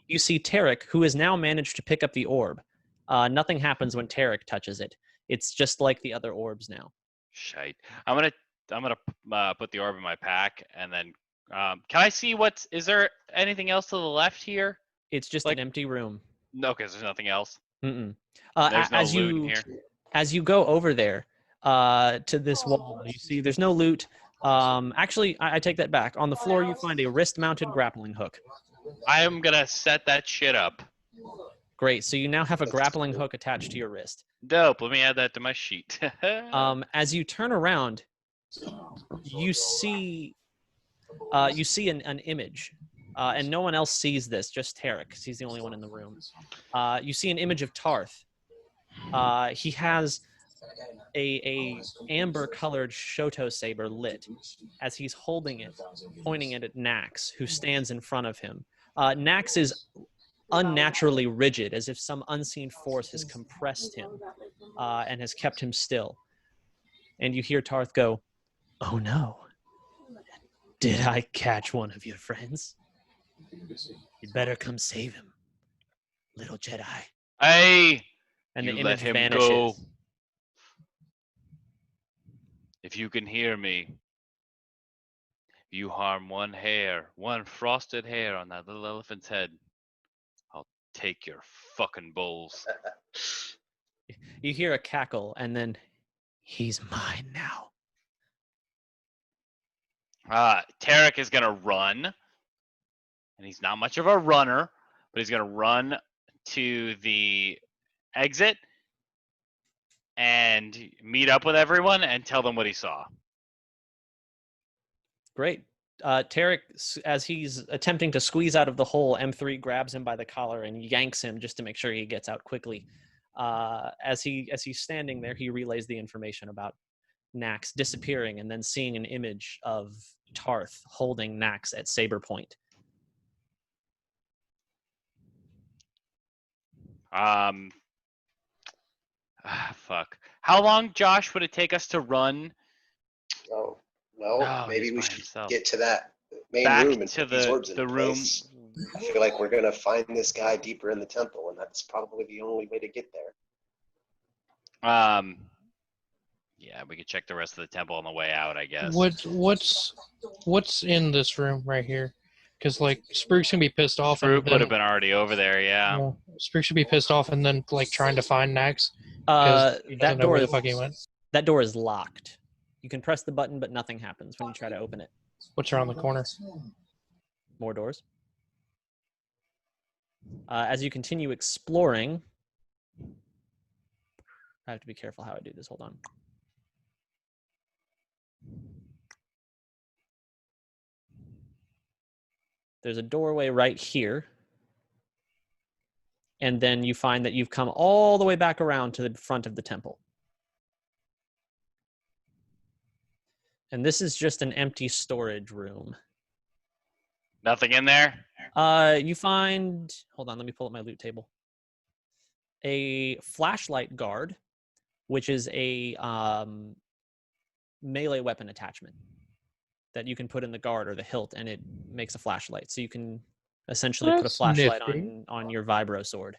Inside. Tarek, who has now managed to pick up the orb. Nothing happens when Tarek touches it. It's just like the other orbs now. Shite. I'm gonna put the orb in my pack, and then can I see is there anything else to the left here? It's just an empty room. No, because there's nothing else. Mm-mm. There's no loot in here. As you go over there to this wall, you see there's no loot. Actually, I take that back. On the floor, you find a wrist-mounted grappling hook. I am gonna set that shit up. Great. So you now have a grappling hook attached to your wrist. Dope. Let me add that to my sheet. As you turn around, you see an image, and no one else sees this. Just Tarek, 'cause he's the only one in the room. You see an image of Tarth. He has a amber-colored Shoto saber lit as he's holding it, pointing it at Nax, who stands in front of him. Nax is unnaturally rigid, as if some unseen force has compressed him and has kept him still. And you hear Tarth go, "Oh no, did I catch one of your friends? You better come save him, little Jedi." And the let image him vanishes. go. If you can hear me, if you harm one frosted hair on that little elephant's head, I'll take your fucking bowls. You hear a cackle, and then, "He's mine now." Tarek is gonna run, and he's not much of a runner, but he's gonna run to the exit and meet up with everyone and tell them what he saw. Great. Tarek, as he's attempting to squeeze out of the hole, M3 grabs him by the collar and yanks him just to make sure he gets out quickly. As he's standing there, he relays the information about Nax disappearing and then seeing an image of Tarth holding Nax at saber point. Fuck. How long, Josh, would it take us to run? Oh, well, maybe we should get to that main back room and to put these orbs in the room. place. I feel like we're gonna find this guy deeper in the temple, and that's probably the only way to get there. Yeah, we could check the rest of the temple on the way out, I guess. What's in this room right here? Because like Spruik's gonna be pissed off. Spruik would have been already over there, yeah. Spruik should be pissed off and then like trying to find Nax. That door where the fuck he went. That door is locked. You can press the button, but nothing happens when you try to open it. What's around the corner? More doors. As you continue exploring, I have to be careful how I do this. Hold on. There's a doorway right here. And then you find that you've come all the way back around to the front of the temple. And this is just an empty storage room. Nothing in there? You find, hold on, let me pull up my loot table. A flashlight guard, which is a melee weapon attachment that you can put in the guard or the hilt, and it makes a flashlight. So you can essentially put a That's flashlight nifty. on your vibro sword.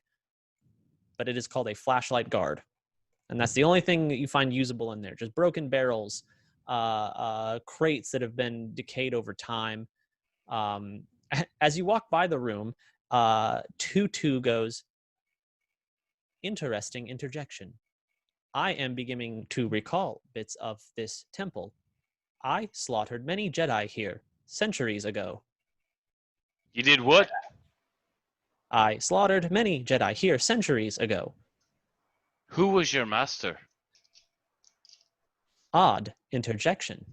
But it is called a flashlight guard. And that's the only thing that you find usable in there. Just broken barrels, crates that have been decayed over time. As you walk by the room, Tutu goes, interesting interjection. I am beginning to recall bits of this temple. I slaughtered many Jedi here centuries ago. You did what? I slaughtered many Jedi here centuries ago. Who was your master? Odd interjection.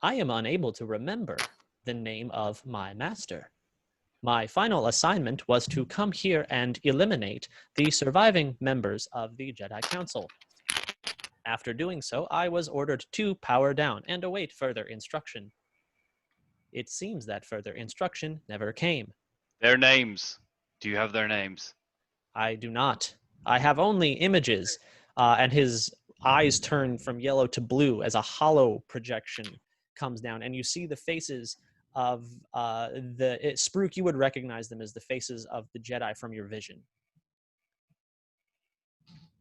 I am unable to remember the name of my master. My final assignment was to come here and eliminate the surviving members of the Jedi Council. After doing so, I was ordered to power down and await further instruction. It seems that further instruction never came. Their names. Do you have their names? I do not. I have only images, and his eyes turn from yellow to blue as a hollow projection comes down, and you see the faces of Spruik. You would recognize them as the faces of the Jedi from your vision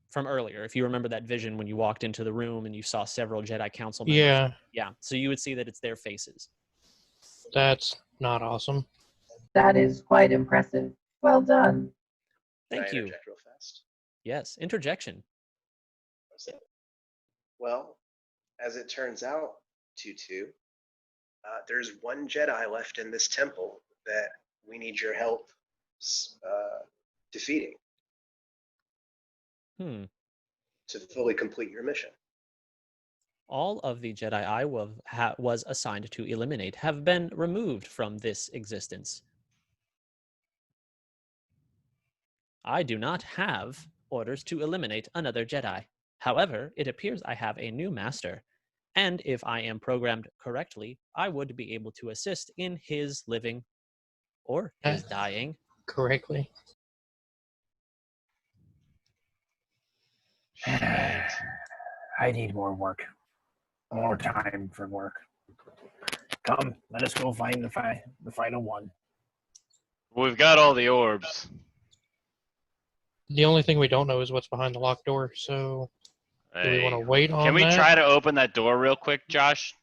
from earlier. If you remember that vision when you walked into the room and you saw several Jedi Council members. Yeah. So you would see that it's their faces. That's not awesome. That is quite impressive. Well done. Thank Can I you. interject real fast? Yes, interjection. Well, as it turns out, Tutu, there's one Jedi left in this temple that we need your help defeating to fully complete your mission. All of the Jedi I was assigned to eliminate have been removed from this existence. I do not have orders to eliminate another Jedi. However, it appears I have a new master, and if I am programmed correctly, I would be able to assist in his living or his dying. Correctly. I need more work. More time for work. Come, let us go find the final one. We've got all the orbs. The only thing we don't know is what's behind the locked door, so do we want to wait on that? Can we try to open that door real quick, Josh?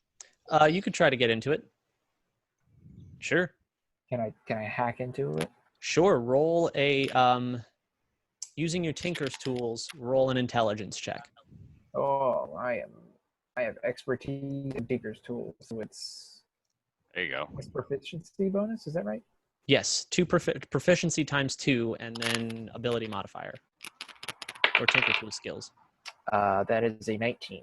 You could try to get into it. Sure. Can I hack into it? Sure. Roll a using your Tinker's tools. Roll an intelligence check. Oh, I have expertise in Tinker's tools, so it's. There you go. It's proficiency bonus. Is that right? Yes, proficiency times 2, and then ability modifier or Tinker tool skills. That is a 19.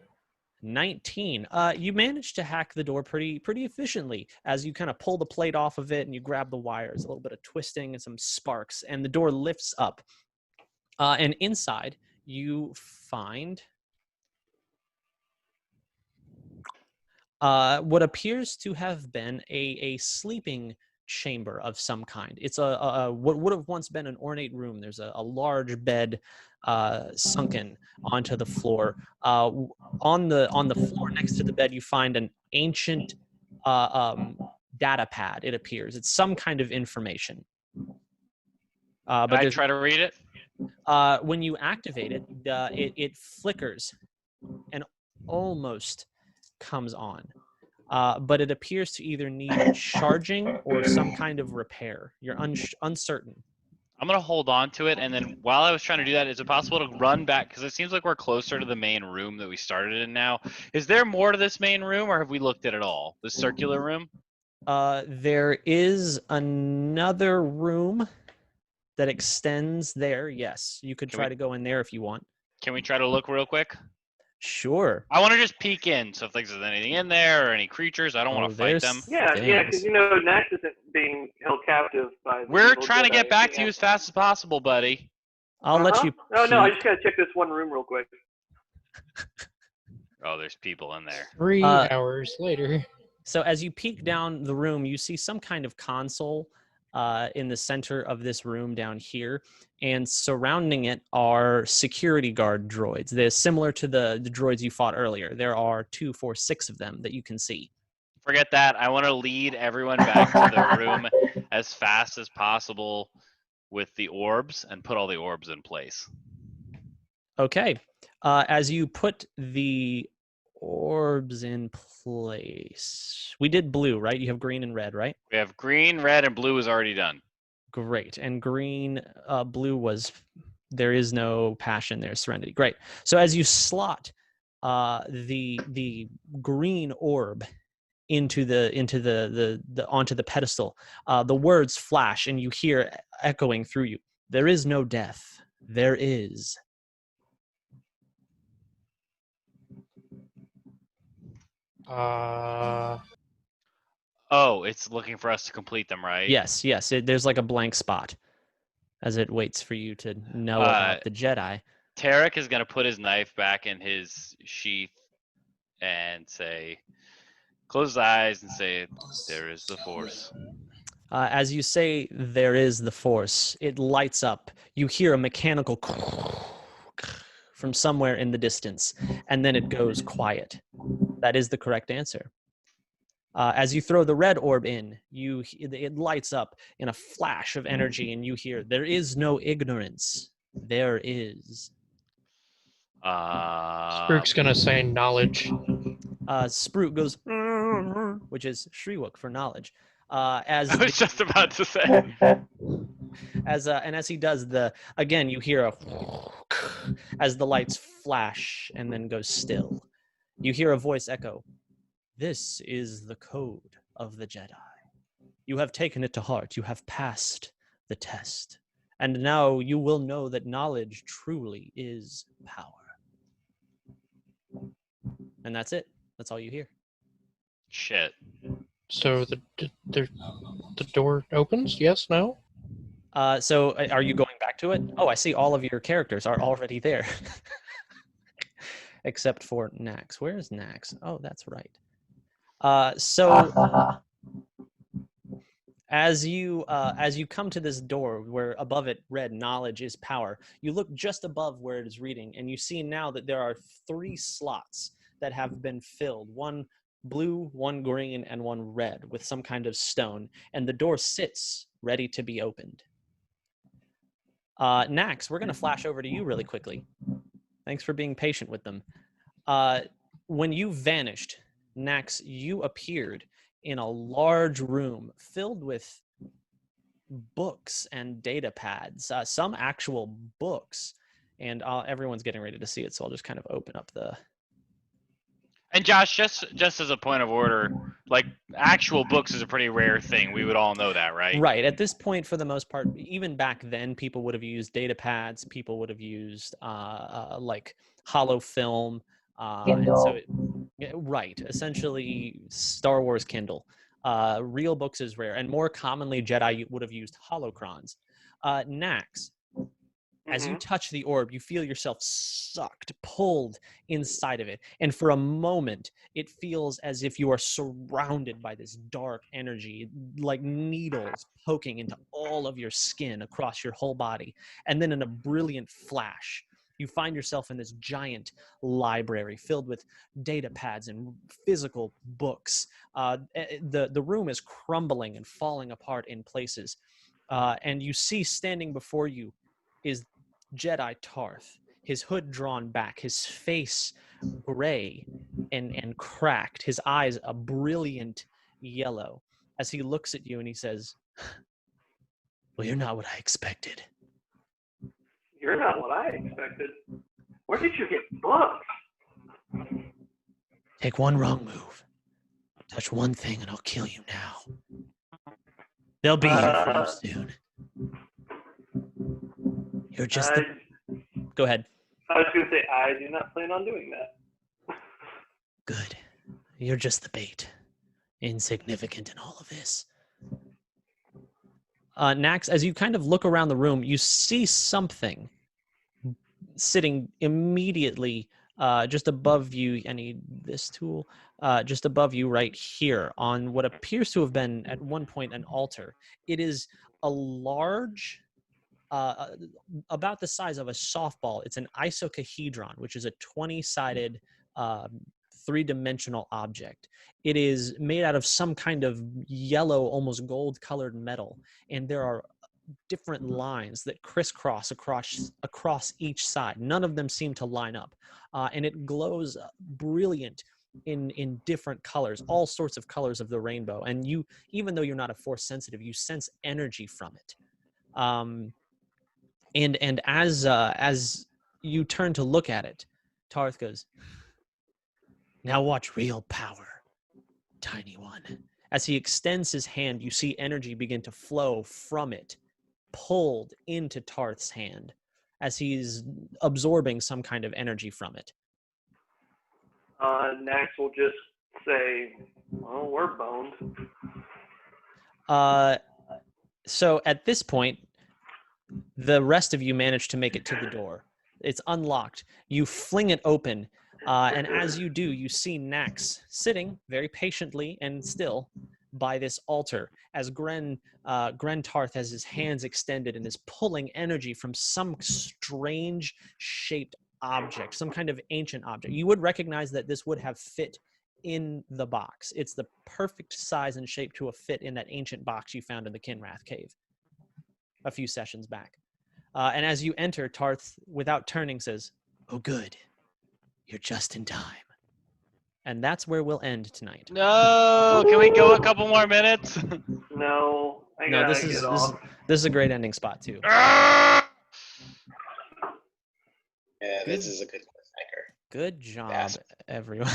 19. You managed to hack the door pretty efficiently as you kind of pull the plate off of it and you grab the wires, a little bit of twisting and some sparks, and the door lifts up. And inside you find what appears to have been a sleeping chamber of some kind. It's what would have once been an ornate room. There's a large bed sunken onto the floor. On the floor next to the bed, you find an ancient data pad. It appears it's some kind of information. But I try to read it. When you activate it, it flickers and almost comes on. But it appears to either need charging or some kind of repair. You're uncertain. I'm going to hold on to it, and then while I was trying to do that, is it possible to run back? Because it seems like we're closer to the main room that we started in now. Is there more to this main room, or have we looked at it all? The circular room? There is another room that extends there, yes. You could try to go in there if you want. Can we try to look real quick? Sure. I want to just peek in, so if there's anything in there or any creatures, I don't want to fight there's them. Yeah, things. because Nax isn't being held captive by. The We're evil trying to Jedi get back to you and- as fast as possible, buddy. I'll let you. Oh no, I peek. just gotta check this one room real quick. Oh, there's people in there. 3 hours later. So as you peek down the room, you see some kind of console in the center of this room down here, and surrounding it are security guard droids. They're similar to the droids you fought earlier. There are 2, 4, 6 of them that you can see. Forget that. I want to lead everyone back to the room as fast as possible with the orbs and put all the orbs in place. Okay. As you put the orbs in place, we did blue, right? You have green and red, right? We have green, red, and blue is already done. Great. And green, blue was, there is no passion, there's serenity. Great. So as you slot the green orb onto the pedestal, the words flash and you hear echoing through you. There is no death. There is. Oh, it's looking for us to complete them, right? Yes. There's like a blank spot as it waits for you to know about the Jedi. Tarek is going to put his knife back in his sheath and say, close his eyes and say, there is the Force. As you say, there is the Force, it lights up. You hear a mechanical from somewhere in the distance, and then it goes quiet. That is the correct answer. As you throw the red orb in, it lights up in a flash of energy, and you hear, there is no ignorance. There is. Sprook's going to say knowledge. Sprook goes, which is Shriwook for knowledge. As I was just about to say. As he does again, you hear a as the lights flash and then go still. You hear a voice echo. This is the code of the Jedi. You have taken it to heart. You have passed the test. And now you will know that knowledge truly is power. And that's it. That's all you hear. Shit. So the door opens? Yes? No? So are you going back to it? Oh, I see all of your characters are already there. Except for Nax. Where is Nax? Oh, that's right. So as you come to this door where above it read knowledge is power, you look just above where it is reading, and you see now that there are 3 slots that have been filled, 1 blue, 1 green, and 1 red with some kind of stone, and the door sits ready to be opened. Nax, we're going to flash over to you really quickly. Thanks for being patient with them. When you vanished, Nax, you appeared in a large room filled with books and data pads, some actual books, and everyone's getting ready to see it, so I'll just kind of open up the... And Josh, just as a point of order, like actual books is a pretty rare thing. We would all know that, right? Right. At this point, for the most part, even back then, people would have used data pads. People would have used like hollow film. And so right. Essentially, Star Wars Kindle. Real books is rare. And more commonly, Jedi would have used holocrons. Nax, as you touch the orb, you feel yourself sucked, pulled inside of it. And for a moment, it feels as if you are surrounded by this dark energy, like needles poking into all of your skin across your whole body. And then in a brilliant flash, you find yourself in this giant library filled with data pads and physical books. The room is crumbling and falling apart in places. And you see standing before you is Jedi Tarth, his hood drawn back, his face gray and cracked, his eyes a brilliant yellow, as he looks at you and he says, well, you're not what I expected. You're not what I expected. Where did you get books? Take one wrong move. Touch one thing and I'll kill you now. They'll be here for you soon. You're just Go ahead. I was going to say, I do not plan on doing that. Good. You're just the bait. Insignificant in all of this. Nax, as you kind of look around the room, you see something sitting immediately just above you. I need this tool. Just above you right here on what appears to have been at one point an altar. It is a large, about the size of a softball. It's an icosahedron, which is a 20-sided three-dimensional object. It is made out of some kind of yellow, almost gold-colored metal, and there are different lines that crisscross across each side. None of them seem to line up, and it glows brilliant in different colors, all sorts of colors of the rainbow. And you, even though you're not a force sensitive, you sense energy from it. And as you turn to look at it, Tarth goes, "Now watch real power, tiny one." As he extends his hand, you see energy begin to flow from it, pulled into Tarth's hand as he's absorbing some kind of energy from it. Nax will just say, well, we're boned. So at this point, the rest of you manage to make it to the door. It's unlocked. You fling it open, and as you do, you see Nax sitting very patiently and still by this altar as Grenn Tarrth has his hands extended and is pulling energy from some strange shaped object, some kind of ancient object. You would recognize that this would have fit in the box. It's the perfect size and shape to a fit in that ancient box you found in the Kinrath cave a few sessions back. And as you enter, Tarth, without turning, says, "Oh, good. You're just in time." And that's where we'll end tonight. No, can we go a couple more minutes? No, I No, gotta this get off. is a great ending spot too. Yeah, this is a good cliffhanger. Good job, Yes. everyone.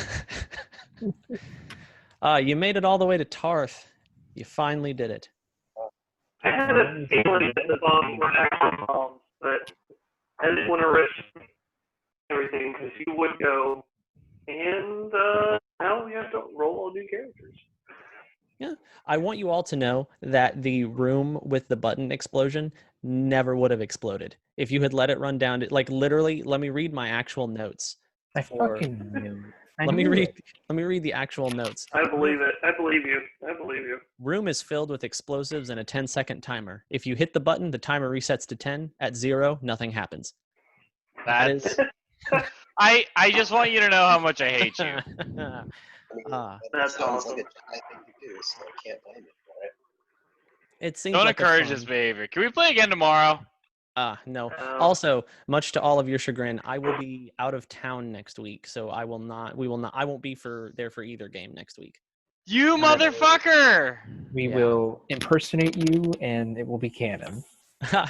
You made it all the way to Tarth. You finally did it. I had a feeling that the bombs were actually bombs, but I didn't want to risk everything because you would go, and now we have to roll all new characters. Yeah, I want you all to know that the room with the button explosion never would have exploded if you had let it run down. Like literally, let me read my actual notes. I fucking knew. Let me read the actual notes. I believe it. I believe you. I believe you. Room is filled with explosives and a 10-second timer. If you hit the button, the timer resets to 10. At 0, nothing happens. That is. I just want you to know how much I hate you. I mean, that That's sounds awesome. like a Jedi thing to do, so I can't blame you for it. It seems Don't like encourage this behavior. Can we play again tomorrow? No. Also, much to all of your chagrin, I will be out of town next week, so I won't be there for either game next week. You motherfucker! We will impersonate you, and it will be canon. I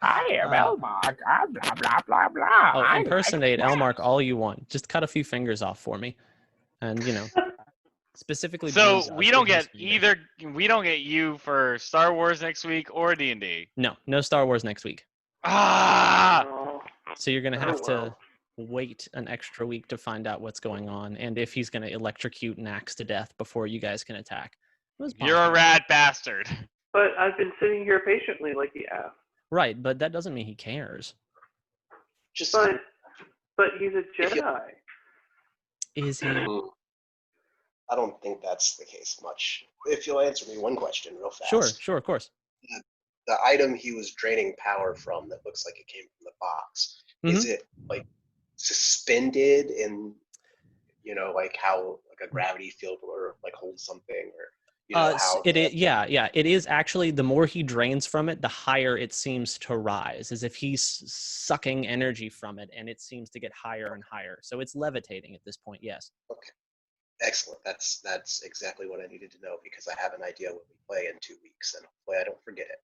am Elmark. I'm blah blah blah blah. Oh, impersonate Elmark all you want. Just cut a few fingers off for me, and specifically. So we don't get either. We don't get you for Star Wars next week or D&D. No Star Wars next week. So you're gonna have to wait an extra week to find out what's going on, and if he's gonna electrocute Nax to death before you guys can attack. You're a rat bastard. But I've been sitting here patiently like you have. Right, but that doesn't mean he cares. But he's a Jedi. Is he? I don't think that's the case much. If you'll answer me one question real fast. Sure, of course. The item he was draining power from that looks like it came from the box, is it like suspended in, like how like a gravity field or like holds something, or how it is, yeah. It is actually, the more he drains from it, the higher it seems to rise, as if he's sucking energy from it, and it seems to get higher and higher. So it's levitating at this point, yes. Okay. Excellent. That's exactly what I needed to know, because I have an idea what we play in 2 weeks, and hopefully I don't forget it.